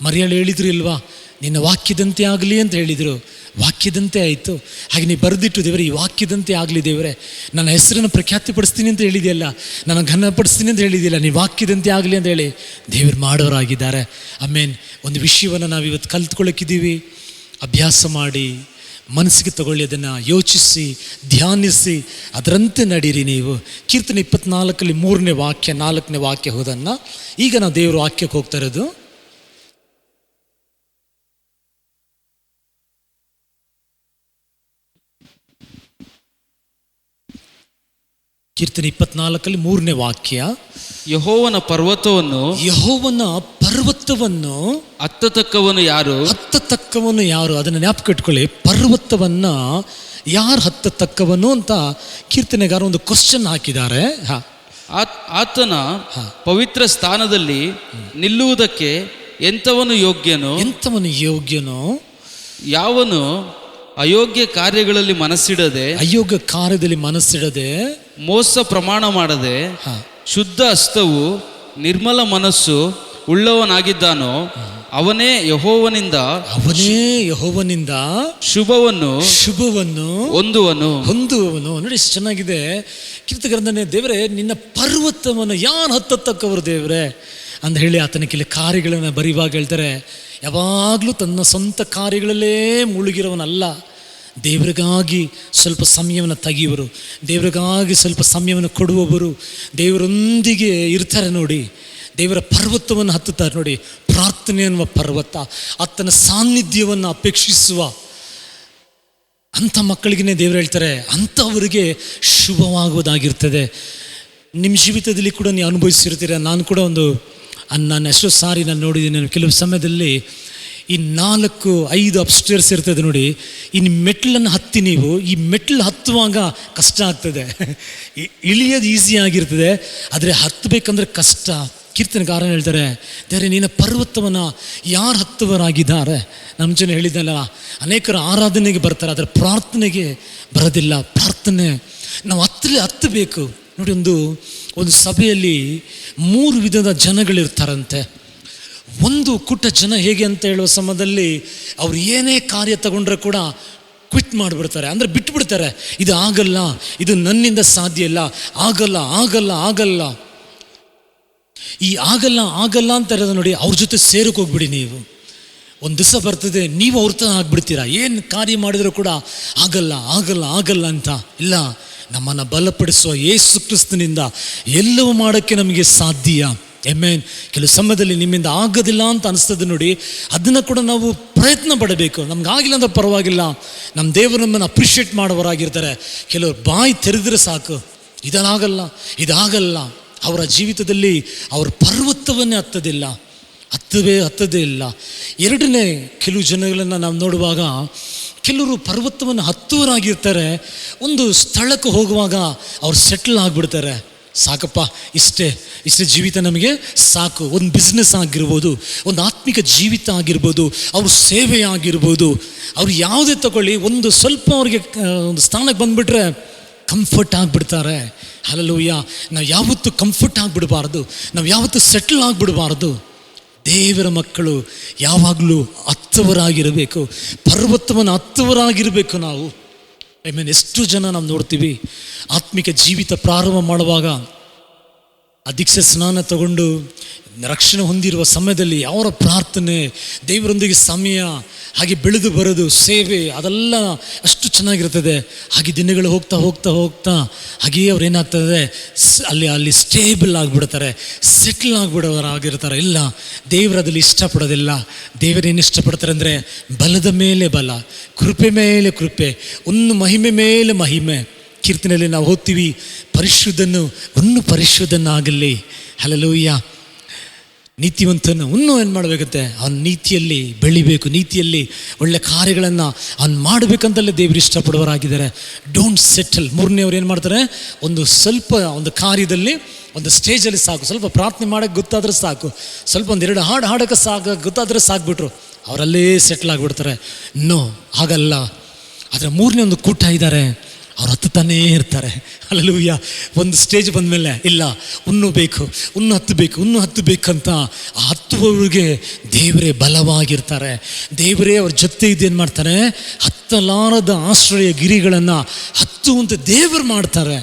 ಮರಿಯಾಳು ಹೇಳಿದ್ರು ಇಲ್ವಾ, ನಿನ್ನ ವಾಕ್ಯದಂತೆ ಆಗಲಿ ಅಂತ ಹೇಳಿದರು, ವಾಕ್ಯದಂತೆ ಆಯಿತು. ಹಾಗೆ ನೀವು ಬರೆದಿಟ್ಟು, ದೇವರೇ ಈ ವಾಕ್ಯದಂತೆ ಆಗಲಿ ದೇವರೇ, ನನ್ನ ಹೆಸರನ್ನು ಪ್ರಖ್ಯಾತಿಪಡಿಸ್ತೀನಿ ಅಂತ ಹೇಳಿದೆಯಲ್ಲ, ನಾನು ಘನಪಡಿಸ್ತೀನಿ ಅಂತ ಹೇಳಿದೆಯಲ್ಲ, ನೀವು ವಾಕ್ಯದಂತೆ ಆಗಲಿ ಅಂತ ಹೇಳಿ ದೇವರು ಮಾಡೋರಾಗಿದ್ದಾರೆ. ಆಮೇನ್. ಒಂದು ವಿಷಯವನ್ನು ನಾವು ಇವತ್ತು ಕಲ್ತ್ಕೊಳ್ಳೋಕ್ಕಿದ್ದೀವಿ, ಅಭ್ಯಾಸ ಮಾಡಿ ಮನಸ್ಸಿಗೆ ತಗೊಳ್ಳಿ, ಅದನ್ನು ಯೋಚಿಸಿ ಧ್ಯಾನಿಸಿ ಅದರಂತೆ ನಡೀರಿ. ನೀವು ಕೀರ್ತನೆ 24 3ನೇ ವಾಕ್ಯ 4ನೇ ವಾಕ್ಯ ಹೋದನ್ನ. ಈಗ ನಾವು ದೇವರ ವಾಕ್ಯಕ್ಕೆ ಹೋಗ್ತಾ ಇರೋದು. ಕೀರ್ತನೆ 24 3ನೇ ವಾಕ್ಯ. ಯೆಹೋವನ ಪರ್ವತವನ್ನು ಹತ್ತತಕ್ಕವನು ಯಾರು? ಅದನ್ನು ಜ್ಞಾಪಕ ಇಟ್ಕೊಳ್ಳಿ. ಪರ್ವತವನ್ನ ಯಾರು ಹತ್ತತಕ್ಕವನು ಅಂತ ಕೀರ್ತನೆಗಾರ ಒಂದು ಕ್ವಶನ್ ಹಾಕಿದ್ದಾರೆ. ಆತನ ಪವಿತ್ರ ಸ್ಥಾನದಲ್ಲಿ ನಿಲ್ಲುವುದಕ್ಕೆ ಎಂಥವನು ಯೋಗ್ಯನು? ಯಾವನು ಅಯೋಗ್ಯ ಕಾರ್ಯಗಳಲ್ಲಿ ಮನಸ್ಸಿಡದೆ ಮೋಸ ಪ್ರಮಾಣ ಮಾಡದೆ ಶುದ್ಧ ಹಸ್ತವು ನಿರ್ಮಲ ಮನಸ್ಸು ಉಳ್ಳವನಾಗಿದ್ದಾನೋ ಅವನೇ ಯೆಹೋವನಿಂದ ಶುಭವನ್ನು ಹೊಂದುವನು. ನೋಡಿ ಎಷ್ಟು ಚೆನ್ನಾಗಿದೆ ಕೀರ್ತಗ್ರಂಥನೇ. ದೇವರೇ, ನಿನ್ನ ಪರ್ವತವನ್ನು ಯಾರು ಹತ್ತತಕ್ಕವರು ದೇವರೇ ಅಂತ ಹೇಳಿ ಆತನ ಕೆಲ ಕಾರ್ಯಗಳನ್ನು ಬರೆಯುವಾಗ ಹೇಳ್ತಾರೆ, ಯಾವಾಗಲೂ ತನ್ನ ಸ್ವಂತ ಕಾರ್ಯಗಳಲ್ಲೇ ಮುಳುಗಿರೋವನಲ್ಲ. ದೇವರಿಗಾಗಿ ಸ್ವಲ್ಪ ಸಮಯವನ್ನು ತೆಗೆಯುವರು, ದೇವರಿಗಾಗಿ ಸ್ವಲ್ಪ ಸಮಯವನ್ನು ಕೊಡುವವರು, ದೇವರೊಂದಿಗೆ ಇರ್ತಾರೆ. ನೋಡಿ, ದೇವರ ಪರ್ವತವನ್ನು ಹತ್ತುತ್ತಾರೆ. ನೋಡಿ, ಪ್ರಾರ್ಥನೆ ಅನ್ನುವ ಪರ್ವತ, ಆತನ ಸಾನ್ನಿಧ್ಯವನ್ನು ಅಪೇಕ್ಷಿಸುವ ಅಂಥ ಮಕ್ಕಳಿಗೆ ದೇವರು ಹೇಳ್ತಾರೆ, ಅಂಥವರಿಗೆ ಶುಭವಾಗುವುದಾಗಿರ್ತದೆ. ನಿಮ್ಮ ಜೀವಿತದಲ್ಲಿ ಕೂಡ ನೀವು ಅನುಭವಿಸಿರ್ತೀರ. ನಾನು ಕೂಡ ನಾನು ಎಷ್ಟೋ ಸಾರಿ ನಾನು ನೋಡಿದ್ದೀನಿ. ಕೆಲವು ಸಮಯದಲ್ಲಿ ಈ 4-5 ಅಪ್ಸ್ಟೇರ್ಸ್ ಇರ್ತದೆ ನೋಡಿ, ಇನ್ನು ಮೆಟ್ಲನ್ನು ಹತ್ತಿ ನೀವು ಈ ಮೆಟ್ಲು ಹತ್ತುವಾಗ ಕಷ್ಟ ಆಗ್ತದೆ. ಇಳಿಯೋದು ಈಸಿ ಆಗಿರ್ತದೆ, ಆದರೆ ಹತ್ತಬೇಕಂದ್ರೆ ಕಷ್ಟ. ಕೀರ್ತನೆಗಾರನ ಹೇಳ್ತಾರೆ, ದೇವರೇ ನಿನ್ನ ಪರ್ವತವನ್ನು ಯಾರು ಹತ್ತುವರಾಗಿದ್ದಾರೆ? ನಮ್ಮ ಜನ ಹೇಳಿದ್ದಲ್ಲ, ಅನೇಕರು ಆರಾಧನೆಗೆ ಬರ್ತಾರೆ, ಅದರ ಪ್ರಾರ್ಥನೆಗೆ ಬರೋದಿಲ್ಲ. ಪ್ರಾರ್ಥನೆ ನಾವು ಹತ್ತಬೇಕು ನೋಡಿ. ಒಂದು ಸಭೆಯಲ್ಲಿ 3 ವಿಧದ ಜನಗಳಿರ್ತಾರಂತೆ. ಒಂದು ಕೂಟ ಜನ ಹೇಗೆ ಅಂತ ಹೇಳುವ ಸಮಯದಲ್ಲಿ ಅವ್ರು ಏನೇ ಕಾರ್ಯ ತಗೊಂಡ್ರೆ ಕೂಡ ಕ್ವಿಟ್ ಮಾಡಿಬಿಡ್ತಾರೆ, ಅಂದರೆ ಬಿಟ್ಬಿಡ್ತಾರೆ. ಇದು ಆಗಲ್ಲ, ಇದು ನನ್ನಿಂದ ಸಾಧ್ಯ ಇಲ್ಲ, ಆಗಲ್ಲ ಆಗಲ್ಲ ಆಗಲ್ಲ. ಈ ಆಗಲ್ಲ ಅಂತ ಇರೋದು ನೋಡಿ, ಅವ್ರ ಜೊತೆ ಸೇರಕ್ಕೆ ಹೋಗ್ಬಿಡಿ. ನೀವು ಒಂದು ದಿವಸ ಬರ್ತದೆ, ನೀವು ಅವ್ರ ತರ ಆಗ್ಬಿಡ್ತೀರಾ. ಏನು ಕಾರ್ಯ ಮಾಡಿದರೂ ಕೂಡ ಆಗಲ್ಲ ಆಗಲ್ಲ ಆಗಲ್ಲ ಅಂತ. ಇಲ್ಲ, ನಮ್ಮನ್ನು ಬಲಪಡಿಸುವ ಯೇಸು ಕ್ರಿಸ್ತನಿಂದ ಎಲ್ಲವೂ ಮಾಡೋಕ್ಕೆ ನಮಗೆ ಸಾಧ್ಯ. ಆಮೆನ್. ಕೆಲವು ಸಮಯದಲ್ಲಿ ನಿಮ್ಮಿಂದ ಆಗೋದಿಲ್ಲ ಅಂತ ಅನಿಸ್ತದೆ ನೋಡಿ, ಅದನ್ನು ಕೂಡ ನಾವು ಪ್ರಯತ್ನ ಪಡಬೇಕು. ನಮ್ಗೆ ಆಗಿಲ್ಲ ಅಂದ್ರೆ ಪರವಾಗಿಲ್ಲ, ನಮ್ಮ ದೇವರು ನಮ್ಮನ್ನು ಅಪ್ರಿಷಿಯೇಟ್ ಮಾಡೋರಾಗಿರ್ತಾರೆ. ಕೆಲವರು ಬಾಯಿ ತೆರೆದ್ರೆ ಸಾಕು, ಇದಾಗಲ್ಲ. ಅವರ ಜೀವಿತದಲ್ಲಿ ಅವ್ರ ಪರ್ವತವನ್ನೇ ಹತ್ತದೇ ಇಲ್ಲ. ಎರಡನೇ, ಕೆಲವು ಜನಗಳನ್ನು ನಾವು ನೋಡುವಾಗ ಕೆಲವರು ಪರ್ವತವನ್ನು ಹತ್ತುವರಾಗಿರ್ತಾರೆ. ಒಂದು ಸ್ಥಳಕ್ಕೆ ಹೋಗುವಾಗ ಅವ್ರು ಸೆಟ್ಲ್ ಆಗಿಬಿಡ್ತಾರೆ. ಸಾಕಪ್ಪ, ಇಷ್ಟೇ ಜೀವಿತ ನಮಗೆ ಸಾಕು. ಒಂದು ಬಿಸ್ನೆಸ್ ಆಗಿರ್ಬೋದು, ಒಂದು ಆತ್ಮಿಕ ಜೀವಿತ ಆಗಿರ್ಬೋದು, ಅವ್ರ ಸೇವೆ ಆಗಿರ್ಬೋದು, ಅವ್ರು ಯಾವುದೇ ತಗೊಳ್ಳಿ, ಒಂದು ಸ್ವಲ್ಪ ಅವ್ರಿಗೆ ಒಂದು ಸ್ಥಾನಕ್ಕೆ ಬಂದುಬಿಟ್ರೆ ಕಂಫರ್ಟ್ ಆಗಿಬಿಡ್ತಾರೆ. ಹಲ್ಲೆಲೂಯಾ. ನಾವು ಯಾವತ್ತೂ ಕಂಫರ್ಟ್ ಆಗಿಬಿಡಬಾರ್ದು, ನಾವು ಯಾವತ್ತೂ ಸೆಟ್ಲ್ ಆಗಿಬಿಡಬಾರ್ದು. ದೇವರ ಮಕ್ಕಳು ಯಾವಾಗಲೂ ಹತ್ತವರಾಗಿರಬೇಕು, ಪರ್ವತವನ್ನು ಹತ್ತವರಾಗಿರಬೇಕು ನಾವು. ಎಷ್ಟು ಜನ ನಾವು ನೋಡ್ತೀವಿ, ಆತ್ಮಿಕ ಜೀವಿತ ಪ್ರಾರಂಭ ಮಾಡುವಾಗ ದೀಕ್ಷೆ ಸ್ನಾನ ತಗೊಂಡು ರಕ್ಷಣೆ ಹೊಂದಿರುವ ಸಮಯದಲ್ಲಿ ಅವರ ಪ್ರಾರ್ಥನೆ, ದೇವರೊಂದಿಗೆ ಸಮಯ, ಹಾಗೆ ಬೆಳೆದು ಬರೋದು, ಸೇವೆ, ಅದೆಲ್ಲ ಅಷ್ಟು ಚೆನ್ನಾಗಿರ್ತದೆ. ಹಾಗೆ ದಿನಗಳು ಹೋಗ್ತಾ ಹಾಗೆಯೇ ಅವ್ರು ಏನಾಗ್ತದೆ, ಅಲ್ಲಿ ಸ್ಟೇಬಲ್ ಆಗಿಬಿಡ್ತಾರೆ, ಸೆಟ್ಲ್ ಆಗಿಬಿಡೋರಾಗಿರ್ತಾರೆ. ಇಲ್ಲ, ದೇವರು ಅದಲ್ಲಿ ಇಷ್ಟಪಡೋದಿಲ್ಲ. ದೇವರೇನು ಇಷ್ಟಪಡ್ತಾರೆ ಅಂದರೆ ಬಲದ ಮೇಲೆ ಬಲ, ಕೃಪೆ ಮೇಲೆ ಕೃಪೆ, ಒಂದು ಮಹಿಮೆ ಮೇಲೆ ಮಹಿಮೆ. ಕೀರ್ತನೆಯಲ್ಲಿ ನಾವು ಓದ್ತೀವಿ, ಪರಿಶುದ್ಧನಾಗಲಿ. ಹಲ್ಲೆಲೂಯಾ. ನೀತಿವಂತನ ಏನು ಮಾಡಬೇಕಂತೆ, ಅವನ ನೀತಿಯಲ್ಲಿ ಬೆಳಿಬೇಕು, ನೀತಿಯಲ್ಲಿ ಒಳ್ಳೆ ಕಾರ್ಯಗಳನ್ನು ಅವನು ಮಾಡಬೇಕಂತಲೇ ದೇವರು ಇಷ್ಟಪಡುವರಾಗಿದ್ದಾರೆ. Don't settle. ಮೂರನೇವ್ರು ಏನು ಮಾಡ್ತಾರೆ, ಒಂದು ಕಾರ್ಯದಲ್ಲಿ ಒಂದು ಸ್ಟೇಜಲ್ಲಿ ಸಾಕು, ಸ್ವಲ್ಪ ಪ್ರಾರ್ಥನೆ ಮಾಡೋಕ್ಕೆ ಗೊತ್ತಾದರೆ ಸಾಕು, ಸ್ವಲ್ಪ 1-2 ಹಾಡೋಕ್ಕೆ ಗೊತ್ತಾದರೆ ಸಾಕ್ಬಿಟ್ರು, ಅವರಲ್ಲೇ ಸೆಟ್ಲ್ ಆಗಿಬಿಡ್ತಾರೆ. ಹಾಗಲ್ಲ. ಆದರೆ ಮೂರನೇ ಒಂದು ಕೂಟ ಇದ್ದಾರೆ, ಅವ್ರು ಹತ್ತುತ್ತಾನೇ ಇರ್ತಾರೆ. ಹಲ್ಲೆಲೂಯಾ. ಒಂದು ಸ್ಟೇಜ್ ಬಂದಮೇಲೆ ಇಲ್ಲ, ಇನ್ನೂ ಹತ್ತಬೇಕಂತ ಹತ್ತುವವರಿಗೆ ದೇವರೇ ಬಲವಾಗಿರ್ತಾರೆ. ದೇವರೇ ಅವ್ರ ಜೊತೆ ಇದ್ದೇನು ಮಾಡ್ತಾರೆ, ಹತ್ತಲಾರದ ಆಶ್ರಯ ಗಿರಿಗಳನ್ನು ಹತ್ತುವಂತ ದೇವರು ಮಾಡ್ತಾರೆ.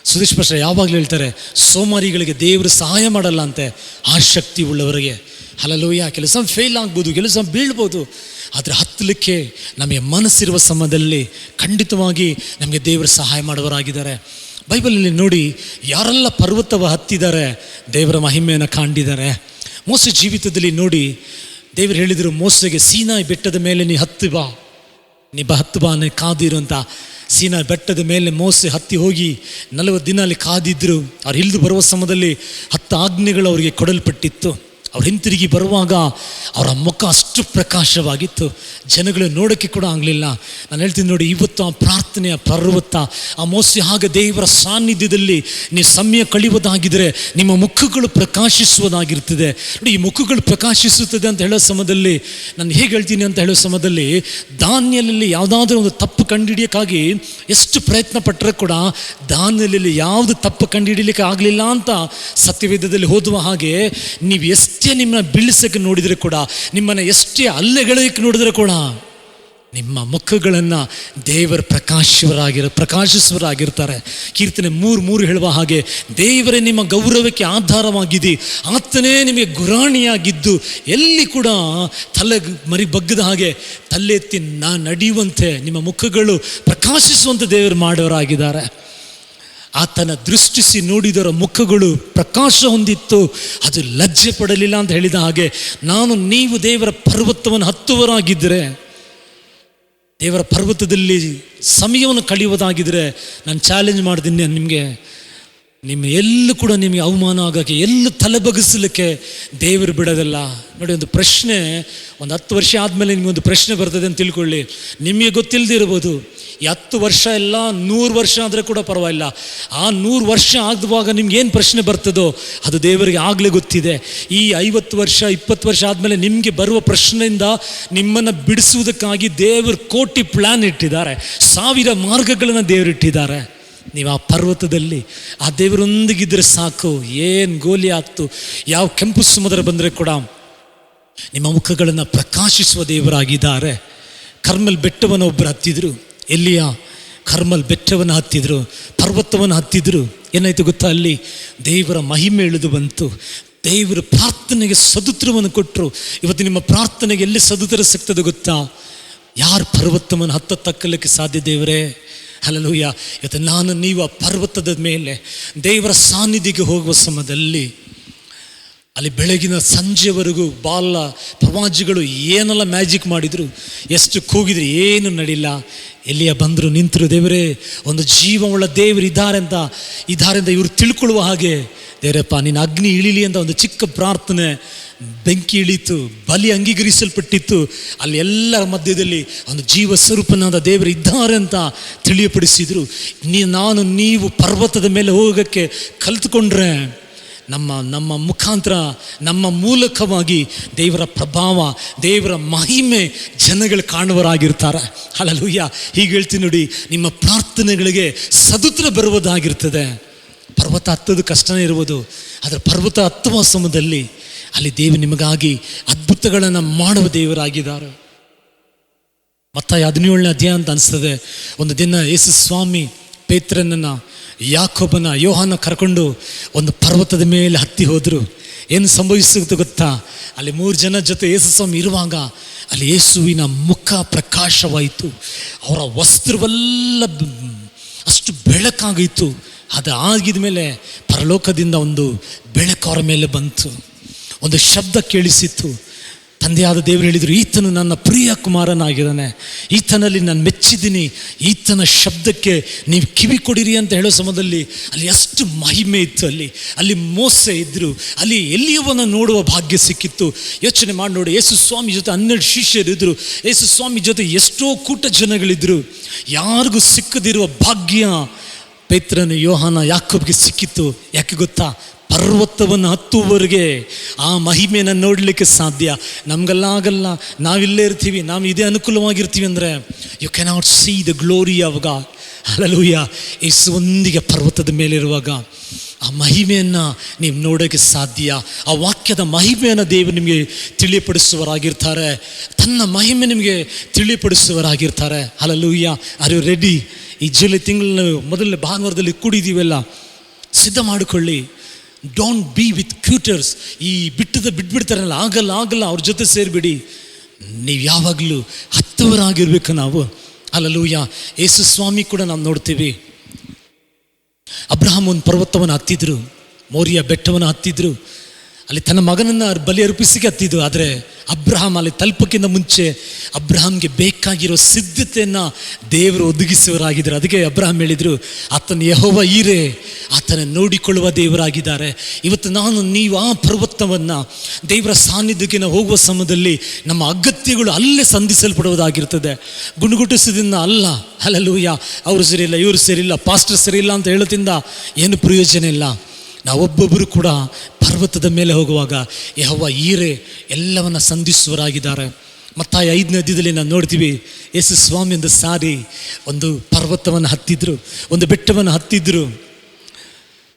ಸುದೇಶ್ ಪಾಸ್ಟರ್ ಯಾವಾಗಲೂ ಹೇಳ್ತಾರೆ, ಸೋಮಾರಿಗಳಿಗೆ ದೇವರು ಸಹಾಯ ಮಾಡಲ್ಲ ಅಂತೆ, ಆಸಕ್ತಿ ಉಳ್ಳವರಿಗೆ. ಹಲ್ಲೆಲೂಯಾ. ಕೆಲಸ ಫೇಲ್ ಆಗ್ಬೋದು, ಕೆಲಸ ಬೀಳ್ಬೋದು, ಆದರೆ ಹತ್ತಲಿಕ್ಕೆ ನಮಗೆ ಮನಸ್ಸಿರುವ ಸಮಯದಲ್ಲಿ ಖಂಡಿತವಾಗಿ ನಮಗೆ ದೇವರು ಸಹಾಯ ಮಾಡುವರಾಗಿದ್ದಾರೆ. ಬೈಬಲಲ್ಲಿ ನೋಡಿ, ಯಾರೆಲ್ಲ ಪರ್ವತವ ಹತ್ತಿದ್ದಾರೆ ದೇವರ ಮಹಿಮೆಯನ್ನು ಕಂಡಿದ್ದಾರೆ. ಮೋಸ ಜೀವಿತದಲ್ಲಿ ನೋಡಿ, ದೇವರು ಹೇಳಿದರು ಮೋಸೆಗೆ, ಸೀನಾಯಿ ಬೆಟ್ಟದ ಮೇಲೆ ನೀ ಹತ್ತು ಬಾ ಕಾದಿರು ಅಂತ. ಸೀನಾಯಿ ಬೆಟ್ಟದ ಮೇಲೆ ಮೋಸೆ ಹತ್ತಿ ಹೋಗಿ 40 ದಿನ ಅಲ್ಲಿ ಕಾದಿದ್ರು. ಅವ್ರು ಇಳಿದು ಬರುವ ಸಮಯದಲ್ಲಿ 10 ಆಜ್ಞೆಗಳು ಅವರಿಗೆ ಕೊಡಲ್ಪಟ್ಟಿತ್ತು. ಅವ್ರು ಹಿಂತಿರುಗಿ ಬರುವಾಗ ಅವರ ಮುಖ ಅಷ್ಟು ಪ್ರಕಾಶವಾಗಿತ್ತು, ಜನಗಳು ನೋಡೋಕ್ಕೆ ಕೂಡ ಆಗಲಿಲ್ಲ. ನಾನು ಹೇಳ್ತೀನಿ ನೋಡಿ, ಇವತ್ತು ಆ ಪ್ರಾರ್ಥನೆಯ ಪರ್ವತ, ಆ ಮೋಸೆ ಹಾಗೆ ದೇವರ ಸಾನ್ನಿಧ್ಯದಲ್ಲಿ ನೀವು ಸಮಯ ಕಳೆಯುವುದಾಗಿದ್ದರೆ ನಿಮ್ಮ ಮುಖಗಳು ಪ್ರಕಾಶಿಸುವುದಾಗಿರ್ತದೆ. ನೋಡಿ, ಈ ಮುಖಗಳು ಪ್ರಕಾಶಿಸುತ್ತದೆ ಅಂತ ಹೇಳೋ ಸಮಯದಲ್ಲಿ ನಾನು ಹೇಗೆ ಹೇಳ್ತೀನಿ ಅಂತ ಹೇಳೋ ಸಮಯದಲ್ಲಿ, ದಾನಿಯೇಲನಲ್ಲಿ ಯಾವುದಾದ್ರೂ ಒಂದು ತಪ್ಪು ಕಂಡುಹಿಡಿಯೋಕ್ಕಾಗಿ ಎಷ್ಟು ಪ್ರಯತ್ನ ಪಟ್ಟರೆ ಕೂಡ ದಾನಿಯೇಲನಲ್ಲಿ ಯಾವುದು ತಪ್ಪು ಕಂಡುಹಿಡಿಯಲಿಕ್ಕೆ ಆಗಲಿಲ್ಲ ಅಂತ ಸತ್ಯವೇದದಲ್ಲಿ ಓದುವ ಹಾಗೆ, ನೀವು ಎಷ್ಟೇ ನಿಮ್ಮನ್ನ ಬೀಳಿಸಕ್ಕೆ ನೋಡಿದರೆ ಕೂಡ, ನಿಮ್ಮನ್ನು ಎಷ್ಟೇ ಅಲ್ಲೆಗಳಕ್ಕೆ ನೋಡಿದರೆ ಕೂಡ, ನಿಮ್ಮ ಮುಖಗಳನ್ನು ದೇವರ ಪ್ರಕಾಶಿಸುವರಾಗಿರ್ತಾರೆ. ಕೀರ್ತನೆ 3:3 ಹೇಳುವ ಹಾಗೆ, ದೇವರೇ ನಿಮ್ಮ ಗೌರವಕ್ಕೆ ಆಧಾರವಾಗಿದ್ದು, ಆತನೇ ನಿಮಗೆ ಗುರಾಣಿಯಾಗಿದ್ದು, ಎಲ್ಲಿ ಕೂಡ ತಲೆ ಮರಿ ಬಗ್ಗದ ಹಾಗೆ ತಲೆ ಎತ್ತಿ ನಡೆಯುವಂತೆ ನಿಮ್ಮ ಮುಖಗಳು ಪ್ರಕಾಶಿಸುವಂತೆ ದೇವರು ಮಾಡೋರಾಗಿದ್ದಾರೆ. ಆತನ ದೃಷ್ಟಿಸಿ ನೋಡಿದರ ಮುಖಗಳು ಪ್ರಕಾಶ ಹೊಂದಿತ್ತು, ಅದು ಲಜ್ಜೆ ಪಡಲಿಲ್ಲ ಅಂತ ಹೇಳಿದ ಹಾಗೆ, ನೀವು ದೇವರ ಪರ್ವತವನ್ನು ಹತ್ತುವರಾಗಿದ್ದರೆ, ದೇವರ ಪರ್ವತದಲ್ಲಿ ಸಮಯವನ್ನು ಕಳೆಯುವುದಾಗಿದ್ದರೆ, ನಾನು ಚಾಲೆಂಜ್ ಮಾಡ್ತೀನಿ ನಿಮಗೆ, ನಿಮ್ಮ ಎಲ್ಲೂ ಕೂಡ ನಿಮಗೆ ಅವಮಾನ ಆಗೋಕ್ಕೆ, ಎಲ್ಲೂ ತಲೆ ಬಗ್ಗಿಸಲಿಕ್ಕೆ ದೇವರು ಬಿಡೋದಲ್ಲ. ನೋಡಿ, ಒಂದು ಪ್ರಶ್ನೆ, ಒಂದು 10 ವರ್ಷ ಆದಮೇಲೆ ನಿಮಗೊಂದು ಪ್ರಶ್ನೆ ಬರ್ತದೆ ಅಂತ ತಿಳ್ಕೊಳ್ಳಿ. ನಿಮಗೆ ಗೊತ್ತಿಲ್ಲದೆ ಇರ್ಬೋದು, ಈ 10 ವರ್ಷ ಇಲ್ಲ 100 ವರ್ಷ ಆದರೆ ಕೂಡ ಪರವಾಗಿಲ್ಲ. ಆ 100 ವರ್ಷ ಆಗುವಾಗ ನಿಮ್ಗೇನು ಪ್ರಶ್ನೆ ಬರ್ತದೋ ಅದು ದೇವರಿಗೆ ಆಗಲೇ ಗೊತ್ತಿದೆ. ಈ 50 ವರ್ಷ 20 ವರ್ಷ ಆದಮೇಲೆ ನಿಮಗೆ ಬರುವ ಪ್ರಶ್ನೆಯಿಂದ ನಿಮ್ಮನ್ನು ಬಿಡಿಸುವುದಕ್ಕಾಗಿ ದೇವರು ಕೋಟಿ ಪ್ಲ್ಯಾನ್ ಇಟ್ಟಿದ್ದಾರೆ, 1000 ಮಾರ್ಗಗಳನ್ನು ದೇವರು ಇಟ್ಟಿದ್ದಾರೆ. ನೀವು ಆ ಪರ್ವತದಲ್ಲಿ ಆ ದೇವರೊಂದಿಗಿದ್ರೆ ಸಾಕು. ಏನು ಗೋಲಿ ಆಗ್ತು, ಯಾವ ಕೆಂಪು ಸಮುದ್ರ ಬಂದರೆ ಕೂಡ ನಿಮ್ಮ ಮುಖಗಳನ್ನು ಪ್ರಕಾಶಿಸುವ ದೇವರಾಗಿದ್ದಾರೆ. ಕರ್ಮಲ್ ಬೆಟ್ಟವನ್ನು ಒಬ್ಬರು ಹತ್ತಿದ್ರು. ಎಲ್ಲಿಯ ಕರ್ಮಲ್ ಬೆಟ್ಟವನ್ನು ಹತ್ತಿದ್ರು, ಪರ್ವತವನ್ನು ಹತ್ತಿದ್ರು. ಏನಾಯಿತು ಗೊತ್ತಾ, ಅಲ್ಲಿ ದೇವರ ಮಹಿಮೆ ಇಳಿದು ಬಂತು. ದೇವರ ಪ್ರಾರ್ಥನೆಗೆ ಸದುತ್ತರವನ್ನು ಕೊಟ್ಟರು. ಇವತ್ತು ನಿಮ್ಮ ಪ್ರಾರ್ಥನೆಗೆ ಎಲ್ಲಿ ಸದುತ್ತರ ಸಿಗ್ತದೆ ಗೊತ್ತಾ? ಯಾರು ಪರ್ವತವನ್ನು ಹತ್ತಕ್ಕಲಿಕ್ಕೆ ಸಾಧ್ಯ ದೇವರೇ? ಹಲ್ಲೆಲೂಯ. ಇವತ್ತು ನಾನು ನೀವು ಆ ಪರ್ವತದ ಮೇಲೆ ದೇವರ ಸಾನ್ನಿಧ್ಯಕ್ಕೆ ಹೋಗುವ ಸಮಯದಲ್ಲಿ ಅಲ್ಲಿ ಬೆಳಗಿನ ಸಂಜೆವರೆಗೂ ಬಾಲ ಪ್ರವಾದಿಗಳು ಏನೆಲ್ಲ ಮ್ಯಾಜಿಕ್ ಮಾಡಿದರು, ಎಷ್ಟು ಕೂಗಿದ್ರು, ಏನು ನಡಿಲ್ಲ. ಎಲ್ಲಿಯ ಬಂದರು, ನಿಂತರು. ದೇವರೇ, ಒಂದು ಜೀವವುಳ್ಳ ದೇವರು ಇದ್ದಾರೆ ಅಂತ ಇವರು ತಿಳ್ಕೊಳ್ಳುವ ಹಾಗೆ, ದೇವರಪ್ಪ ನೀನು ಅಗ್ನಿ ಇಳಿಲಿ ಅಂತ ಒಂದು ಚಿಕ್ಕ ಪ್ರಾರ್ಥನೆ. ಬೆಂಕಿ ಇಳೀತು, ಬಲಿ ಅಂಗೀಕರಿಸಲ್ಪಟ್ಟಿತ್ತು. ಅಲ್ಲಿ ಎಲ್ಲರ ಮಧ್ಯದಲ್ಲಿ ಒಂದು ಜೀವ ಸ್ವರೂಪನಾದ ದೇವರು ಇದ್ದಾರೆ ಅಂತ ತಿಳಿಯಪಡಿಸಿದರು. ನಾನು ನೀವು ಪರ್ವತದ ಮೇಲೆ ಹೋಗೋಕ್ಕೆ ಕಲಿತುಕೊಂಡ್ರೆ ನಮ್ಮ ಮುಖಾಂತರ, ನಮ್ಮ ಮೂಲಕವಾಗಿ ದೇವರ ಪ್ರಭಾವ, ದೇವರ ಮಹಿಮೆ ಜನಗಳು ಕಾಣುವರಾಗಿರ್ತಾರೆ. ಹಲ್ಲೆಲೂಯಾ. ಹೀಗೆ ಹೇಳ್ತೀನಿ ನೋಡಿ, ನಿಮ್ಮ ಪ್ರಾರ್ಥನೆಗಳಿಗೆ ಸದುತ್ತರ ಬರುವುದಾಗಿರ್ತದೆ. ಪರ್ವತ ಹತ್ತೋದು ಕಷ್ಟನೇ ಇರ್ಬೋದು, ಆದರೆ ಪರ್ವತ ಹತ್ತುವ ಸಮಯದಲ್ಲಿ ಅಲ್ಲಿ ದೇವರು ನಿಮಗಾಗಿ ಅದ್ಭುತಗಳನ್ನು ಮಾಡುವ ದೇವರಾಗಿದ್ದಾರೆ. ಮತ್ತಾಯ 17ನೇ ಅಧ್ಯಾಯ ಅಂತ ಅನಿಸ್ತದೆ. ಒಂದು ದಿನ ಯೇಸು ಸ್ವಾಮಿ ಪೇತ್ರನನ್ನು, ಯಾಕೋಬನ, ಯೋಹಾನ ಕರ್ಕೊಂಡು ಒಂದು ಪರ್ವತದ ಮೇಲೆ ಹತ್ತಿ ಹೋದರು. ಏನು ಸಂಭವಿಸುತ್ತೆ ಗೊತ್ತಾ? ಅಲ್ಲಿ 3 ಜನ ಜೊತೆ ಯೇಸು ಸ್ವಾಮಿ ಇರುವಾಗ ಅಲ್ಲಿ ಯೇಸುವಿನ ಮುಖ ಪ್ರಕಾಶವಾಯಿತು. ಅವರ ವಸ್ತ್ರವೆಲ್ಲ ಅಷ್ಟು ಬೆಳಕಾಗಿತ್ತು. ಅದು ಆಗಿದ ಮೇಲೆ ಪರಲೋಕದಿಂದ ಒಂದು ಬೆಳಕು ಅವರ ಮೇಲೆ ಬಂತು. ಒಂದು ಶಬ್ದ ಕೇಳಿಸಿತ್ತು. ತಂದೆಯಾದ ದೇವರು ಹೇಳಿದರು, ಈತನು ನನ್ನ ಪ್ರಿಯ ಕುಮಾರನಾಗಿದ್ದಾನೆ, ಈತನಲ್ಲಿ ನಾನು ಮೆಚ್ಚಿದ್ದೀನಿ, ಈತನ ಶಬ್ದಕ್ಕೆ ನೀವು ಕಿವಿ ಕೊಡಿರಿ ಅಂತ ಹೇಳೋ ಸಮಯದಲ್ಲಿ ಅಲ್ಲಿ ಎಷ್ಟು ಮಹಿಮೆ ಇತ್ತು. ಅಲ್ಲಿ ಮೋಸೆ ಇದ್ದರು. ಅಲ್ಲಿ ಎಲ್ಲಿಯವನ್ನ ನೋಡುವ ಭಾಗ್ಯ ಸಿಕ್ಕಿತ್ತು. ಯೋಚನೆ ಮಾಡಿ ನೋಡಿ, ಯೇಸು ಸ್ವಾಮಿ ಜೊತೆ 12 ಶಿಷ್ಯರಿದ್ದರು. ಯೇಸು ಸ್ವಾಮಿ ಜೊತೆ ಎಷ್ಟೋ ಕೂಟ ಜನಗಳಿದ್ದರು. ಯಾರಿಗೂ ಸಿಕ್ಕದಿರುವ ಭಾಗ್ಯ ಪೇತ್ರನ, ಯೋಹಾನ, ಯಾಕೋಬ್ಗೆ ಸಿಕ್ಕಿತ್ತು. ಯಾಕೆ ಗೊತ್ತಾ? ಪರ್ವತವನ್ನು ಹತ್ತುವವರೆಗೆ ಆ ಮಹಿಮೆಯನ್ನು ನೋಡಲಿಕ್ಕೆ ಸಾಧ್ಯ. ನಮಗೆಲ್ಲ ಆಗಲ್ಲ. ನಾವಿಲ್ಲೇ ಇರ್ತೀವಿ, ನಾವು ಇದೇ ಅನುಕೂಲವಾಗಿರ್ತೀವಿ ಅಂದರೆ you cannot see the glory of God. Hallelujah. ಯೇಸುವೊಂದಿಗೆ ಪರ್ವತದ ಮೇಲಿರುವಾಗ ಆ ಮಹಿಮೆಯನ್ನು ನೀವು ನೋಡೋಕ್ಕೆ ಸಾಧ್ಯ. ಆ ವಾಕ್ಯದ ಮಹಿಮೆಯನ್ನು ದೇವರು ನಿಮಗೆ ತಿಳಿಯಪಡಿಸುವರಾಗಿರ್ತಾರೆ. ತನ್ನ ಮಹಿಮೆ ನಿಮಗೆ ತಿಳಿಯಪಡಿಸುವರಾಗಿರ್ತಾರೆ. ಹಲ್ಲೆಲೂಯಾ. Are you ready? ಈ ಜುಲೈ ತಿಂಗಳ ಮೊದಲನೇ ಭಾನುವಾರದಲ್ಲಿ ಕೂಡಿದ್ದೀವೆಲ್ಲ, ಸಿದ್ಧ ಮಾಡಿಕೊಳ್ಳಿ. Don't be with quitters. ಈ ಬಿಟ್ಬಿಡ್ತಾರಲ್ಲ, ಆಗಲ್ಲ ಅವ್ರ ಜೊತೆ ಸೇರಿಬಿಡಿ. ನೀವು ಯಾವಾಗಲೂ ಹತ್ತವರಾಗಿರ್ಬೇಕು ನಾವು. ಹಲ್ಲೆಲೂಯಾ. ಯೇಸು ಸ್ವಾಮಿ ಕೂಡ ನಾವು ನೋಡ್ತೀವಿ. ಅಬ್ರಹಾಮ್ ಒಂದು ಪರ್ವತವನ್ನು ಹತ್ತಿದ್ರು, ಮೋರಿಯ ಬೆಟ್ಟವನ್ನು ಹತ್ತಿದ್ರು. ಅಲ್ಲಿ ತನ್ನ ಮಗನನ್ನು ಬಲಿ ಅರ್ಪಿಸಿಗೆ ಹತ್ತಿದ್ದು. ಆದರೆ ಅಬ್ರಹಾಮ್ ಅಲ್ಲಿ ತಲುಪಕ್ಕಿಂತ ಮುಂಚೆ ಅಬ್ರಹಾಮ್ಗೆ ಬೇಕಾಗಿರೋ ಸಿದ್ಧತೆಯನ್ನು ದೇವರು ಒದಗಿಸುವರಾಗಿದ್ದಾರೆ. ಅದಕ್ಕೆ ಅಬ್ರಹಾಮ್ ಹೇಳಿದರು, ಆತನ ಯೆಹೋವ ಈರೆ, ಆತನ ನೋಡಿಕೊಳ್ಳುವ ದೇವರಾಗಿದ್ದಾರೆ. ಇವತ್ತು ನೀವು ಆ ಪರ್ವತವನ್ನು, ದೇವರ ಸಾನ್ನಿಧ್ಯಕ್ಕೆ ನಾವು ಹೋಗುವ ಸಮಯದಲ್ಲಿ ನಮ್ಮ ಅಗತ್ಯಗಳು ಅಲ್ಲೇ ಸಂಧಿಸಲ್ಪಡುವುದಾಗಿರ್ತದೆ. ಗುಣಗುಟ್ಟಿಸೋದ್ರಿಂದ ಅಲ್ಲ. ಹಲ್ಲೆಲೂಯಾ. ಅವರು ಸರಿಯಿಲ್ಲ, ಇವರು ಸರಿಯಿಲ್ಲ, ಪಾಸ್ಟರ್ ಸರಿಯಿಲ್ಲ ಅಂತ ಹೇಳೋದ್ರಿಂದ ಏನು ಪ್ರಯೋಜನ ಇಲ್ಲ. ನಾವೊಬ್ಬೊಬ್ಬರು ಕೂಡ ಪರ್ವತದ ಮೇಲೆ ಹೋಗುವಾಗ ಯೆಹೋವ ಈರೆ ಎಲ್ಲವನ್ನ ಸಂಧಿಸುವರಾಗಿದ್ದಾರೆ. ಮತ್ತಾಯ 5ನೇ ಅಧ್ಯಾಯದಲ್ಲಿ ನಾವು ನೋಡ್ತೀವಿ, ಯೇಸು ಸ್ವಾಮಿ ಒಂದು ಸಾರಿ ಒಂದು ಪರ್ವತವನ್ನು ಹತ್ತಿದ್ರು, ಒಂದು ಬೆಟ್ಟವನ್ನು ಹತ್ತಿದ್ರು.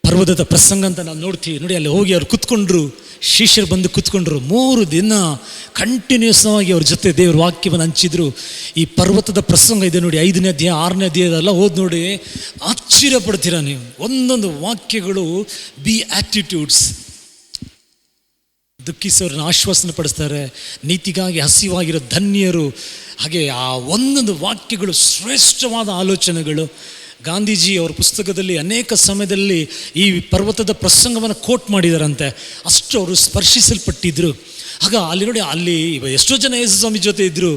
ಪರ್ವತದ ಪ್ರಸಂಗ ಅಂತ ನಾವು ನೋಡ್ತೀವಿ. ನೋಡಿ, ಅಲ್ಲಿ ಹೋಗಿ ಅವ್ರು ಕೂತ್ಕೊಂಡ್ರು, ಶಿಷ್ಯರು ಬಂದು ಕೂತ್ಕೊಂಡ್ರು. 3 ದಿನ ಕಂಟಿನ್ಯೂಸ್ ಆಗಿ ಅವ್ರ ಜೊತೆ ದೇವ್ರ ವಾಕ್ಯವನ್ನು ಹಂಚಿದ್ರು. ಈ ಪರ್ವತದ ಪ್ರಸಂಗ ಇದೆ ನೋಡಿ, 5ನೇ ಅಧ್ಯಾಯ 6ನೇ ಅಧ್ಯಾಯದೆಲ್ಲ ಓದಿ ನೋಡಿ, ಆಶ್ಚರ್ಯ ಪಡ್ತೀರಾ ನೀವು. ಒಂದೊಂದು ವಾಕ್ಯಗಳು ಬಿ ಆಟಿಟ್ಯೂಡ್ಸ್. ದುಃಖಿಸೋರನ್ನ ಆಶ್ವಾಸನೆ ಪಡಿಸ್ತಾರೆ, ನೀತಿಗಾಗಿ ಹಸಿವಾಗಿರೋ ಧನ್ಯರು. ಹಾಗೆ ಆ ಒಂದೊಂದು ವಾಕ್ಯಗಳು ಶ್ರೇಷ್ಠವಾದ ಆಲೋಚನೆಗಳು. ಗಾಂಧೀಜಿ ಅವರ ಪುಸ್ತಕದಲ್ಲಿ ಅನೇಕ ಸಮಯದಲ್ಲಿ ಈ ಪರ್ವತದ ಪ್ರಸಂಗವನ್ನು ಕೋಟ್ ಮಾಡಿದಾರಂತೆ. ಅಷ್ಟು ಅವರು ಸ್ಪರ್ಶಿಸಲ್ಪಟ್ಟಿದ್ರು. ಆಗ ಅಲ್ಲಿ ನೋಡಿ, ಅಲ್ಲಿ ಎಷ್ಟೋ ಜನ ಯೇಸು ಸ್ವಾಮಿ ಜೊತೆ ಇದ್ದರು.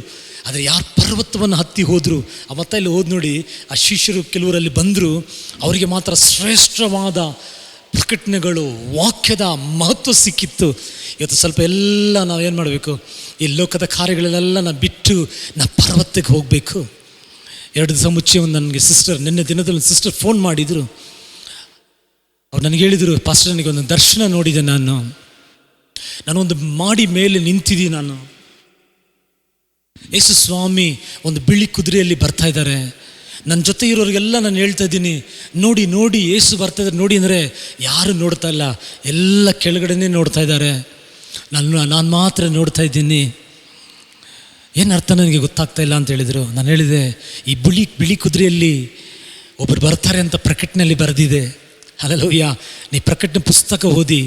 ಆದರೆ ಯಾರು ಪರ್ವತವನ್ನು ಹತ್ತಿ ಹೋದರು, ಆ ಮತ್ತೆ ಇಲ್ಲಿ ಹೋದ್ ನೋಡಿ, ಆ ಶಿಷ್ಯರು ಕೆಲವರಲ್ಲಿ ಬಂದರು. ಅವರಿಗೆ ಮಾತ್ರ ಶ್ರೇಷ್ಠವಾದ ಪ್ರಕಟಣೆಗಳು, ವಾಕ್ಯದ ಮಹತ್ವ ಸಿಕ್ಕಿತ್ತು. ಇವತ್ತು ಸ್ವಲ್ಪ ಎಲ್ಲ ನಾವೇನು ಮಾಡಬೇಕು, ಈ ಲೋಕದ ಕಾರ್ಯಗಳನ್ನೆಲ್ಲ ನಾವು ಬಿಟ್ಟು ನಾವು ಪರ್ವತಕ್ಕೆ ಹೋಗಬೇಕು. 2 ದಿವಸ ಮುಂಚೆ ನನಗೆ ಸಿಸ್ಟರ್, ನಿನ್ನೆ ದಿನದಲ್ಲಿ ಒಂದು ಸಿಸ್ಟರ್ ಫೋನ್ ಮಾಡಿದರು. ಅವ್ರು ನನಗೆ ಹೇಳಿದರು, ಪಾಸ್ಟರ್ ನನಗೆ ಒಂದು ದರ್ಶನ ನೋಡಿದೆ, ನಾನೊಂದು ಮಾಡಿ ಮೇಲೆ ನಿಂತಿದ್ದೀನಿ, ನಾನು ಯೇಸು ಸ್ವಾಮಿ ಒಂದು ಬಿಳಿ ಕುದುರೆಯಲ್ಲಿ ಬರ್ತಾ ಇದ್ದಾರೆ. ನನ್ನ ಜೊತೆ ಇರೋರಿಗೆಲ್ಲ ನಾನು ಹೇಳ್ತಾ ಇದ್ದೀನಿ, ನೋಡಿ ನೋಡಿ ಯೇಸು ಬರ್ತಾ ಇದ್ದಾರೆ ನೋಡಿ ಅಂದರೆ ಯಾರು ನೋಡ್ತಾ ಇಲ್ಲ, ಎಲ್ಲ ಕೆಳಗಡೆನೇ ನೋಡ್ತಾ ಇದ್ದಾರೆ, ನಾನು ಮಾತ್ರ ನೋಡ್ತಾ ಇದ್ದೀನಿ. ಏನು ಅರ್ಥ ನನಗೆ ಗೊತ್ತಾಗ್ತಾ ಇಲ್ಲ ಅಂತ ಹೇಳಿದರು. ನಾನು ಹೇಳಿದೆ, ಈ ಬಿಳಿ ಕುದುರೆಯಲ್ಲಿ ಒಬ್ಬರು ಬರ್ತಾರೆ ಅಂತ ಪ್ರಕಟಣೆಯಲ್ಲಿ ಬರೆದಿದೆ. ಹಲ್ಲೆಲೂಯಾ. ನೀ ಪ್ರಕಟಣೆ ಪುಸ್ತಕ ಓದಿ,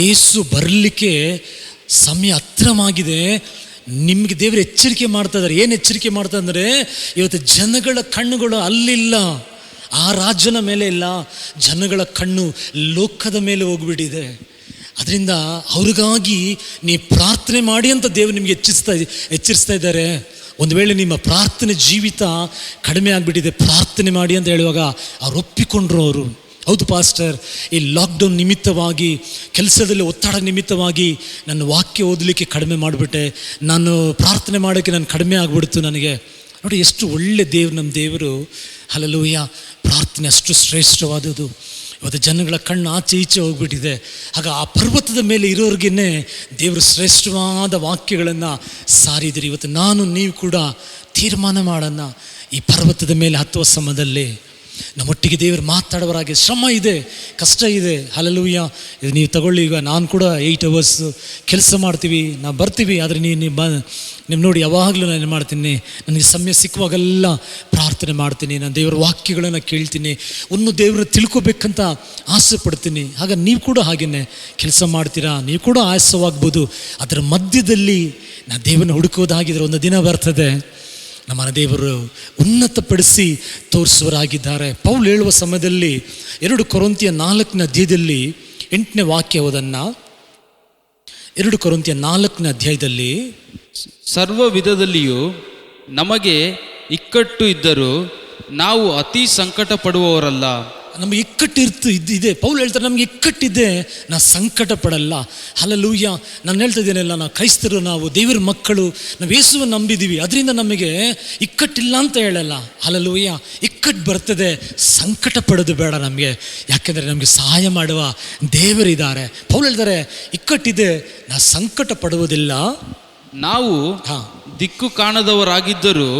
ಯೇಸು ಬರಲಿಕ್ಕೆ ಸಮಯ ಹತ್ತಿರವಾಗಿದೆ. ನಿಮಗೆ ದೇವರು ಎಚ್ಚರಿಕೆ ಮಾಡ್ತಾ ಇದ್ದಾರೆ. ಏನು ಎಚ್ಚರಿಕೆ ಮಾಡ್ತಾ ಅಂದರೆ, ಇವತ್ತು ಜನಗಳ ಕಣ್ಣುಗಳು ಅಲ್ಲಿಲ್ಲ, ಆ ರಾಜನ ಮೇಲೆ ಇಲ್ಲ, ಜನಗಳ ಕಣ್ಣು ಲೋಕದ ಮೇಲೆ ಹೋಗ್ಬಿಟ್ಟಿದೆ. ಅದರಿಂದ ಅವ್ರಿಗಾಗಿ ನೀವು ಪ್ರಾರ್ಥನೆ ಮಾಡಿ ಅಂತ ದೇವರು ನಿಮಗೆ ಎಚ್ಚರಿಸ್ತಾ ಇದ್ದಾರೆ. ಒಂದು ವೇಳೆ ನಿಮ್ಮ ಪ್ರಾರ್ಥನೆ ಜೀವಿತ ಕಡಿಮೆ ಆಗಿಬಿಟ್ಟಿದೆ, ಪ್ರಾರ್ಥನೆ ಮಾಡಿ ಅಂತ ಹೇಳುವಾಗ ಅವ್ರು ಒಪ್ಪಿಕೊಂಡ್ರು. ಅವರು ಹೌದು ಪಾಸ್ಟರ್, ಈ ಲಾಕ್ಡೌನ್ ನಿಮಿತ್ತವಾಗಿ, ಕೆಲಸದಲ್ಲಿ ಒತ್ತಡ ನಿಮಿತ್ತವಾಗಿ ನನ್ನ ವಾಕ್ಯ ಓದಲಿಕ್ಕೆ ಕಡಿಮೆ ಮಾಡಿಬಿಟ್ಟೆ, ನಾನು ಪ್ರಾರ್ಥನೆ ಮಾಡೋಕ್ಕೆ ನಾನು ಕಡಿಮೆ ಆಗಿಬಿಡ್ತು ನನಗೆ. ನೋಡಿ ಎಷ್ಟು ಒಳ್ಳೆ ದೇವರು ನಮ್ಮ ದೇವರು. ಹಲ್ಲೆಲೂಯಾ. ಪ್ರಾರ್ಥನೆ ಅಷ್ಟು ಶ್ರೇಷ್ಠವಾದದ್ದು. ಇವತ್ತು ಜನಗಳ ಕಣ್ಣು ಆಚೆ ಈಚೆ ಹೋಗ್ಬಿಟ್ಟಿದೆ. ಆಗ ಆ ಪರ್ವತದ ಮೇಲೆ ಇರೋರಿಗೇ ದೇವರು ಶ್ರೇಷ್ಠವಾದ ವಾಕ್ಯಗಳನ್ನು ಸಾರಿದಿರಿ. ಇವತ್ತು ನಾನು ನೀವು ಕೂಡ ತೀರ್ಮಾನ ಮಾಡೋಣ, ಈ ಪರ್ವತದ ಮೇಲೆ ಹತ್ತುವ ಸಮಯದಲ್ಲಿ ನಮ್ಮೊಟ್ಟಿಗೆ ದೇವರು ಮಾತಾಡೋರಾಗೆ. ಶ್ರಮ ಇದೆ, ಕಷ್ಟ ಇದೆ. ಹಲ್ಲೆಲೂಯಾ. ಇದು ನೀವು ತಗೊಳ್ಳಿ. ಈಗ ನಾನು ಕೂಡ 8 hours ಕೆಲಸ ಮಾಡ್ತೀವಿ, ನಾವು ಬರ್ತೀವಿ. ಆದರೆ ನೀವು ನೋಡಿ, ಯಾವಾಗಲೂ ನಾನು ಏನು ಮಾಡ್ತೀನಿ, ನನಗೆ ಸಮಯ ಸಿಕ್ಕುವಾಗೆಲ್ಲ ಪ್ರಾರ್ಥನೆ ಮಾಡ್ತೀನಿ, ನಾನು ದೇವರ ವಾಕ್ಯಗಳನ್ನು ಕೇಳ್ತೀನಿ, ಒಂದು ದೇವರನ್ನ ತಿಳ್ಕೊಬೇಕಂತ ಆಸೆ ಪಡ್ತೀನಿ. ಆಗ ನೀವು ಕೂಡ ಹಾಗೆಯೇ ಕೆಲಸ ಮಾಡ್ತೀರಾ, ನೀವು ಕೂಡ ಆಯಾಸವಾಗ್ಬೋದು. ಅದರ ಮಧ್ಯದಲ್ಲಿ ನಾನು ದೇವರನ್ನ ಹುಡುಕೋದಾಗಿದ್ದರೆ ಒಂದು ದಿನ ಬರ್ತದೆ, ನಮ್ಮನ್ನ ದೇವರು ಉನ್ನತಪಡಿಸಿ ತೋರಿಸುವರಾಗಿದ್ದಾರೆ. ಪೌಲ್ ಹೇಳುವ ಸಮಯದಲ್ಲಿ 2 ಕೊರಿಂಥಿಯ 4ನೇ ಅಧ್ಯಾಯದಲ್ಲಿ 8ನೇ ವಾಕ್ಯವದನ್ನು, 2 ಕೊರಿಂಥಿಯ 4ನೇ ಅಧ್ಯಾಯದಲ್ಲಿ, ಸರ್ವ ವಿಧದಲ್ಲಿಯೂ ನಮಗೆ ಇಕ್ಕಟ್ಟು ಇದ್ದರೂ ನಾವು ಅತಿ ಸಂಕಟ ಪಡುವವರಲ್ಲ. ನಮಗೆ ಇಕ್ಕಟ್ಟು ಇದೆ. ಪೌಲ್ ಹೇಳ್ತಾರೆ, ನಮಗೆ ಇಕ್ಕಟ್ಟಿದೆ, ನಾವು ಸಂಕಟ ಪಡಲ್ಲ. ಹಲ್ಲೆಲೂಯಾ. ನಾನು ಹೇಳ್ತಾ ಇದ್ದೇನೆಲ್ಲ, ನಾವು ಕ್ರೈಸ್ತರು, ನಾವು ದೇವರ ಮಕ್ಕಳು, ನಾವು ಯೇಸುವನ್ನು ನಂಬಿದ್ದೀವಿ, ಅದರಿಂದ ನಮಗೆ ಇಕ್ಕಟ್ಟಿಲ್ಲ ಅಂತ ಹೇಳಲ್ಲ. ಹಲ್ಲೆಲೂಯಾ. ಇಕ್ಕಟ್ಟು ಬರ್ತದೆ, ಸಂಕಟ ಪಡೋದು ಬೇಡ ನಮಗೆ, ಯಾಕೆಂದರೆ ನಮಗೆ ಸಹಾಯ ಮಾಡುವ ದೇವರಿದ್ದಾರೆ. ಪೌಲ್ ಹೇಳ್ತಾರೆ, ಇಕ್ಕಟ್ಟಿದೆ, ನಾವು ಸಂಕಟ ಪಡುವುದಿಲ್ಲ. ನಾವು ದಿಕ್ಕು ಕಾಣದವರಾಗಿದ್ದರೂ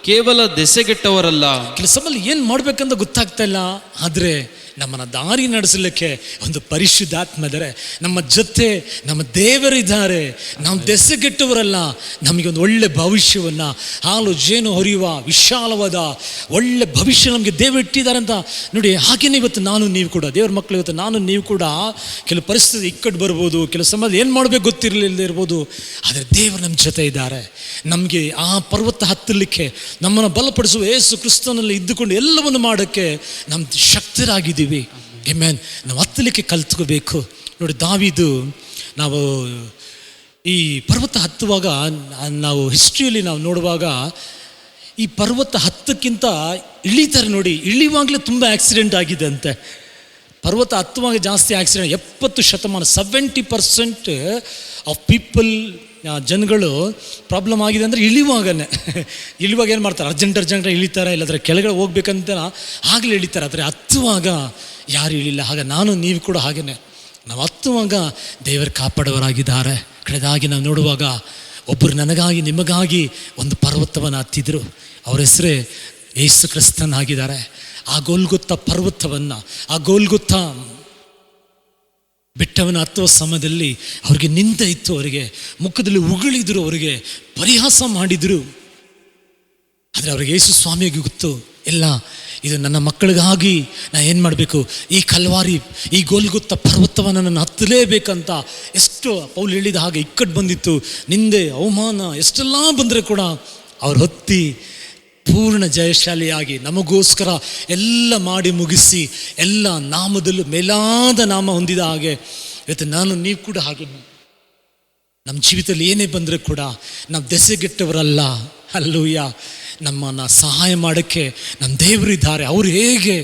ಕೇವಲ ದೆಸೆಗೆಟ್ಟವರಲ್ಲ. ಕೆಲಸ ಸಮಯಲ್ಲಿ ಏನು ಮಾಡಬೇಕಂತ ಗೊತ್ತಾಗ್ತಾ ಇಲ್ಲ, ಆದರೆ ನಮ್ಮನ್ನು ದಾರಿ ನಡೆಸಲಿಕ್ಕೆ ಒಂದು ಪರಿಶುದ್ಧಾತ್ಮ ಇದ್ದಾರೆ, ನಮ್ಮ ಜೊತೆ ನಮ್ಮ ದೇವರಿದ್ದಾರೆ. ನಾವು ದೆಸೆಗೆಟ್ಟವರಲ್ಲ, ನಮಗೆ ಒಂದು ಒಳ್ಳೆ ಭವಿಷ್ಯವನ್ನು, ಹಾಲು ಜೇನು ಹೊರೆಯುವ ವಿಶಾಲವಾದ ಒಳ್ಳೆ ಭವಿಷ್ಯ ನಮಗೆ ದೇವರು ಇಟ್ಟಿದ್ದಾರೆ ಅಂತ ನೋಡಿ. ಹಾಗೆಯೇ ಇವತ್ತು ನಾನು ನೀವು ಕೂಡ ದೇವ್ರ ಮಕ್ಕಳು, ಇವತ್ತು ನಾನು ನೀವು ಕೂಡ ಕೆಲವು ಪರಿಸ್ಥಿತಿ ಇಕ್ಕಟ್ಟು ಬರ್ಬೋದು, ಕೆಲವು ಸಮಯದಲ್ಲಿ ಏನು ಮಾಡಬೇಕು ಗೊತ್ತಿರಲಿಲ್ಲದೆ ಇರ್ಬೋದು, ಆದರೆ ದೇವರು ನಮ್ಮ ಜೊತೆ ಇದ್ದಾರೆ. ನಮಗೆ ಆ ಪರ್ವತ ಹತ್ತಲಿಕ್ಕೆ ನಮ್ಮನ್ನು ಬಲಪಡಿಸುವ ಯೇಸು ಕ್ರಿಸ್ತನಲ್ಲಿ ಇದ್ದುಕೊಂಡು ಎಲ್ಲವನ್ನು ಮಾಡೋಕ್ಕೆ ನಮ್ಮ ಶಕ್ತರಾಗಿದ್ದೀವಿ. ಆಮೆನ್. ನಾವು ಹತ್ತಲಿಕ್ಕೆ ಕಲ್ತ್ಕೋಬೇಕು. ನೋಡಿ, ದಾವೀದು, ನಾವು ಈ ಪರ್ವತ ಹತ್ತುವಾಗ, ನಾವು ಹಿಸ್ಟ್ರಿಯಲ್ಲಿ ನಾವು ನೋಡುವಾಗ ಈ ಪರ್ವತ ಹತ್ತಕ್ಕಿಂತ ಇಳಿತಾರೆ ನೋಡಿ, ಇಳಿವಾಗಲೇ ತುಂಬ ಆಕ್ಸಿಡೆಂಟ್ ಆಗಿದೆ ಅಂತೆ. ಪರ್ವತ ಹತ್ತುವಾಗ ಜಾಸ್ತಿ ಆಕ್ಸಿಡೆಂಟ್, 70%, 70% ಆಫ್ ಪೀಪಲ್, ಜನಗಳು ಪ್ರಾಬ್ಲಮ್ ಆಗಿದೆ ಅಂದರೆ ಇಳಿವಾಗ ಏನು ಮಾಡ್ತಾರೆ, ಅರ್ಜೆಂಟ್ ಇಳಿತಾರೆ, ಇಲ್ಲಾಂದರೆ ಕೆಳಗಡೆ ಹೋಗ್ಬೇಕಂತ ಆಗಲೇ ಇಳಿತಾರೆ, ಆದರೆ ಹತ್ತುವಾಗ ಯಾರು ಇಳಿಲ್ಲ. ಹಾಗೆ ನಾನು ನೀವು ಕೂಡ ಹಾಗೇ, ನಾವು ಹತ್ತುವಾಗ ದೇವರು ಕಾಪಾಡುವವರಾಗಿದ್ದಾರೆ. ಕಡೆದಾಗಿ ನಾವು ನೋಡುವಾಗ ಒಬ್ಬರು ನನಗಾಗಿ ನಿಮಗಾಗಿ ಒಂದು ಪರ್ವತವನ್ನು ಹತ್ತಿದ್ರು, ಅವರ ಹೆಸರೇ ಯೇಸು ಕ್ರಿಸ್ತನಾಗಿದ್ದಾರೆ. ಆ ಗೋಲ್ಗೊತ್ತ ಪರ್ವತವನ್ನು, ಆ ಗೋಲ್ಗೊತ್ತ ಬೆಟ್ಟವನ್ನು ಹತ್ತುವ ಸಮಯದಲ್ಲಿ ಅವರಿಗೆ ನಿಂದ ಇತ್ತು, ಅವರಿಗೆ ಮುಖದಲ್ಲಿ ಉಗುಳಿದ್ರು, ಅವರಿಗೆ ಪರಿಹಾಸ ಮಾಡಿದರು. ಆದರೆ ಅವರಿಗೆ ಯೇಸು ಸ್ವಾಮಿಗೆ ಗೊತ್ತು, ಎಲ್ಲ ಇದು ನನ್ನ ಮಕ್ಕಳಿಗಾಗಿ ನಾನು ಏನು ಮಾಡಬೇಕು, ಈ ಕಲ್ವಾರಿ, ಈ ಗೋಲ್ಗೊತ್ತ ಪರ್ವತವನ್ನು ನಾನು ಹತ್ತಲೇಬೇಕಂತ. ಎಷ್ಟು ಪೌಲ್ ಹೇಳಿದ ಹಾಗೆ ಇಕ್ಕಟ್ಟು ಬಂದಿತ್ತು, ನಿಂದೆ, ಅವಮಾನ ಎಷ್ಟೆಲ್ಲ ಬಂದರೆ ಕೂಡ ಅವ್ರು ಹತ್ತಿ ಪೂರ್ಣ ಜಯಶಾಲಿಯಾಗಿ ನಮಗೋಸ್ಕರ ಎಲ್ಲ ಮಾಡಿ ಮುಗಿಸಿ ಎಲ್ಲ ನಾಮದಲ್ಲೂ ಮೇಲಾದ ನಾಮ ಹೊಂದಿದ ಹಾಗೆ ಇವತ್ತು ನಾನು ನೀವು ಕೂಡ ಹಾಗೆ ನಮ್ಮ ಜೀವಿತದಲ್ಲಿ ಏನೇ ಬಂದರೆ ಕೂಡ ನಾವು ದೆಸೆಗೆಟ್ಟವರಲ್ಲ. ಹಲ್ಲೆಲೂಯಾ. ನಮ್ಮನ್ನು ಸಹಾಯ ಮಾಡೋಕ್ಕೆ ನಮ್ಮ ದೇವರಿದ್ದಾರೆ. ಅವರು ಹೇಗೆ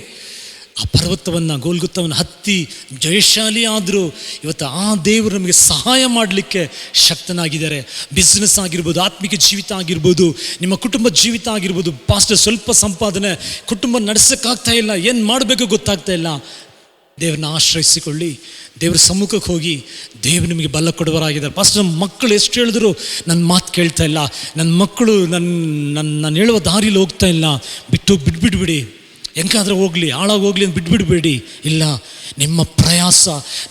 ಆ ಪರ್ವತವನ್ನು ಗೋಲ್ಗುತ್ತವನ್ನು ಹತ್ತಿ ಜಯಶಾಲಿ ಆದರೂ ಇವತ್ತು ಆ ದೇವರು ನಮಗೆ ಸಹಾಯ ಮಾಡಲಿಕ್ಕೆ ಶಕ್ತನಾಗಿದ್ದಾರೆ. ಬಿಸ್ನೆಸ್ ಆಗಿರ್ಬೋದು, ಆತ್ಮಿಕ ಜೀವಿತ ಆಗಿರ್ಬೋದು, ನಿಮ್ಮ ಕುಟುಂಬದ ಜೀವಿತ ಆಗಿರ್ಬೋದು. ಪಾಸ್ಟರ್ ಸ್ವಲ್ಪ ಸಂಪಾದನೆ, ಕುಟುಂಬ ನಡೆಸೋಕ್ಕಾಗ್ತಾ ಇಲ್ಲ, ಏನು ಮಾಡಬೇಕು ಗೊತ್ತಾಗ್ತಾ ಇಲ್ಲ. ದೇವ್ರನ್ನ ಆಶ್ರಯಿಸಿಕೊಳ್ಳಿ, ದೇವ್ರ ಸಮ್ಮುಖಕ್ಕೆ ಹೋಗಿ, ದೇವ್ರು ನಿಮಗೆ ಬಲ ಕೊಡುವರಾಗಿದ್ದಾರೆ. ಪಾಸ್ಟರ್ ನಮ್ಮ ಮಕ್ಕಳು ಎಷ್ಟು ಹೇಳಿದ್ರು ನನ್ನ ಮಾತು ಕೇಳ್ತಾ ಇಲ್ಲ, ನನ್ನ ಮಕ್ಕಳು ನಾನು ಹೇಳುವ ದಾರಿಲಿ ಹೋಗ್ತಾ ಇಲ್ಲ, ಬಿಟ್ಬಿಡ್ಬಿಡಿ, ಹೆಂಗಾದ್ರೂ ಹೋಗಲಿ, ಹಾಳಾಗೋಗ್ಲಿ ಅಂತ ಬಿಟ್ಬಿಡಬೇಡಿ. ಇಲ್ಲ, ನಿಮ್ಮ ಪ್ರಯಾಸ,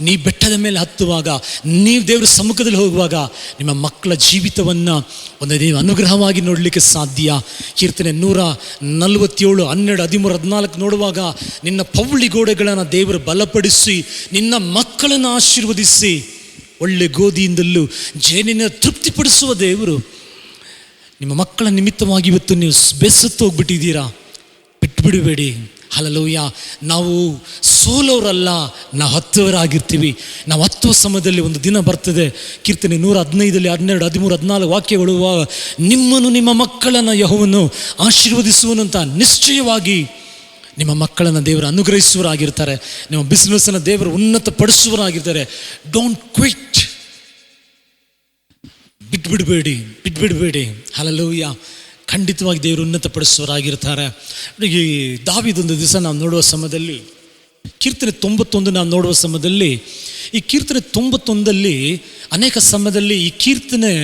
ನೀ ಬೆಟ್ಟದ ಮೇಲೆ ಹತ್ತುವಾಗ, ನೀವು ದೇವರ ಸಮ್ಮುಖದಲ್ಲಿ ಹೋಗುವಾಗ ನಿಮ್ಮ ಮಕ್ಕಳ ಜೀವಿತವನ್ನು ಒಂದು ನೀವು ಅನುಗ್ರಹವಾಗಿ ನೋಡಲಿಕ್ಕೆ ಸಾಧ್ಯ. ಕೀರ್ತನೆ 147, 12, 13, 14 ನೋಡುವಾಗ ನಿನ್ನ ಪೌಳಿ ಗೋಡೆಗಳನ್ನು ದೇವರು ಬಲಪಡಿಸಿ ನಿನ್ನ ಮಕ್ಕಳನ್ನು ಆಶೀರ್ವದಿಸಿ ಒಳ್ಳೆ ಗೋಧಿಯಿಂದಲೂ ಜೇನಿನ ತೃಪ್ತಿಪಡಿಸುವ ದೇವರು. ನಿಮ್ಮ ಮಕ್ಕಳ ನಿಮಿತ್ತವಾಗಿ ಇವತ್ತು ನೀವು ಬೆಸತ್ತು ಹೋಗ್ಬಿಟ್ಟಿದ್ದೀರಾ, ಬಿಟ್ಬಿಡಬೇಡಿ. ಹಲ್ಲೆಲೂಯ. ನಾವು ಸೋಲೋರಲ್ಲ, ನಾವು ಹತ್ತವರಾಗಿರ್ತೀವಿ. ನಾವು ಹತ್ತುವ ಸಮಯದಲ್ಲಿ ಒಂದು ದಿನ ಬರ್ತದೆ. ಕೀರ್ತನೆ 115, 12, 13, 14 ವಾಕ್ಯಗಳು, ನಿಮ್ಮನ್ನು ನಿಮ್ಮ ಮಕ್ಕಳನ್ನು ಯೆಹೋವನು ಆಶೀರ್ವದಿಸುವನು ಅಂತ ನಿಶ್ಚಯವಾಗಿ ನಿಮ್ಮ ಮಕ್ಕಳನ್ನು ದೇವರು ಅನುಗ್ರಹಿಸುವರಾಗಿರ್ತಾರೆ. ನಿಮ್ಮ ಬಿಸ್ನೆಸ್ಸನ್ನು ದೇವರು ಉನ್ನತ ಪಡಿಸುವರಾಗಿರ್ತಾರೆ. ಡೋಂಟ್ ಕ್ವಿಟ್, ಬಿಟ್ಬಿಡಬೇಡಿ. ಹಲ್ಲೆಲೂಯ. ಖಂಡಿತವಾಗಿ ದೇವರು ಉನ್ನತಪಡಿಸುವರಾಗಿರ್ತಾರೆ. ಈ ದಾವೀದೊಂದು ದಿವಸ ನಾವು ನೋಡುವ ಸಮಯದಲ್ಲಿ, ಕೀರ್ತನೆ 91 ನಾವು ನೋಡುವ ಸಮಯದಲ್ಲಿ, ಈ ಕೀರ್ತನೆ 91 ಅನೇಕ ಸಮಯದಲ್ಲಿ ಈ ಕೀರ್ತನೆ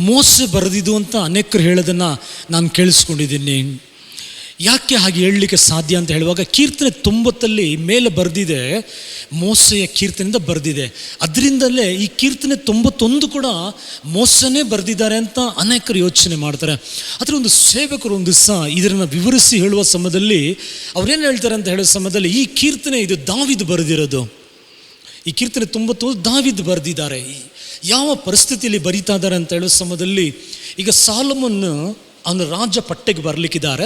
ಮೋಸೆ ಬರೆದಿದ್ದು ಅಂತ ಅನೇಕರು ಹೇಳೋದನ್ನು ನಾನು ಕೇಳಿಸ್ಕೊಂಡಿದ್ದೀನಿ. ಯಾಕೆ ಹಾಗೆ ಹೇಳಲಿಕ್ಕೆ ಸಾಧ್ಯ ಅಂತ ಹೇಳುವಾಗ, ಕೀರ್ತನೆ 90 ಮೇಲೆ ಬರೆದಿದೆ, ಮೋಸೆಯ ಕೀರ್ತನೆಯಿಂದ ಬರೆದಿದೆ. ಅದರಿಂದಲೇ ಈ ಕೀರ್ತನೆ 91 ಕೂಡ ಮೋಸನೇ ಬರೆದಿದ್ದಾರೆ ಅಂತ ಅನೇಕರು ಯೋಚನೆ ಮಾಡ್ತಾರೆ. ಆದರೆ ಒಂದು ಸೇವಕರು ಒಂದು ದಿವಸ ಇದನ್ನು ವಿವರಿಸಿ ಹೇಳುವ ಸಮಯದಲ್ಲಿ ಅವ್ರೇನು ಹೇಳ್ತಾರೆ ಅಂತ ಹೇಳೋ ಸಮಯದಲ್ಲಿ, ಈ ಕೀರ್ತನೆ ಇದು ದಾವೀದ ಬರೆದಿರೋದು. ಈ ಕೀರ್ತನೆ 91 ದಾವೀದ ಬರೆದಿದ್ದಾರೆ. ಯಾವ ಪರಿಸ್ಥಿತಿಯಲ್ಲಿ ಬರೀತಾ ಇದ್ದಾರೆ ಅಂತ ಹೇಳೋ ಸಮಯದಲ್ಲಿ, ಈಗ ಸಾಲೊಮೋನ್ ಅವನು ರಾಜ ಪಟ್ಟೆಗೆ ಬರಲಿಕ್ಕಿದ್ದಾರೆ,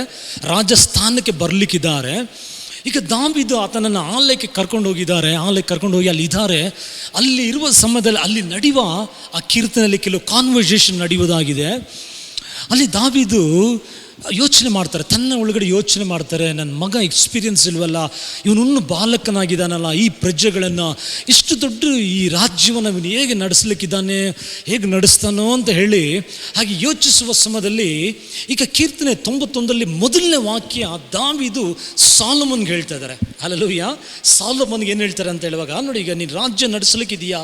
ರಾಜಸ್ಥಾನಕ್ಕೆ ಬರಲಿಕ್ಕಿದ್ದಾರೆ. ಈಗ ದಾವೀದ ಆತನನ್ನು ಆಲಯಕ್ಕೆ ಕರ್ಕೊಂಡು ಹೋಗಿದ್ದಾರೆ. ಆಲಯಕ್ಕೆ ಕರ್ಕೊಂಡು ಹೋಗಿ ಅಲ್ಲಿ ಇದ್ದಾರೆ. ಅಲ್ಲಿ ಇರುವ ಸಮಯದಲ್ಲಿ ಅಲ್ಲಿ ನಡೆಯುವ ಆ ಕೀರ್ತನೆಯಲ್ಲಿ ಕೆಲವು ಕಾನ್ವರ್ಸೇಷನ್ ನಡೆಯುವುದಾಗಿದೆ. ಅಲ್ಲಿ ದಾವೀದು ಯೋಚನೆ ಮಾಡ್ತಾರೆ, ತನ್ನ ಒಳಗಡೆ ಯೋಚನೆ ಮಾಡ್ತಾರೆ, ನನ್ನ ಮಗ ಎಕ್ಸ್ಪೀರಿಯನ್ಸ್ ಇಲ್ವಲ್ಲ, ಇವನು ಬಾಲಕನಾಗಿದ್ದಾನಲ್ಲ, ಈ ಪ್ರಜೆಗಳನ್ನು ಇಷ್ಟು ದೊಡ್ಡ ಈ ರಾಜ್ಯವನ್ನು ಇವನು ಹೇಗೆ ನಡೆಸಲಿಕ್ಕಿದ್ದಾನೆ, ಹೇಗೆ ನಡೆಸ್ತಾನೋ ಅಂತ ಹೇಳಿ ಹಾಗೆ ಯೋಚಿಸುವ ಸಮಯದಲ್ಲಿ ಈಗ ಕೀರ್ತನೆ 91 ಮೊದಲನೇ ವಾಕ್ಯ ದಾವೀದು ಸಾಲೊಮೋನ್ಗೆ ಹೇಳ್ತಾ ಇದ್ದಾರೆ. ಹಲ್ಲೆಲೂಯಾ. ಸಾಲೊಮೋನ್ಗೆ ಏನು ಹೇಳ್ತಾರೆ ಅಂತ ಹೇಳುವಾಗ, ನೋಡಿ, ಈಗ ನೀನು ರಾಜ್ಯ ನಡೆಸಲಿಕ್ಕಿದೆಯಾ,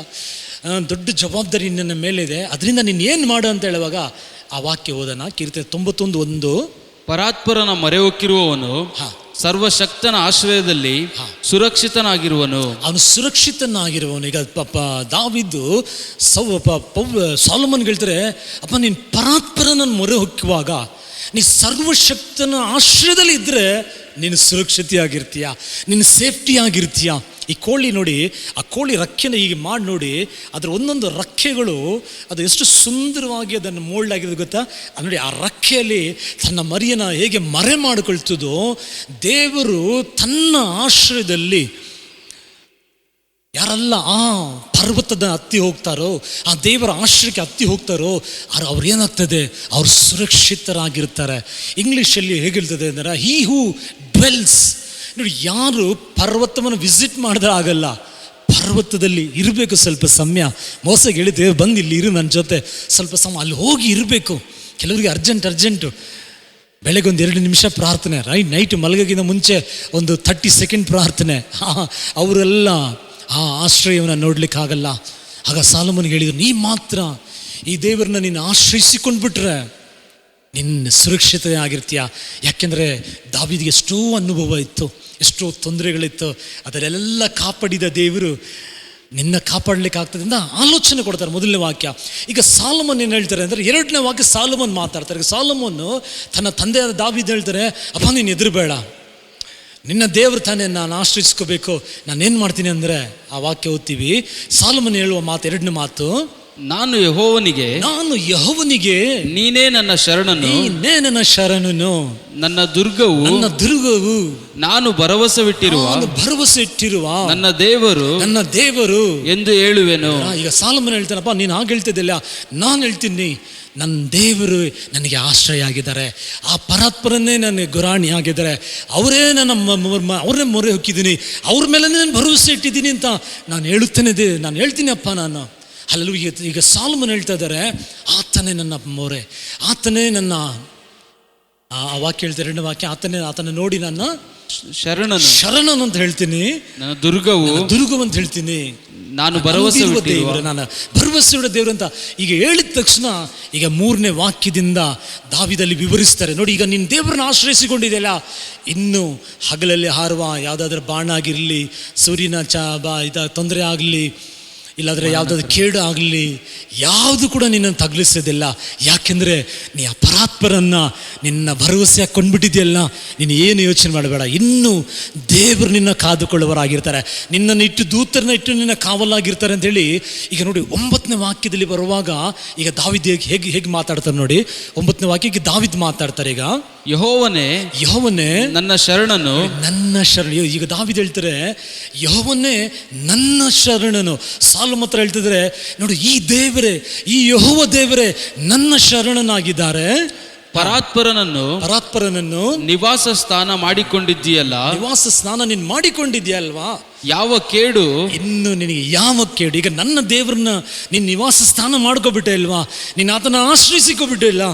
ದೊಡ್ಡ ಜವಾಬ್ದಾರಿ ನಿನ್ನ ಮೇಲಿದೆ, ಅದರಿಂದ ನೀನು ಏನು ಮಾಡು ಅಂತ ಹೇಳುವಾಗ ಆ ವಾಕ್ಯ ಓದೋಣ. ಕೀರ್ತನೆ 91:1. ಪರಾತ್ಪರನ ಮೊರೆ ಹೊಕ್ಕಿರುವವನು ಸರ್ವಶಕ್ತನ ಆಶ್ರಯದಲ್ಲಿ ಸುರಕ್ಷಿತನಾಗಿರುವನು. ಅವನು ಸುರಕ್ಷಿತನಾಗಿರುವವನು. ಈಗ ದಾವೀದು ಸಾಲೊಮೋನ್ ಹೇಳ್ತಾರೆ, ಅಪ್ಪ ನೀನು ಪರಾತ್ಪರನ ಮೊರೆ ಹೊಕ್ಕುವಾಗ ನೀ ಸರ್ವಶಕ್ತನ ಆಶ್ರಯದಲ್ಲಿ ಇದ್ದರೆ ನೀನು ಸುರಕ್ಷತೆಯಾಗಿರ್ತೀಯ, ನೀನು ಸೇಫ್ಟಿ ಆಗಿರ್ತೀಯ. ಈ ಕೋಳಿ ನೋಡಿ, ಆ ಕೋಳಿ ರೆಕ್ಕೆನ ಹೀಗೆ ಮಾಡಿ ನೋಡಿ, ಅದರ ಒಂದೊಂದು ರೆಕ್ಕೆಗಳು ಅದು ಎಷ್ಟು ಸುಂದರವಾಗಿ ಅದನ್ನು ಮೋಲ್ಡ್ ಆಗಿರೋದು ಗೊತ್ತಾ. ನೋಡಿ, ಆ ರೆಕ್ಕೆಯಲ್ಲಿ ತನ್ನ ಮರಿಯನ್ನು ಹೇಗೆ ಮರೆ ಮಾಡಿಕೊಳ್ತದೋ, ದೇವರು ತನ್ನ ಆಶ್ರಯದಲ್ಲಿ ಯಾರೆಲ್ಲ ಆ ಪರ್ವತದ ಹತ್ತಿ ಹೋಗ್ತಾರೋ, ಆ ದೇವರ ಆಶ್ರಯಕ್ಕೆ ಹತ್ತಿ ಹೋಗ್ತಾರೋ, ಅವ್ರು ಏನಾಗ್ತದೆ, ಅವ್ರು ಸುರಕ್ಷಿತರಾಗಿರ್ತಾರೆ. ಇಂಗ್ಲೀಷಲ್ಲಿ ಹೇಗಿರ್ತದೆ ಅಂದರೆ, ಹಿ ಹೂ ಡ್ವೆಲ್ಸ್. ನೋಡಿ, ಯಾರು ಪರ್ವತವನ್ನು ವಿಸಿಟ್ ಮಾಡಿದ್ರೆ ಆಗಲ್ಲ, ಪರ್ವತದಲ್ಲಿ ಇರಬೇಕು ಸ್ವಲ್ಪ ಸಮಯ. ಮೋಸಗೆ ಹೇಳಿದ್ದೇವೆ, ಬಂದು ಇಲ್ಲಿ ಇರು ನನ್ನ ಜೊತೆ ಸ್ವಲ್ಪ ಸಮಯ, ಅಲ್ಲಿ ಹೋಗಿ ಇರಬೇಕು. ಕೆಲವರಿಗೆ ಅರ್ಜೆಂಟು, ಬೆಳಗ್ಗೆ ಒಂದು 2 ನಿಮಿಷ ಪ್ರಾರ್ಥನೆ, ನೈಟ್ ಮಲಗೋಕ್ಕಿಂತ ಮುಂಚೆ ಒಂದು 30 ಸೆಕೆಂಡ್ ಪ್ರಾರ್ಥನೆ. ಅವರೆಲ್ಲ ಆ ಆಶ್ರಯವನ್ನು ನೋಡ್ಲಿಕ್ಕಾಗಲ್ಲ. ಆಗ ಸಾಲೊಮೋನ್ಗೆ ಹೇಳಿದ್ರು, ನೀ ಮಾತ್ರ ಈ ದೇವರನ್ನ ನೀನು ಆಶ್ರಯಿಸಿಕೊಂಡ್ಬಿಟ್ರೆ ನಿನ್ನ ಸುರಕ್ಷಿತ ಆಗಿರ್ತೀಯ. ಯಾಕೆಂದರೆ ದಾವೀದಿಗೆ ಎಷ್ಟೋ ಅನುಭವ ಇತ್ತು, ಎಷ್ಟೋ ತೊಂದರೆಗಳಿತ್ತು, ಅದರೆಲ್ಲ ಕಾಪಾಡಿದ ದೇವರು ನಿನ್ನ ಕಾಪಾಡಲಿಕ್ಕೆ ಆಗ್ತದೆ ಅಂತ ಆಲೋಚನೆ ಕೊಡ್ತಾರೆ. ಮೊದಲನೇ ವಾಕ್ಯ. ಈಗ ಸಾಲೊಮೋನ್ ಏನು ಹೇಳ್ತಾರೆ ಅಂದರೆ, 2ನೇ ವಾಕ್ಯ ಸಾಲೊಮೋನ್ ಮಾತಾಡ್ತಾರೆ. ಸಾಲೊಮೋನು ತನ್ನ ತಂದೆಯಾದ ದಾವೀದ ಹೇಳ್ತಾರೆ, ಅಪ್ಪ ನೀನು ಹೆದರಬೇಡ, ನಿನ್ನ ದೇವರು ತಾನೇ ನಾನು ಆಶ್ರಯಿಸ್ಕೋಬೇಕು, ನಾನೇನು ಮಾಡ್ತೀನಿ ಅಂದರೆ, ಆ ವಾಕ್ಯ ಓದ್ತೀವಿ. ಸಾಲೊಮೋನ್ ಹೇಳುವ ಮಾತು, 2ನೇ ಮಾತು, ನಾನು ಯೆಹೋವನಿಗೆ ನಾನು ಯೆಹೋವನಿಗೆ ನೀನೇ ನನ್ನ ಶರಣನು, ನೀನೇ ನನ್ನ ಶರಣನು, ನನ್ನ ದುರ್ಗವು, ನನ್ನ ದುರ್ಗವು, ನಾನು ಭರವಸವಿಟ್ಟಿರುವ ನಾನು ಭರವಸೆ ಇಟ್ಟಿರುವ ನನ್ನ ದೇವರು ನನ್ನ ದೇವರು ಎಂದು ಹೇಳುವೆನು. ಈಗ ಸಾಲಮನ್ ಹೇಳ್ತಾನಪ್ಪ, ನೀನು ಹಾಗೆ ಹೇಳ್ತಿದ್ದಿಲ್ಲ, ನಾನು ಹೇಳ್ತೀನಿ ನನ್ನ ದೇವರು ನನಗೆ ಆಶ್ರಯ ಆಗಿದ್ದಾರೆ, ಆ ಪರಾತ್ಪರನ್ನೇ ನನಗೆ ಗುರಾಣಿ ಆಗಿದ್ದಾರೆ, ಅವರೇ ನನ್ನ ಅವ್ರನ್ನೇ ಮೊರೆ ಹೊಕ್ಕಿದ್ದೀನಿ, ಅವ್ರ ಮೇಲೆ ನಾನು ಭರವಸೆ ಇಟ್ಟಿದ್ದೀನಿ ಅಂತ ನಾನು ಹೇಳ್ತೀನಿ ಅಪ್ಪ ನಾನು. ಅಲ್ಲೂ ಈಗ ಸಾಲಮನ್ ಹೇಳ್ತಾ ಇದ್ದಾರೆ, ಆತನೇ ನನ್ನ ಮೊರೆ, ಆತನೇ ನನ್ನ ಆ ವಾಕ್ಯ ಹೇಳ್ತಾರೆ, ಎರಡನೇ ವಾಕ್ಯ, ಆತನೇ ನೋಡಿ ನನ್ನ ಶರಣನು ಅಂತ ಹೇಳ್ತೀನಿ, ನನ್ನ ದುರ್ಗವು ಅಂತ ಹೇಳ್ತೀನಿ, ನಾನು ಭರವಸೆ ದೇವರು, ನಾನು ಭರವಸೆ ಇಡೋ ದೇವರು ಅಂತ ಈಗ ಹೇಳಿದ ತಕ್ಷಣ ಈಗ 3ನೇ ವಾಕ್ಯದಿಂದ ದಾವಿದಲ್ಲಿ ವಿವರಿಸ್ತಾರೆ. ನೋಡಿ, ಈಗ ನಿನ್ನ ದೇವರನ್ನ ಆಶ್ರಯಿಸಿಕೊಂಡಿದೆಯಲ್ಲ, ಇನ್ನು ಹಗಲಲ್ಲಿ ಹಾರುವ ಯಾವುದಾದ್ರೂ ಬಾಣ ಆಗಿರಲಿ, ಸೂರ್ಯನ ತೊಂದರೆ ಆಗಲಿ, ಇಲ್ಲಾಂದರೆ ಯಾವುದಾದ್ರು ಕೇಡು ಆಗಲಿ, ಯಾವುದು ಕೂಡ ನಿನ್ನನ್ನು ತಗ್ಲಿಸೋದಿಲ್ಲ. ಯಾಕೆಂದರೆ ನೀ ಆ ಪರಾತ್ಪರನ್ನು ನಿನ್ನ ಭರವಸೆ ಕೊಂಡ್ಬಿಟ್ಟಿದೆಯಲ್ಲ, ನೀನು ಏನು ಯೋಚನೆ ಮಾಡಬೇಡ. ಇನ್ನೂ ದೇವರು ನಿನ್ನ ಕಾದುಕೊಳ್ಳುವರಾಗಿರ್ತಾರೆ, ನಿನ್ನನ್ನು ಇಟ್ಟು ದೂತರನ್ನ ಇಟ್ಟು ನಿನ್ನ ಕಾವಲಾಗಿರ್ತಾರೆ ಅಂತೇಳಿ ಈಗ ನೋಡಿ 9ನೇ ವಾಕ್ಯದಲ್ಲಿ ಬರುವಾಗ ಈಗ ದಾವಿದ್ ಹೇಗೆ ಮಾತಾಡ್ತಾರೆ ನೋಡಿ. 9ನೇ ವಾಕ್ಯಕ್ಕೆ ದಾವಿದ್ ಮಾತಾಡ್ತಾರೆ. ಈಗ ಯೆಹೋವನೇ ನನ್ನ ಶರಣನು, ಈಗ ದಾವಿದ್ ಹೇಳ್ತಾರೆ ಯೆಹೋವನೇ ನನ್ನ ಶರಣನು. ಸಾಲೋಮನ್ ಹತ್ರ ಹೇಳ್ತಿದ್ರೆ ನೋಡಿ, ಈ ದೇವರೇ, ಈ ಯೆಹೋವ ದೇವರೇ ನನ್ನ ಶರಣನಾಗಿದ್ದಾರೆ. ಪರಾತ್ಪರನನ್ನು ನಿವಾಸ ಸ್ಥಾನ ಮಾಡಿಕೊಂಡಿದ್ದೀಯಲ್ಲ, ನಿವಾಸ ಸ್ಥಾನ ನೀನು ಮಾಡಿಕೊಂಡಿದ್ಯಲ್ವಾ, ಯಾವ ಕೇಡು ಇನ್ನು ನಿನಗೆ ಯಾವ ಕೇಡು. ಈಗ ನನ್ನ ದೇವರನ್ನ ನೀನು ನಿವಾಸ ಸ್ಥಾನ ಮಾಡ್ಕೊಬಿಟ್ಟೆ ಅಲ್ವಾ, ನೀನು ಆತನ ಆಶ್ರಯಿಸಿಕೊಬಿಟ್ಟೆ ಇಲ್ಲ,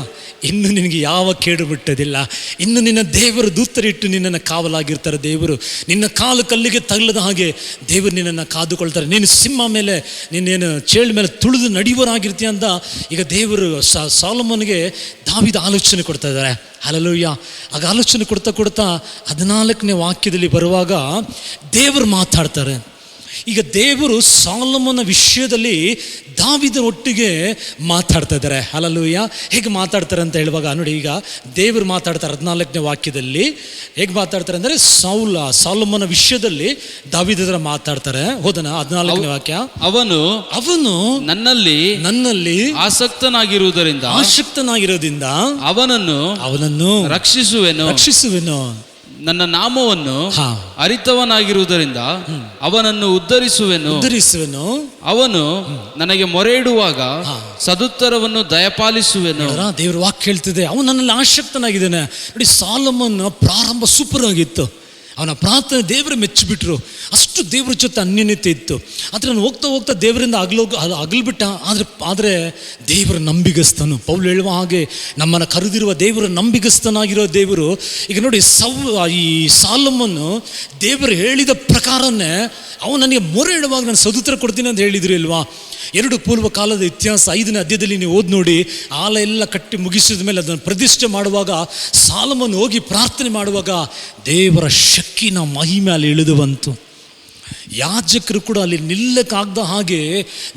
ಇನ್ನು ನಿನಗೆ ಯಾವ ಕೇಡು ಬಿಟ್ಟದಿಲ್ಲ. ಇನ್ನು ನಿನ್ನ ದೇವರು ದೂತರಿಟ್ಟು ನಿನ್ನನ್ನು ಕಾವಲಾಗಿರ್ತಾರೆ. ದೇವರು ನಿನ್ನ ಕಾಲು ಕಲ್ಲಿಗೆ ತಗಲದ ಹಾಗೆ ದೇವರು ನಿನ್ನನ್ನು ಕಾದುಕೊಳ್ತಾರೆ. ನೀನು ಸಿಂಹ ಮೇಲೆ, ನಿನ್ನೇನು ಚೇಳು ಮೇಲೆ ತುಳಿದು ನಡೆಯುವರಾಗಿರ್ತೀಯ ಅಂತ ಈಗ ದೇವರು ಸಾಲೋಮನ್ಗೆ ದಾವಿದ ಆಲೋಚನೆ ಕೊಡ್ತಾ ಇದ್ದಾರೆ. ಹಲ್ಲೆಲೂಯಾ. ಆಗ ಆಲೋಚನೆ ಕೊಡ್ತಾ 14ನೇ ವಾಕ್ಯದಲ್ಲಿ ಬರುವಾಗ ದೇವರು ಮಾತಾಡ್ತಾರೆ. ಈಗ ದೇವರು ಸಾಲೋಮನ ವಿಷಯದಲ್ಲಿ ದಾವಿದ ಒಟ್ಟಿಗೆ ಮಾತಾಡ್ತಾ ಇದ್ದಾರೆ. ಹಲ್ಲೆಲೂಯಾ. ಹೇಗೆ ಮಾತಾಡ್ತಾರೆ ಅಂತ ಹೇಳುವಾಗ ನೋಡಿ, ಈಗ ದೇವರು ಮಾತಾಡ್ತಾರೆ 14ನೇ ವಾಕ್ಯದಲ್ಲಿ. ಹೇಗೆ ಮಾತಾಡ್ತಾರೆ ಅಂದರೆ ಸಾಲೋಮನ ವಿಷಯದಲ್ಲಿ ದಾವಿದರ ಮಾತಾಡ್ತಾರೆ. ಹೋದನ 14ನೇ ವಾಕ್ಯ, ಅವನು ನನ್ನಲ್ಲಿ ಆಸಕ್ತನಾಗಿರೋದ್ರಿಂದ ಅವನನ್ನು ರಕ್ಷಿಸುವೆನು, ನನ್ನ ನಾಮವನ್ನು ಅರಿತವನಾಗಿರುವುದರಿಂದ ಅವನನ್ನು ಉದ್ಧರಿಸುವೆನು. ಅವನು ನನಗೆ ಮೊರೆ ಇಡುವಾಗ ಸದುತ್ತರವನ್ನು ದಯಪಾಲಿಸುವೆನು. ದೇವರ ವಾಕ್ಯ ಹೇಳ್ತಿದೆ, ಅವನು ನನ್ನಲ್ಲಿ ಆಸಕ್ತನಾಗಿದ್ದಾನೆ. ನೋಡಿ, ಸಾಲೋಮನ್ ಪ್ರಾರಂಭ ಸೂಪರ್ ಆಗಿತ್ತು. ಅವನ ಪ್ರಾರ್ಥನೆ ದೇವರು ಮೆಚ್ಚಿಬಿಟ್ರು. ಅಷ್ಟು ದೇವ್ರ ಜೊತೆ ಅನ್ಯೋನ್ಯತೆ ಇತ್ತು. ಆದರೆ ನಾನು ಹೋಗ್ತಾ ದೇವರಿಂದ ಅಗಲ್ಬಿಟ್ಟ. ಆದರೆ ದೇವರ ನಂಬಿಗಸ್ತನು. ಪೌಲ್ ಹೇಳುವ ಹಾಗೆ ನಮ್ಮನ್ನು ಕರೆದಿರುವ ದೇವರ ನಂಬಿಗಸ್ತನಾಗಿರೋ ದೇವರು. ಈಗ ನೋಡಿ, ಈ ಸಾಲೋಮನ್ನು ದೇವರು ಹೇಳಿದ ಪ್ರಕಾರನೇ ಅವನು ನನಗೆ ಮೊರೆ ಇಡುವಾಗ ನಾನು ಸದುತ್ತರ ಕೊಡ್ತೀನಿ ಅಂತ ಹೇಳಿದ್ರು ಇಲ್ವಾ. 2 ಪೂರ್ವ ಕಾಲದ ಇತಿಹಾಸ 5ನೇ ಅಧ್ಯಾಯದಲ್ಲಿ ನೀವು ಓದಿ ನೋಡಿ. ಆಲ ಎಲ್ಲ ಕಟ್ಟಿ ಮುಗಿಸಿದ ಮೇಲೆ ಅದನ್ನು ಪ್ರತಿಷ್ಠೆ ಮಾಡುವಾಗ ಸಾಲೋಮನ್ ಹೋಗಿ ಪ್ರಾರ್ಥನೆ ಮಾಡುವಾಗ ದೇವರ ಶಕ್ತಿನ ಮಹಿಮೆ ಅಲ್ಲಿ ಇಳಿದು ಬಂತು. ಯಾಜಕರು ಕೂಡ ಅಲ್ಲಿ ನಿಲ್ಲಕ್ಕಾಗದ ಹಾಗೆ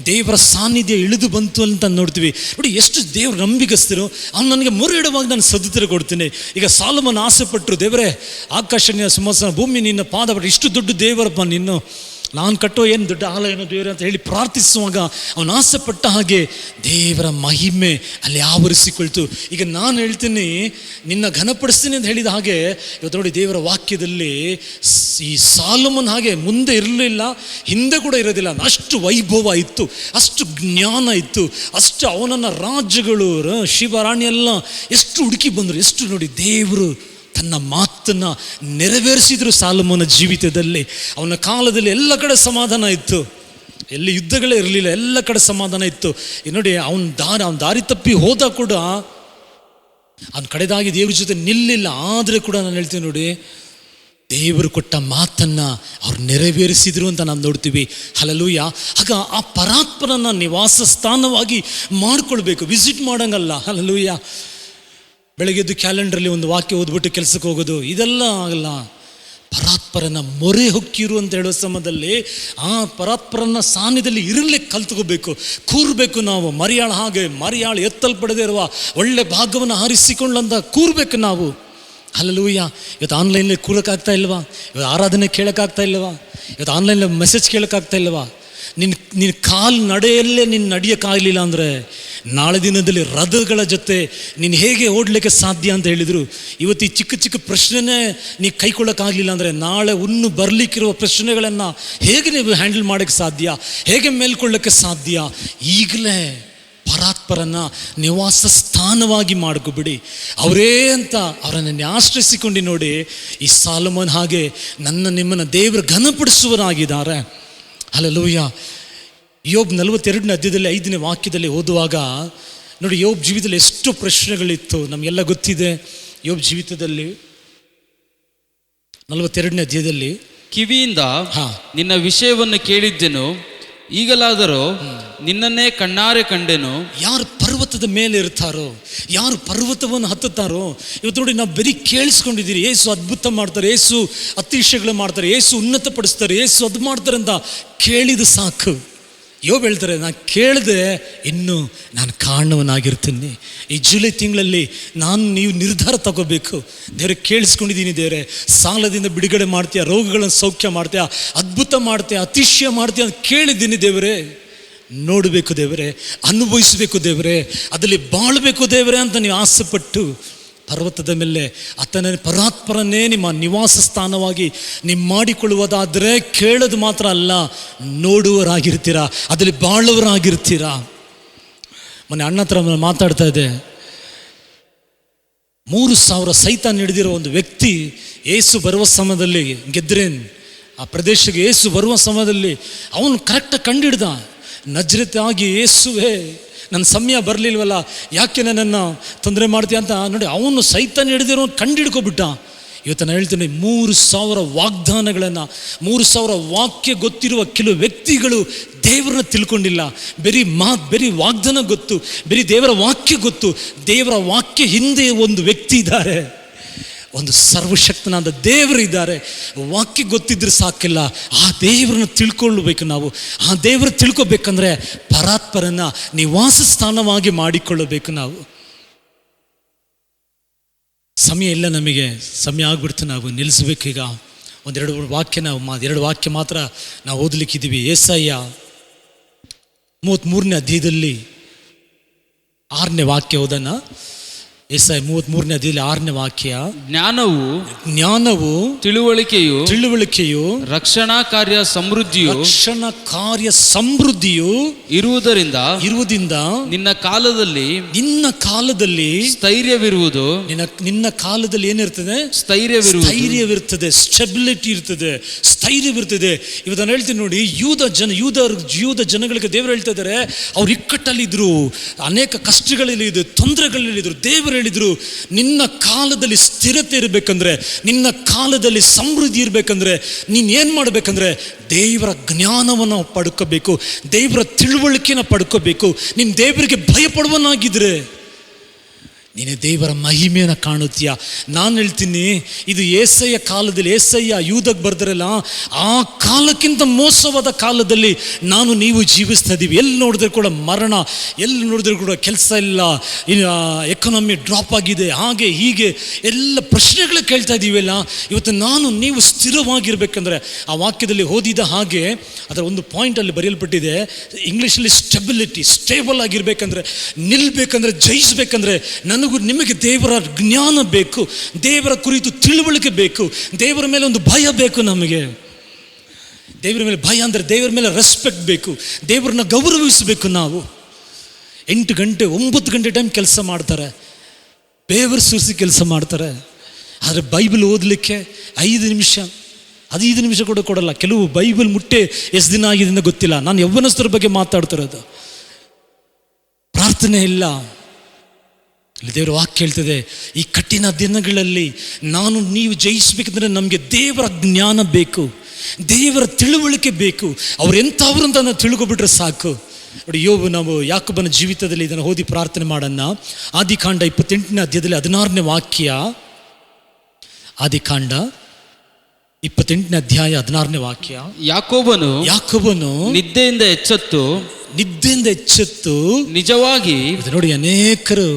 ದೇವರ ಸಾನ್ನಿಧ್ಯ ಇಳಿದು ಬಂತು ಅಂತ ನೋಡ್ತೀವಿ. ನೋಡಿ, ಎಷ್ಟು ದೇವ್ರ ನಂಬಿಗಸ್ತರು. ಅವ್ನು ನನಗೆ ಮೊರೆ ಇಡುವಾಗ ನಾನು ಸದುತ್ತರ ಕೊಡ್ತೀನಿ. ಈಗ ಸಾಲೋಮನ್ ಆಸೆ ಪಟ್ಟರು, ದೇವರೇ ಆಕಾಶ ಸಿಂಹಾಸನ, ಭೂಮಿ ನಿನ್ನ ಪಾದ, ಇಷ್ಟು ದೊಡ್ಡ ದೇವರಪ್ಪ ನೀನು, ನಾನು ಕಟ್ಟೋ ಏನು ದೊಡ್ಡ ಆಲಯನೋ ದೇವರೇ ಅಂತ ಹೇಳಿ ಪ್ರಾರ್ಥಿಸುವಾಗ ಅವನು ಆಸೆ ಪಟ್ಟ ಹಾಗೆ ದೇವರ ಮಹಿಮೆ ಅಲ್ಲಿ ಆವರಿಸಿಕೊಳ್ತು. ಈಗ ನಾನು ಹೇಳ್ತೀನಿ, ನಿನ್ನ ಘನಪಡಿಸ್ತೀನಿ ಅಂತ ಹೇಳಿದ ಹಾಗೆ ಇವತ್ತು ನೋಡಿ, ದೇವರ ವಾಕ್ಯದಲ್ಲಿ ಈ ಸಾಲೋಮನ್ ಹಾಗೆ ಮುಂದೆ ಇರಲಿಲ್ಲ, ಹಿಂದೆ ಕೂಡ ಇರೋದಿಲ್ಲ. ಅಷ್ಟು ವೈಭವ ಇತ್ತು, ಅಷ್ಟು ಜ್ಞಾನ ಇತ್ತು, ಅಷ್ಟು ಅವನನ್ನು ರಾಜ್ಯಗಳು, ಶಿವರಾಣಿ ಎಲ್ಲ ಎಷ್ಟು ಹುಡುಕಿ ಬಂದರು. ಎಷ್ಟು ನೋಡಿ, ದೇವರು ತನ್ನ ಮಾತನ್ನು ನೆರವೇರಿಸಿದ್ರು ಸಾಲೋಮನ ಜೀವಿತದಲ್ಲಿ. ಅವನ ಕಾಲದಲ್ಲಿ ಎಲ್ಲ ಕಡೆ ಸಮಾಧಾನ ಇತ್ತು, ಎಲ್ಲಿ ಯುದ್ಧಗಳೇ ಇರಲಿಲ್ಲ, ಎಲ್ಲ ಕಡೆ ಸಮಾಧಾನ ಇತ್ತು. ನೋಡಿ, ಅವನ ದಾರಿ ತಪ್ಪಿ ಹೋದ ಕೂಡ ಅವನ ಕಡೆದಾಗಿ ದೇವ್ರ ಜೊತೆ ನಿಲ್ಲಿಲ್ಲ. ಆದರೆ ಕೂಡ ನಾನು ಹೇಳ್ತೀನಿ ನೋಡಿ, ದೇವರು ಕೊಟ್ಟ ಮಾತನ್ನು ಅವ್ರು ನೆರವೇರಿಸಿದ್ರು ಅಂತ ನಾವು ನೋಡ್ತೀವಿ. ಹಲ್ಲೆಲೂಯಾ. ಆಗ ಆ ಪರಾತ್ಪರನ ನಿವಾಸ ಸ್ಥಾನವಾಗಿ ಮಾಡ್ಕೊಳ್ಬೇಕು, ವಿಸಿಟ್ ಮಾಡೋಂಗಲ್ಲ. ಹಲ್ಲೆಲೂಯಾ. ಬೆಳಗ್ಗೆ ಎದ್ದು ಕ್ಯಾಲೆಂಡ್ರಲ್ಲಿ ಒಂದು ವಾಕ್ಯ ಓದ್ಬಿಟ್ಟು ಕೆಲಸಕ್ಕೆ ಹೋಗೋದು, ಇದೆಲ್ಲ ಆಗಲ್ಲ. ಪರಾತ್ಪರನ ಮೊರೆ ಹೊಕ್ಕಿರು ಅಂತ ಹೇಳೋ ಸಮಯದಲ್ಲಿ ಆ ಪರಾತ್ಪರನ ಸಾನ್ನಿಧ್ಯದಲ್ಲಿ ಇರಲಿಕ್ಕೆ ಕಲ್ತ್ಕೋಬೇಕು, ಕೂರಬೇಕು ನಾವು. ಮರಿಯಾಳು ಎತ್ತಲ್ಪಡದೇ ಇರುವ ಒಳ್ಳೆ ಭಾಗವನ್ನು ಆರಿಸಿಕೊಂಡಂತ ಕೂರಬೇಕು ನಾವು. ಹಲ್ಲೆಲೂಯಾ. ಇವತ್ತು ಆನ್ಲೈನಲ್ಲಿ ಕೂರಕ್ಕಾಗ್ತಾ ಇಲ್ವಾ? ಇವತ್ತು ಆರಾಧನೆ ಕೇಳೋಕ್ಕಾಗ್ತಾ ಇಲ್ವಾ? ಇವತ್ತು ಆನ್ಲೈನಲ್ಲಿ ಮೆಸೇಜ್ ಕೇಳೋಕ್ಕಾಗ್ತಾ ಇಲ್ವಾ? ನಿನ್ನ ಕಾಲು ನಡೆಯಲ್ಲೇ ನೀನು ನಡೆಯೋಕ್ಕಾಗಲಿಲ್ಲ ಅಂದರೆ ನಾಳೆ ದಿನದಲ್ಲಿ ರಥಗಳ ಜೊತೆ ನೀನು ಹೇಗೆ ಓಡಲಿಕ್ಕೆ ಸಾಧ್ಯ ಅಂತ ಹೇಳಿದರು. ಇವತ್ತು ಈ ಚಿಕ್ಕ ಚಿಕ್ಕ ಪ್ರಶ್ನೆನೇ ನೀ ಕೈಕೊಳ್ಳೋಕ್ಕಾಗಲಿಲ್ಲ ಅಂದರೆ ನಾಳೆ ಇನ್ನು ಬರಲಿಕ್ಕಿರುವ ಪ್ರಶ್ನೆಗಳನ್ನು ಹೇಗೆ ನೀವು ಹ್ಯಾಂಡಲ್ ಮಾಡೋಕ್ಕೆ ಸಾಧ್ಯ, ಹೇಗೆ ಮೇಲ್ಕೊಳ್ಳೋಕ್ಕೆ ಸಾಧ್ಯ? ಈಗಲೇ ಪರಾತ್ಪರನ ನಿವಾಸ ಸ್ಥಾನವಾಗಿ ಮಾಡ್ಕೊಬಿಡಿ. ಅವರೇ ಅಂತ ಅವರನ್ನು ಆಶ್ರಯಿಸಿಕೊಂಡು ನೋಡಿ. ಈ ಸಾಲಮೋನ್ ಹಾಗೆ ನಿಮ್ಮನ್ನು ದೇವರು ಘನಪಡಿಸುವರಾಗಿದ್ದಾರೆ. ಹಲ್ಲೆಲೂಯಾ. ಯೋಬ್ 42ನೇ ಅಧ್ಯಾಯದಲ್ಲಿ 5ನೇ ವಾಕ್ಯದಲ್ಲಿ ಓದುವಾಗ ನೋಡಿ, ಯೋಬ್ ಜೀವಿತದಲ್ಲಿ ಎಷ್ಟು ಪ್ರಶ್ನೆಗಳಿತ್ತು ನಮಗೆಲ್ಲ ಗೊತ್ತಿದೆ. ಯೋಬ್ ಜೀವಿತದಲ್ಲಿ 42ನೇ ಅಧ್ಯಾಯದಲ್ಲಿ ಕಿವಿಯಿಂದ ನಿನ್ನ ವಿಷಯವನ್ನು ಕೇಳಿದ್ದೆನು, ಈಗಲಾದರೂ ನಿನ್ನನ್ನೇ ಕಣ್ಣಾರೆ ಕಂಡೆನು. ಯಾರು ಪರ್ವತದ ಮೇಲೆ ಇರ್ತಾರೋ, ಯಾರು ಪರ್ವತವನ್ನು ಹತ್ತುತ್ತಾರೋ, ಇವತ್ತು ನೋಡಿ ನಾವು ಬರೀ ಕೇಳಿಸ್ಕೊಂಡಿದ್ದೀರಿ. ಏಸು ಅದ್ಭುತ ಮಾಡ್ತಾರೆ, ಏಸು ಅತಿಶಯಗಳು ಮಾಡ್ತಾರೆ, ಏಸು ಉನ್ನತ ಪಡಿಸ್ತಾರೆ, ಏಸು ಅದು ಮಾಡ್ತಾರೆ ಅಂತ ಕೇಳಿದ ಸಾಕು. ಯೋಬ್ ಹೇಳ್ತಾರೆ, ನಾನು ಕೇಳಿದೆ, ಇನ್ನು ನಾನು ಕಾರಣವನಾಗಿರ್ತೀನಿ. ಈ ಜುಲೈ ತಿಂಗಳಲ್ಲಿ ನೀವು ನಿರ್ಧಾರ ತಗೋಬೇಕು. ದೇವರೇ ಕೇಳಿಸ್ಕೊಂಡಿದ್ದೀನಿ, ದೇವರೇ ಸಾಲದಿಂದ ಬಿಡುಗಡೆ ಮಾಡ್ತೀಯ, ರೋಗಗಳನ್ನು ಸೌಖ್ಯ ಮಾಡ್ತೀಯ, ಅದ್ಭುತ ಮಾಡ್ತೀಯ, ಅತಿಶಯ ಮಾಡ್ತೀಯ ಅಂತ ಕೇಳಿದ್ದೀನಿ ದೇವರೇ. ನೋಡಬೇಕು ದೇವರೇ, ಅನುಭವಿಸಬೇಕು ದೇವರೇ, ಅದರಲ್ಲಿ ಬಾಳಬೇಕು ದೇವರೇ ಅಂತ ನೀವು ಆಸೆಪಟ್ಟು ಪರ್ವತದ ಮೇಲೆ ಪರಾತ್ಪರನ್ನೇ ನಿಮ್ಮ ನಿವಾಸ ಸ್ಥಾನವಾಗಿ ನೀವು ಮಾಡಿಕೊಳ್ಳುವುದಾದರೆ ಕೇಳೋದು ಮಾತ್ರ ಅಲ್ಲ, ನೋಡುವರಾಗಿರ್ತೀರಾ, ಅದರಲ್ಲಿ ಬಾಳುವರಾಗಿರ್ತೀರಾ. ಮೊನ್ನೆ ಅಣ್ಣ ಹತ್ರ ಮಾತಾಡ್ತಾ ಇದ್ದೆ. 3,000 ಸೈತಾನ್ ಹಿಡಿದಿರೋ ಒಂದು ವ್ಯಕ್ತಿ ಏಸು ಬರುವ ಸಮಯದಲ್ಲಿ ಗೆದ್ರೇನ್ ಆ ಪ್ರದೇಶಕ್ಕೆ ಏಸು ಬರುವ ಸಮಯದಲ್ಲಿ ಅವನು ಕರೆಕ್ಟಾಗಿ ಕಂಡಿಡ್ದ. ನಜರೇತಾಗಿ ಏಸುವೆ, ನನ್ನ ಸಮಯ ಬರಲಿಲ್ವಲ್ಲ, ಯಾಕೆ ನನ್ನನ್ನು ತೊಂದರೆ ಮಾಡ್ತೀಯ ಅಂತ ನೋಡಿ ಅವನು ಸೈತಾನ್ ಹಿಡಿದಿರೋ ಕಂಡಿಡ್ಕೊಬಿಟ್ಟ. ಇವತ್ತು ನಾನು ಹೇಳ್ತೇನೆ, 3,000 ವಾಗ್ದಾನಗಳನ್ನು, 3,000 ವಾಕ್ಯ ಗೊತ್ತಿರುವ ಕೆಲವು ವ್ಯಕ್ತಿಗಳು ದೇವರನ್ನ ತಿಳ್ಕೊಂಡಿಲ್ಲ. ಬರೀ ವಾಗ್ದಾನ ಗೊತ್ತು, ಬರೀ ದೇವರ ವಾಕ್ಯ ಗೊತ್ತು. ದೇವರ ವಾಕ್ಯ ಹಿಂದೆ ಒಂದು ವ್ಯಕ್ತಿ ಇದ್ದಾರೆ, ಒಂದು ಸರ್ವಶಕ್ತನಾದ ದೇವರಿದ್ದಾರೆ. ವಾಕ್ಯ ಗೊತ್ತಿದ್ರೆ ಸಾಕಿಲ್ಲ, ಆ ದೇವರನ್ನು ತಿಳ್ಕೊಳ್ಬೇಕು ನಾವು. ಆ ದೇವರು ತಿಳ್ಕೊಬೇಕಂದ್ರೆ ಪರಾತ್ಪರನ ನಿವಾಸ ಸ್ಥಾನವಾಗಿ ಮಾಡಿಕೊಳ್ಳಬೇಕು ನಾವು. ಸಮಯ ಇಲ್ಲ, ನಮಗೆ ಸಮಯ ಆಗ್ಬಿಡ್ತು, ನಾವು ನಿಲ್ಲಿಸ್ಬೇಕೀಗ. ಎರಡು ವಾಕ್ಯ ಮಾತ್ರ ನಾವು ಓದಲಿಕ್ಕಿದ್ದೀವಿ. ಯೆಶಾಯ 33ನೇ ಅಧ್ಯಾಯದಲ್ಲಿ 6ನೇ ವಾಕ್ಯ ಓದೋಣ. ಯೆಶಾಯ 33ನೇ ಅಧ್ಯಾಯದಲ್ಲಿ 6ನೇ ವಾಕ್ಯ. ಜ್ಞಾನವು ತಿಳುವಳಿಕೆಯು ರಕ್ಷಣಾ ಕಾರ್ಯ ಸಮೃದ್ಧಿಯು ಇರುವುದರಿಂದ ನಿನ್ನ ಕಾಲದಲ್ಲಿ ಸ್ಥೈರ್ಯವಿರುವುದು. ನಿನ್ನ ಕಾಲದಲ್ಲಿ ಏನಿರ್ತದೆ? ಸ್ಥೈರ್ಯವಿರುತ್ತದೆ, ಸ್ಟೆಬಿಲಿಟಿ ಇರ್ತದೆ, ಸ್ಥೈರ್ಯವಿರ್ತದೆ. ಇವತ್ತು ನಾನು ಹೇಳ್ತೀನಿ ನೋಡಿ, ಯೂದ ಜನಗಳಿಗೆ ದೇವರು ಹೇಳ್ತಾ ಇದ್ದಾರೆ, ಅವ್ರು ಇಕ್ಕಟ್ಟಲ್ಲಿದ್ರು, ಅನೇಕ ಕಷ್ಟಗಳಲ್ಲಿ ಇದ್ರು, ತೊಂದರೆಗಳಲ್ಲಿದ್ರು. ದೇವರು ಹೇಳಿದ್ರು, ನಿನ್ನ ಕಾಲದಲ್ಲಿ ಸ್ಥಿರತೆ ಇರಬೇಕಂದ್ರೆ, ನಿನ್ನ ಕಾಲದಲ್ಲಿ ಸಮೃದ್ಧಿ ಇರಬೇಕಂದ್ರೆ ನೀನು ಏನು ಮಾಡಬೇಕಂದ್ರೆ ದೇವರ ಜ್ಞಾನವನ್ನು ಪಡ್ಕೋಬೇಕು, ದೇವರ ತಿಳುವಳಿಕೆನ ಪಡ್ಕೋಬೇಕು. ನೀನು ದೇವರಿಗೆ ಭಯಪಡುವನಾಗಿದ್ರೆ ನೀನು ದೇವರ ಮಹಿಮೆಯನ್ನು ಕಾಣುತ್ತೀಯ. ನಾನು ಹೇಳ್ತೀನಿ, ಇದು ಯೆಶಾಯ ಕಾಲದಲ್ಲಿ, ಯೆಶಾಯ ಯೂದಕ್ಕೆ ಬರ್ತಾರಲ್ಲ, ಆ ಕಾಲಕ್ಕಿಂತ ಮೋಸವಾದ ಕಾಲದಲ್ಲಿ ನೀವು ಜೀವಿಸ್ತಾ ಇದ್ದೀವಿ. ಎಲ್ಲಿ ನೋಡಿದ್ರೆ ಕೂಡ ಮರಣ, ಎಲ್ಲಿ ನೋಡಿದ್ರೆ ಕೂಡ ಕೆಲಸ ಇಲ್ಲ, ಎಕಾನಮಿ ಡ್ರಾಪ್ ಆಗಿದೆ, ಹಾಗೆ ಹೀಗೆ ಎಲ್ಲ ಪ್ರಶ್ನೆಗಳು ಕೇಳ್ತಾ ಇದ್ದೀವಲ್ಲ. ಇವತ್ತು ನೀವು ಸ್ಥಿರವಾಗಿರ್ಬೇಕಂದ್ರೆ ಆ ವಾಕ್ಯದಲ್ಲಿ ಓದಿದ ಹಾಗೆ ಅದರ ಒಂದು ಪಾಯಿಂಟಲ್ಲಿ ಬರೆಯಲ್ಪಟ್ಟಿದೆ, ಇಂಗ್ಲೀಷಲ್ಲಿ ಸ್ಟೆಬಿಲಿಟಿ, ಸ್ಟೇಬಲ್ ಆಗಿರ್ಬೇಕಂದ್ರೆ, ನಿಲ್ಬೇಕಂದ್ರೆ, ಜಯಿಸ್ಬೇಕಂದ್ರೆ ನಿಮಗೆ ದೇವರ ಜ್ಞಾನ ಬೇಕು, ದೇವರ ಕುರಿತು ತಿಳುವಳಿಕೆ ಬೇಕು, ದೇವರ ಮೇಲೆ ಒಂದು ಭಯ ಬೇಕು. ನಮಗೆ ದೇವರ ಮೇಲೆ ಭಯ ಅಂದರೆ ದೇವರ ಮೇಲೆ ರೆಸ್ಪೆಕ್ಟ್ ಬೇಕು, ದೇವರನ್ನ ಗೌರವಿಸಬೇಕು. ನಾವು 8 ಗಂಟೆ 9 ಗಂಟೆ ಟೈಮ್ ಕೆಲಸ ಮಾಡ್ತಾರೆ, ಬೇವರು ಸುರಿಸಿ ಕೆಲಸ ಮಾಡ್ತಾರೆ. ಆದರೆ ಬೈಬಲ್ ಓದಲಿಕ್ಕೆ 5 ನಿಮಿಷ ಕೂಡ ಕೊಡಲ್ಲ. ಕೆಲವು ಬೈಬಲ್ ಮುಟ್ಟೆ ಎಷ್ಟು ದಿನ ಆಗಿದೆ ಅಂತ ಗೊತ್ತಿಲ್ಲ. ನಾನು ಯೌವನಸ್ಥರ ಬಗ್ಗೆ ಮಾತಾಡ್ತಿರೋದು. ಪ್ರಾರ್ಥನೆ ಇಲ್ಲ. ಇಲ್ಲಿ ದೇವರ ವಾಕ್ಯ ಹೇಳ್ತದೆ, ಈ ಕಠಿಣ ದಿನಗಳಲ್ಲಿ ನೀವು ಜಯಿಸಬೇಕಂದ್ರೆ ನಮಗೆ ದೇವರ ಜ್ಞಾನ ಬೇಕು, ದೇವರ ತಿಳುವಳಿಕೆ ಬೇಕು. ಅವ್ರು ಎಂಥವ್ರು ಅಂತ ನಾವು ತಿಳ್ಕೊಬಿಟ್ರೆ ಸಾಕು. ನೋಡಿ, ನಾವು ಯಾಕೋಬನ ಜೀವಿತದಲ್ಲಿ ಇದನ್ನು ಓದಿ ಪ್ರಾರ್ಥನೆ ಮಾಡೋಣ. ಆದಿಕಾಂಡ 28ನೇ ಅಧ್ಯಾಯದಲ್ಲಿ 16ನೇ ವಾಕ್ಯ. ಆದಿಕಾಂಡ 28ನೇ ಅಧ್ಯಾಯ 16ನೇ ವಾಕ್ಯ. ಯಾಕೋಬನು ನಿದ್ದೆಯಿಂದ ಎಚ್ಚೆತ್ತು ನಿಜವಾಗಿ. ನೋಡಿ, ಅನೇಕರು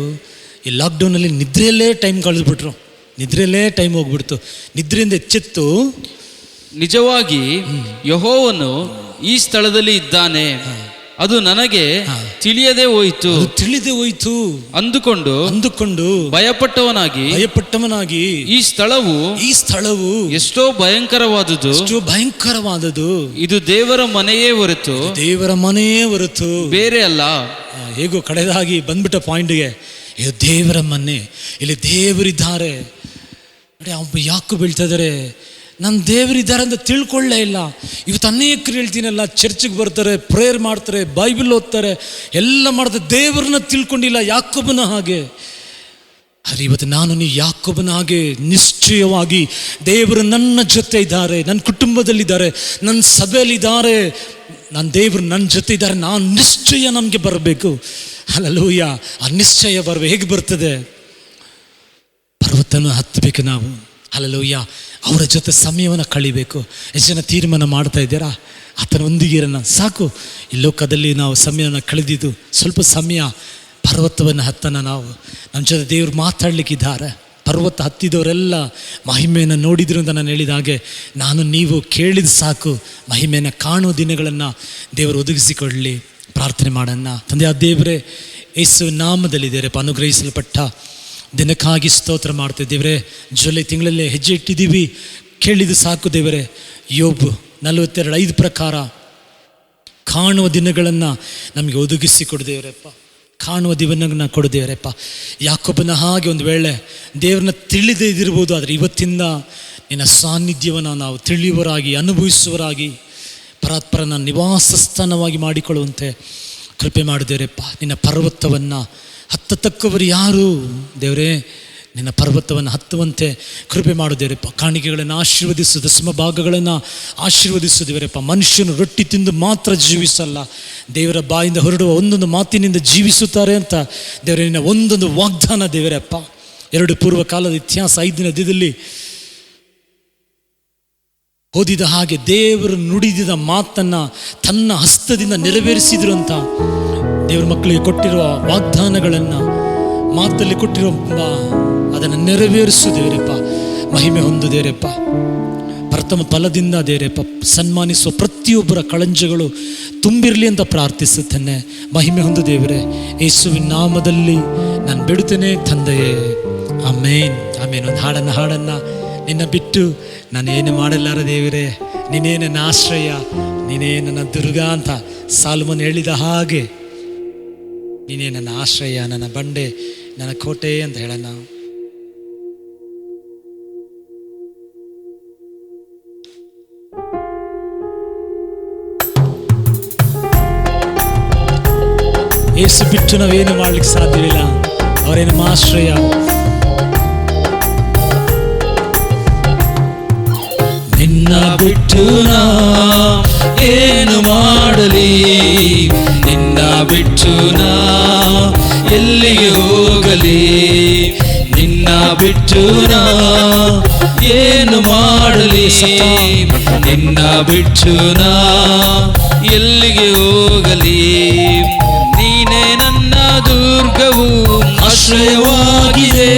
ಈ ಲಾಕ್ಡೌನಲ್ಲಿ ನಿದ್ರೆಯಲ್ಲೇ ಟೈಮ್ ಕಳೆದ್ಬಿಟ್ರು, ನಿದ್ರೆಯಲ್ಲೇ ಟೈಮ್ ಹೋಗ್ಬಿಡ್ತು. ನಿದ್ರೆಯಿಂದ ಎಚ್ಚೆತ್ತು ನಿಜವಾಗಿ ಯೆಹೋವನು ಈ ಸ್ಥಳದಲ್ಲಿ ಇದ್ದಾನೆ, ಅದು ನನಗೆ ತಿಳಿಯದೆ ಹೋಯಿತು ಅಂದುಕೊಂಡು ಭಯಪಟ್ಟವನಾಗಿ ಈ ಸ್ಥಳವು ಎಷ್ಟೋ ಭಯಂಕರವಾದುದು, ಇದು ದೇವರ ಮನೆಯೇ ಹೊರತು ಬೇರೆ ಅಲ್ಲ. ಹೇಗೋ ಕಡೆದಾಗಿ ಬಂದ್ಬಿಟ್ಟ ಪಾಯಿಂಟ್ಗೆ, ಇದು ದೇವರ ಮನೆ, ಇಲ್ಲಿ ದೇವರಿದ್ದಾರೆ ನೋಡಿ. ಒಬ್ಬ ಯಾಕೆ ಬೀಳ್ತಾ ಇದ್ದಾರೆ, ನನ್ನ ದೇವರಿದ್ದಾರೆ ಅಂತ ತಿಳ್ಕೊಳ್ಳೇ ಇಲ್ಲ. ಇವತ್ತು ಅನೇಕರು ಹೇಳ್ತೀನಲ್ಲ, ಚರ್ಚಿಗೆ ಬರ್ತಾರೆ, ಪ್ರೇಯರ್ ಮಾಡ್ತಾರೆ, ಬೈಬಲ್ ಓದ್ತಾರೆ, ಎಲ್ಲ ಮಾಡ್ತಾರೆ, ದೇವರನ್ನ ತಿಳ್ಕೊಂಡಿಲ್ಲ ಯಾಕೋಬನ ಹಾಗೆ. ಆದರೆ ಇವತ್ತು ನಾನು ನೀವು ಯಾಕೋಬನ ಹಾಗೆ ನಿಶ್ಚಯವಾಗಿ ದೇವರು ನನ್ನ ಜೊತೆ ಇದ್ದಾರೆ, ನನ್ನ ಕುಟುಂಬದಲ್ಲಿದ್ದಾರೆ, ನನ್ನ ಸಭೆಯಲ್ಲಿದ್ದಾರೆ, ನನ್ನ ದೇವರು ನನ್ನ ಜೊತೆ ಇದ್ದಾರೆ. ನಾನು ನಿಶ್ಚಯ ನಮಗೆ ಬರಬೇಕು. ಹಲ್ಲೆಲೂಯಾ. ಆ ನಿಶ್ಚಯ ಬರಬೇಕು. ಹೇಗೆ ಬರ್ತದೆ? ಪರ್ವತನ ಹತ್ತಬೇಕು ನಾವು. ಹಲ್ಲೆಲೂಯಾ. ಅವರ ಜೊತೆ ಸಮಯವನ್ನು ಕಳಿಬೇಕು. ಎಷ್ಟು ಜನ ತೀರ್ಮಾನ ಮಾಡ್ತಾ ಇದ್ದೀರಾ? ಆತನೊಂದಿಗೆ ಇರೋಣ. ಸಾಕು, ಈ ಲೋಕದಲ್ಲಿ ನಾವು ಸಮಯವನ್ನು ಕಳೆದಿದ್ದು ಸ್ವಲ್ಪ ಸಮಯ ಪರ್ವತವನ್ನು ಹತ್ತನ. ನಾವು ನಮ್ಮ ಜೊತೆ ದೇವರು ಮಾತಾಡಲಿಕ್ಕಿದ್ದಾರೆ. ಪರ್ವತ ಹತ್ತಿದವರೆಲ್ಲ ಮಹಿಮೆಯನ್ನು ನೋಡಿದ್ರು ಅಂತ ನಾನು ಹೇಳಿದ ಹಾಗೆ, ನಾನು ನೀವು ಕೇಳಿದ ಸಾಕು ಮಹಿಮೆಯನ್ನು ಕಾಣೋ ದಿನಗಳನ್ನು ದೇವರು ಒದಗಿಸಿಕೊಳ್ಳಲಿ. ಪ್ರಾರ್ಥನೆ ಮಾಡೋಣ. ತಂದೆಯ ದೇವರೇ, ಯೇಸು ನಾಮದಲ್ಲಿ ದೇವರೇ ಅನುಗ್ರಹಿಸಲ್ಪಟ್ಟ ದಿನಕ್ಕಾಗಿ ಸ್ತೋತ್ರ ಮಾಡ್ತೇವೆ ದೇವರೇ. ಜುಲೈ ತಿಂಗಳಲ್ಲೇ ಹೆಜ್ಜೆ ಇಟ್ಟಿದ್ದೀವಿ, ಕೇಳಿದ ಸಾಕು ದೇವರೇ. ಯೋಬ್ 42:5 ಪ್ರಕಾರ ಕಾಣುವ ದಿನಗಳನ್ನು ನಮಗೆ ಒದಗಿಸಿ ಕೊಡ್ದೇವರಪ್ಪ. ಕಾಣುವ ದಿನಗಳನ್ನು ಕೊಡ್ದೇವರಪ್ಪ. ಯಾಕೋಬನ ಹಾಗೆ ಒಂದು ವೇಳೆ ದೇವರನ್ನ ತಿಳಿದೇ ಇದಿರ್ಬೋದು, ಆದರೆ ಇವತ್ತಿಂದ ನಿನ್ನ ಸಾನ್ನಿಧ್ಯವನ್ನು ನಾವು ತಿಳಿಯುವರಾಗಿ, ಅನುಭವಿಸುವರಾಗಿ, ಪರಾತ್ಪರನ ನಿವಾಸ ಸ್ಥಾನವಾಗಿ ಮಾಡಿಕೊಳ್ಳುವಂತೆ ಕೃಪೆ ಮಾಡಿದೇವರಪ್ಪ. ನಿನ್ನ ಪರ್ವತವನ್ನು ಹತ್ತತಕ್ಕವರು ಯಾರು ದೇವರೇ? ನಿನ್ನ ಪರ್ವತವನ್ನು ಹತ್ತುವಂತೆ ಕೃಪೆ ಮಾಡುದೇವರಪ್ಪ. ಕಾಣಿಕೆಗಳನ್ನು ಆಶೀರ್ವದಿಸು, ದಶಮ ಭಾಗಗಳನ್ನು ಆಶೀರ್ವದಿಸು ದೇವರಪ್ಪ. ಮನುಷ್ಯನು ರೊಟ್ಟಿ ತಿಂದು ಮಾತ್ರ ಜೀವಿಸಲ್ಲ, ದೇವರ ಬಾಯಿಂದ ಹೊರಡುವ ಒಂದೊಂದು ಮಾತಿನಿಂದ ಜೀವಿಸುತ್ತಾರೆ ಅಂತ ದೇವರೇ ನಿನ್ನ ಒಂದೊಂದು ವಾಗ್ದಾನ ದೇವರಪ್ಪ. 2 ಪೂರ್ವಕಾಲದ ಇತಿಹಾಸ 5 ದಿನದಲ್ಲಿ ಓದಿದ ಹಾಗೆ ದೇವರು ನುಡಿದಿದ ಮಾತನ್ನು ತನ್ನ ಹಸ್ತದಿಂದ ನೆರವೇರಿಸಿದ್ರು ಅಂತ ದೇವರ ಮಕ್ಕಳಿಗೆ ಕೊಟ್ಟಿರುವ ವಾಗ್ದಾನಗಳನ್ನು, ಮಾತಲ್ಲಿ ಕೊಟ್ಟಿರುವ ಅದನ್ನು ನೆರವೇರಿಸು ದೇವರಪ್ಪ. ಮಹಿಮೆ ಹೊಂದು ದೇವರಪ್ಪ. ಪ್ರಥಮ ಫಲದಿಂದ ದೇವರಪ್ಪ ಸನ್ಮಾನಿಸುವ ಪ್ರತಿಯೊಬ್ಬರ ಕಳಂಜಗಳು ತುಂಬಿರಲಿ ಅಂತ ಪ್ರಾರ್ಥಿಸುತ್ತೇನೆ. ಮಹಿಮೆ ಹೊಂದು ದೇವರೇ, ಯೇಸುವಿನ ನಾಮದಲ್ಲಿ ನಾನು ಬಿಡುತ್ತೇನೆ ತಂದೆಯೇ. ಆಮೇನ್, ಆಮೇನ್. ಒಂದು ಹಾಡನ್ನು ನಿನ್ನ ಬಿಟ್ಟು ನಾನೇನು ಮಾಡಲಾರ ದೇವರೇ, ನೀನೇ ನನ್ನ ಆಶ್ರಯ, ನೀನೇ ನನ್ನ ದುರ್ಗ ಅಂತ ಸಾಲಮನ್ ಹೇಳಿದ ಹಾಗೆ, ನೀನೇ ನನ್ನ ಆಶ್ರಯ, ನನ್ನ ಬಂಡೆ, ನನ್ನ ಕೋಟೆ ಅಂತ ಹೇಳೋಣ. ಯೇಸು ಬಿಟ್ಟು ನಾವೇನು ಮಾಡ್ಲಿಕ್ಕೆ ಸಾಧ್ಯವಿಲ್ಲ. ಅವರೇ ನಮ್ಮ ಆಶ್ರಯ. ನಿನ್ನ ಬಿಟ್ಟು ನಾ ಏನು ಮಾಡಲಿ, ನಿನ್ನ ಬಿಟ್ಟು ನಾ ಎಲ್ಲಿಗೆ ಹೋಗಲಿ, ನಿನ್ನ ಬಿಟ್ಟು ನಾ ಏನು ಮಾಡಲಿ, ನಿನ್ನ ಬಿಟ್ಟು ನಾ ಎಲ್ಲಿಗೆ ಹೋಗಲಿ. ನೀನೇ ನನ್ನ ದುರ್ಗವು ಆಶ್ರಯವಾಗಿದೆ,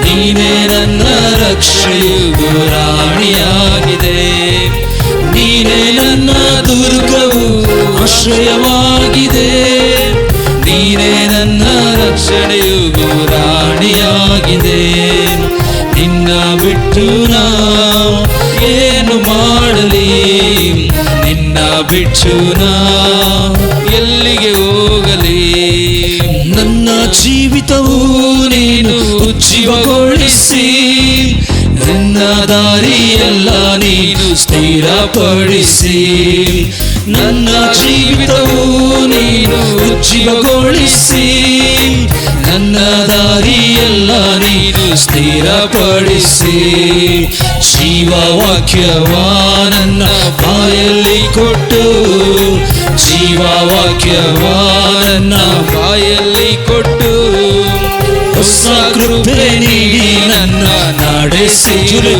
ನೀನೇ ನನ್ನ ರಕ್ಷೆಯು ಗುರಾಣಿಯಾಗಿದೆ. ನೀನೇ ನನ್ನ ದುರ್ಗವು ಆಶ್ರಯವಾಗಿದೆ, ನೀನೇ ನನ್ನ ರಕ್ಷಣೆಯು ಗುರಾಣಿಯಾಗಿದೆ. ನಿನ್ನ ಬಿಟ್ಟು ನಾ ಏನು ಮಾಡಲಿ, ನಿನ್ನ ಬಿಟ್ಟು ನಾ ಎಲ್ಲಿಗೆ ಹೋಗಲಿ. ನನ್ನ ಜೀವಿತವು ನೀನು ಉಜ್ಜೀವಗೊಳಿಸಿ, ನನ್ನ ದಾರಿಯೆಲ್ಲ ನೀನು ಸ್ಥಿರಪಡಿಸಿ. ನನ್ನ ಜೀವಿತವು ನೀನು ಉಜ್ಜೀವಗೊಳಿಸಿ, ನನ್ನ ದಾರಿಯೆಲ್ಲ ನೀನು ಸ್ಥಿರಪಡಿಸಿ. ಜೀವವಾಕ್ಯವ ನನ್ನ ಬಾಯಲ್ಲಿ ಕೊಟ್ಟು, ಜೀವವಾಕ್ಯವ ನನ್ನ ಬಾಯಲ್ಲಿ ಕೊಟ್ಟು, ಹೊಸ ಕೃಪೆ ನೀಡಿ ನನ್ನ ನಡೆಸಿರುವೆ.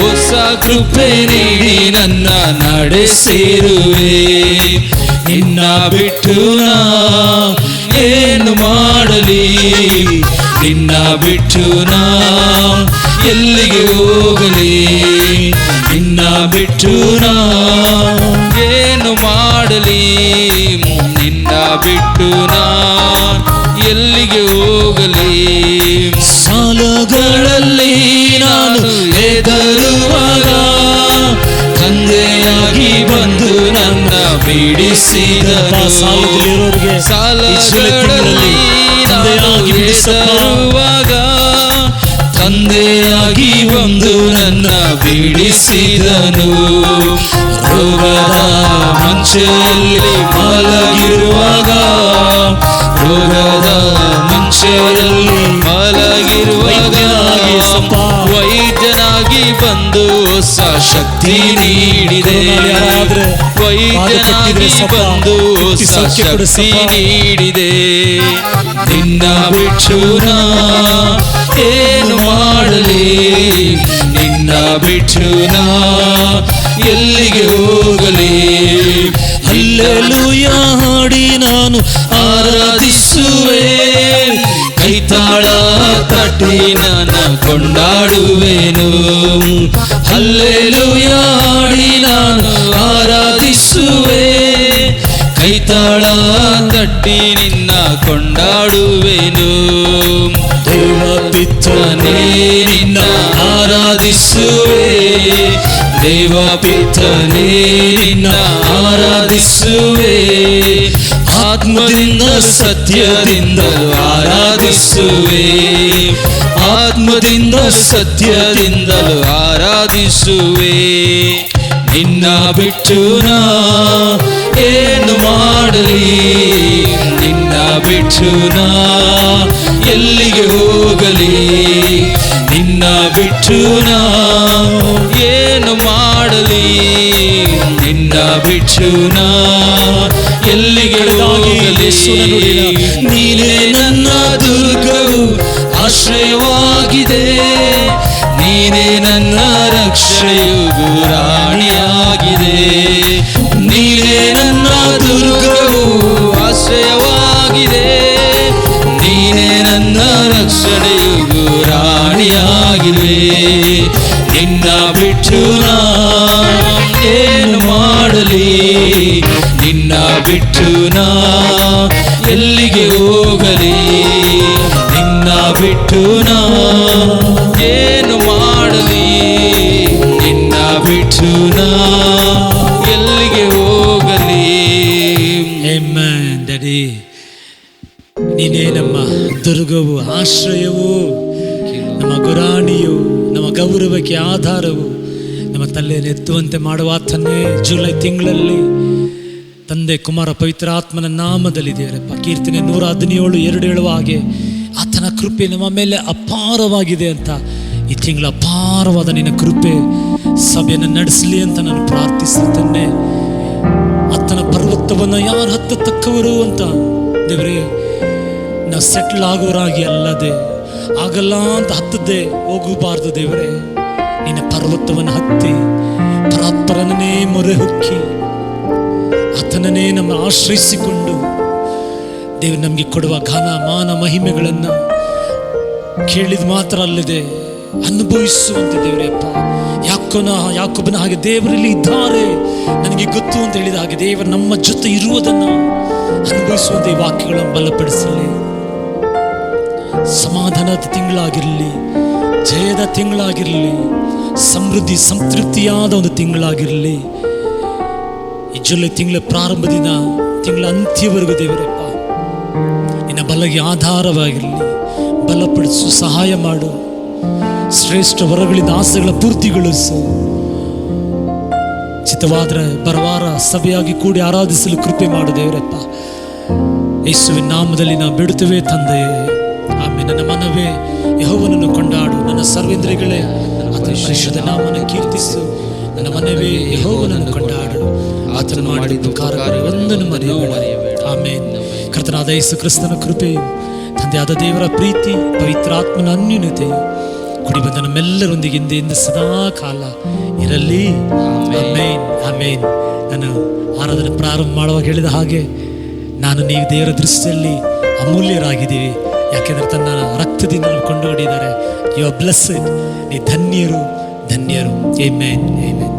ಹೊಸ ಕೃಪೆ ನೀಡಿ ನನ್ನ ನಡೆಸಿರುವೆ. ನಿನ್ನ ಬಿಟ್ಟು ನಾ ಏನು ಮಾಡಲಿ, ನಿನ್ನ ಬಿಟ್ಟು ನಾ ಎಲ್ಲಿಗೆ ಹೋಗಲಿ, ನಿನ್ನ ಬಿಟ್ಟು ನಾ ಏನು ಮಾಡಲಿ, ನಿನ್ನ ಬಿಟ್ಟು ನಾ ಎಲ್ಲಿಗೆ ಹೋಗಲಿ. ಸಾಲಗಳಲ್ಲಿ ನಾನು ಹೆದರುವಾಗ ತಂದೆಯಾಗಿ ಬಂದು ನನ್ನ ಬಿಡಿಸಿದನು. ಸಾಲದಲ್ಲಿರೋರಿಗೆ ಸಾಲಗಳಲ್ಲಿ ತಂದೆಯಾಗಿ ಹೆದರುವಾಗ ತಂದೆಯಾಗಿ ಬಂದು ನನ್ನ ಬಿಡಿಸಿದನು. ರೋಗದ ಮಂಚದಲ್ಲಿ ಮಲಗಿರುವಾಗ, ರೋಗದ ಮಂಚದಲ್ಲಿ ಮಲಗಿರುವಾಗ ವೈದ್ಯನಾಗಿ ಬಂದು ಹೊಸ ಶಕ್ತಿ ನೀಡಿದೆ. ವೈದ್ಯನಾಗಿ ಬಂದು ಹೊಸ ಶಕ್ತಿ ನೀಡಿದೆ. ನಿನ್ನ ಬಿಟ್ಟು ನಾ ಏನು ಮಾಡಲಿ, ನಿನ್ನ ಬಿಟ್ಟು ನಾ ಎಲ್ಲಿಗೆ ಹೋಗಲಿ. ಹಲ್ಲೆಲೂಯಾ ಹಾಡಿ ನಾನು ಆರಾಧಿಸುವೆ, ಕೈತಾಳ ತಟ್ಟಿ ನನ್ನ ಕೊಂಡಾಡುವೆನು. ಹಲ್ಲೆಲೂಯಾ ಹಾಡಿ ನಾನು ಆರಾಧಿಸುವೆ, ಕೈತಾಳ ತಟ್ಟಿ ನಿನ್ನ ಕೊಂಡಾಡುವೆನು. ದೇವ ಪಿತನೇ ನಿನ್ನ ಆರಾಧಿಸುವೆ, ದೇವ ಪಿತನೇ ನಿನ್ನ ಆರಾಧಿಸುವೆ. ಆತ್ಮದಿಂದ ಸತ್ಯದಿಂದ ಆರಾಧಿಸುವೆ, ಆತ್ಮದಿಂದ ಸತ್ಯದಿಂದಲೂ ಆರಾಧಿಸುವೆ. ನಿನ್ನ ಬಿಟ್ಟು ನಾ ಏನು ಮಾಡಲಿ, ನಿನ್ನ ಬಿಟ್ಟು ನಾ ಎಲ್ಲಿಗೆ ಹೋಗಲಿ. ನಿನ್ನ ಬಿಟ್ಟು ನಾ ಏನು ಮಾಡಲಿ, ನಿನ್ನ ಬಿಟ್ಟು ನಾ ಎಲ್ಲಿಗೆ ಹೋಗಲಿ. ನೀನೇ ನನ್ನ ದುರ್ಗವು ಆಶ್ರಯವಾಗಿದೆ, ನೀನೇ ನನ್ನ ರಕ್ಷೆಯು ಗುರಾಣಿಯಾಗಿದೆ. ನೀನೇ ನನ್ನ ದುರ್ಗವು ಆಶ್ರಯವಾಗಿದೆ, ನೀನೇ ನನ್ನ ರಕ್ಷಣೆಯು ಗುರಾಣಿಯಾಗಿದೆ. ನಿನ್ನ ಬಿಟ್ಟು ನಾ ಏನು ಮಾಡಲಿ, ನಿನ್ನ ಬಿಟ್ಟು ನಾ ಎಲ್ಲಿಗೆ ಹೋಗಲಿ. ನಿನ್ನ ಬಿಟ್ಟು ನಾ ಏನು ಮಾಡಲಿ, ನಿನ್ನ ಬಿಟ್ಟು ನಾ ಎಲ್ಲಿಗೆ ಹೋಗಲಿ. ಆಮೆನ್. ಡ್ಯಾಡಿ, ನೀನೇ ನಮ್ಮ ದುರ್ಗವು, ಆಶ್ರಯವು, ನಮ್ಮ ಗುರಾಣಿಯು, ನಮ್ಮ ಗೌರವಕ್ಕೆ ಆಧಾರವು, ನಮ್ಮ ತಲೆಯನ್ನೆತ್ತುವಂತೆ ಮಾಡುವ ಆತನೇ ಜುಲೈ ತಿಂಗಳಲ್ಲಿ ತಂದೆ ಕುಮಾರ ಪವಿತ್ರ ಆತ್ಮನ ನಾಮದಲ್ಲಿ ದೇವರಪ್ಪ ಕೀರ್ತನೆ 117:2 ಹೇಳುವ ಹಾಗೆ ಆತನ ಕೃಪೆ ನಮ್ಮ ಮೇಲೆ ಅಪಾರವಾಗಿದೆ ಅಂತ ಈ ತಿಂಗಳ ಅಪಾರವಾದ ನಿನ್ನ ಕೃಪೆ ಸಭೆಯನ್ನು ನಡೆಸಲಿ ಅಂತ ನಾನು ಪ್ರಾರ್ಥಿಸುತ್ತೇನೆ. ಆತನ ಪರ್ವತವನ್ನು ಯಾರು ಹತ್ತತಕ್ಕವರು ಅಂತ ದೇವರೇ, ನಾವು ಸೆಟ್ಲ್ ಆಗೋರಾಗಿ ಅಲ್ಲದೆ ಆಗಲ್ಲ ಅಂತ ಹತ್ತದ್ದೇ ಹೋಗಬಾರ್ದು ದೇವರೇ. ನಿನ್ನ ಪರ್ವತವನ್ನು ಹತ್ತಿ ಪರಾತ್ಪರನೇ ಮೊರೆ ಹೊಕ್ಕಿ ಆತನನ್ನೇ ನಮ್ಮ ಆಶ್ರಯಿಸಿಕೊಂಡು ದೇವರು ನಮಗೆ ಕೊಡುವ ಘನ ಮಾನ ಮಹಿಮೆಗಳನ್ನು ಕೇಳಿದ ಮಾತ್ರ ಅಲ್ಲದೆ ಅನುಭವಿಸುವಂತೆ ದೇವರೇ ಅಪ್ಪ, ಯಾಕೋಬನ ಹಾಗೆ ದೇವರಲ್ಲಿ ಇದ್ದಾರೆ ನನಗೆ ಗೊತ್ತು ಅಂತ ಹೇಳಿದ ಹಾಗೆ ದೇವರು ನಮ್ಮ ಜೊತೆ ಇರುವುದನ್ನು ಅನುಭವಿಸುವಂತೆ ಈ ವಾಕ್ಯಗಳನ್ನು ಬಲಪಡಿಸಲಿ. ಸಮಾಧಾನದ ತಿಂಗಳಾಗಿರಲಿ, ಜಯದ ತಿಂಗಳಾಗಿರಲಿ, ಸಮೃದ್ಧಿ ಸಂತೃಪ್ತಿಯಾದ ಒಂದು ತಿಂಗಳಾಗಿರಲಿ. ಈ ಜುಲೈ ತಿಂಗಳ ಪ್ರಾರಂಭದಿಂದ ತಿಂಗಳ ಅಂತ್ಯವರೆಗೂ ದೇವರಪ್ಪ ನಿನ್ನ ಬಲಗೆ ಆಧಾರವಾಗಿರಲಿ. ಬಲಪಡಿಸು, ಸಹಾಯ ಮಾಡು, ಶ್ರೇಷ್ಠ ವರಗಳಿಂದ ಆಸೆಗಳ ಪೂರ್ತಿಗೊಳಿಸು. ಚಿತ್ತವಾದರೆ ಬರವಾರ ಸಭೆಯಾಗಿ ಕೂಡಿ ಆರಾಧಿಸಲು ಕೃಪೆ ಮಾಡು ದೇವರಪ್ಪ. ಯೇಸುವಿನ ನಾಮದಲ್ಲಿ ನಾವು ಬಿಡುತ್ತೇವೆ ತಂದೆಯೇ, ಆಮೇಲೆ ನನ್ನ ಮನವೇ ಯೆಹೋವನನ್ನು ಕೊಂಡಾಡು, ನನ್ನ ಸರ್ವೇಂದ್ರಿಯಗಳೇ ಆತನ ಪರಿಶುದ್ಧ ನಾಮನ ಕೀರ್ತಿಸು. ನನ್ನ ಮನವೇ ಯೆಹೋವನನ್ನು ಕೊಂಡಾಡು, ಆತನು ಮಾಡಿದ ಕಾರ್ಯಗಳೊಂದನ್ನು ಮರೆಯಬೇಡ. ಆಮೇನ್. ಕರ್ತನಾದ ಯೇಸು ಕ್ರಿಸ್ತನ ಕೃಪೆಯು, ತಂದೆಯಾದ ದೇವರ ಪ್ರೀತಿ, ಪವಿತ್ರಾತ್ಮನ ಅನ್ಯೂನ್ಯತೆಯು ಕುಡಿ ಬಂದ ನಮ್ಮೆಲ್ಲರೊಂದಿಗೆ ಹಿಂದೆಯಿಂದ ಸದಾ ಕಾಲ ಇರಲಿ. ಆಮೇನ್, ಆಮೇನ್. ನಾನು ಆರಾಧನೆ ಪ್ರಾರಂಭ ಮಾಡುವಾಗ ಹೇಳಿದ ಹಾಗೆ ನಾನು ನೀವು ದೇವರ ದೃಷ್ಟಿಯಲ್ಲಿ ಅಮೂಲ್ಯರಾಗಿದ್ದೀವಿ. ಯಾಕೆಂದರೆ ತನ್ನ ರಕ್ತದಿಂದ ಕೊಂಡೋಡಿದ್ದಾರೆ. You are blessed. ನೀ ಧನ್ಯರು, ಧನ್ಯರು. Amen, amen.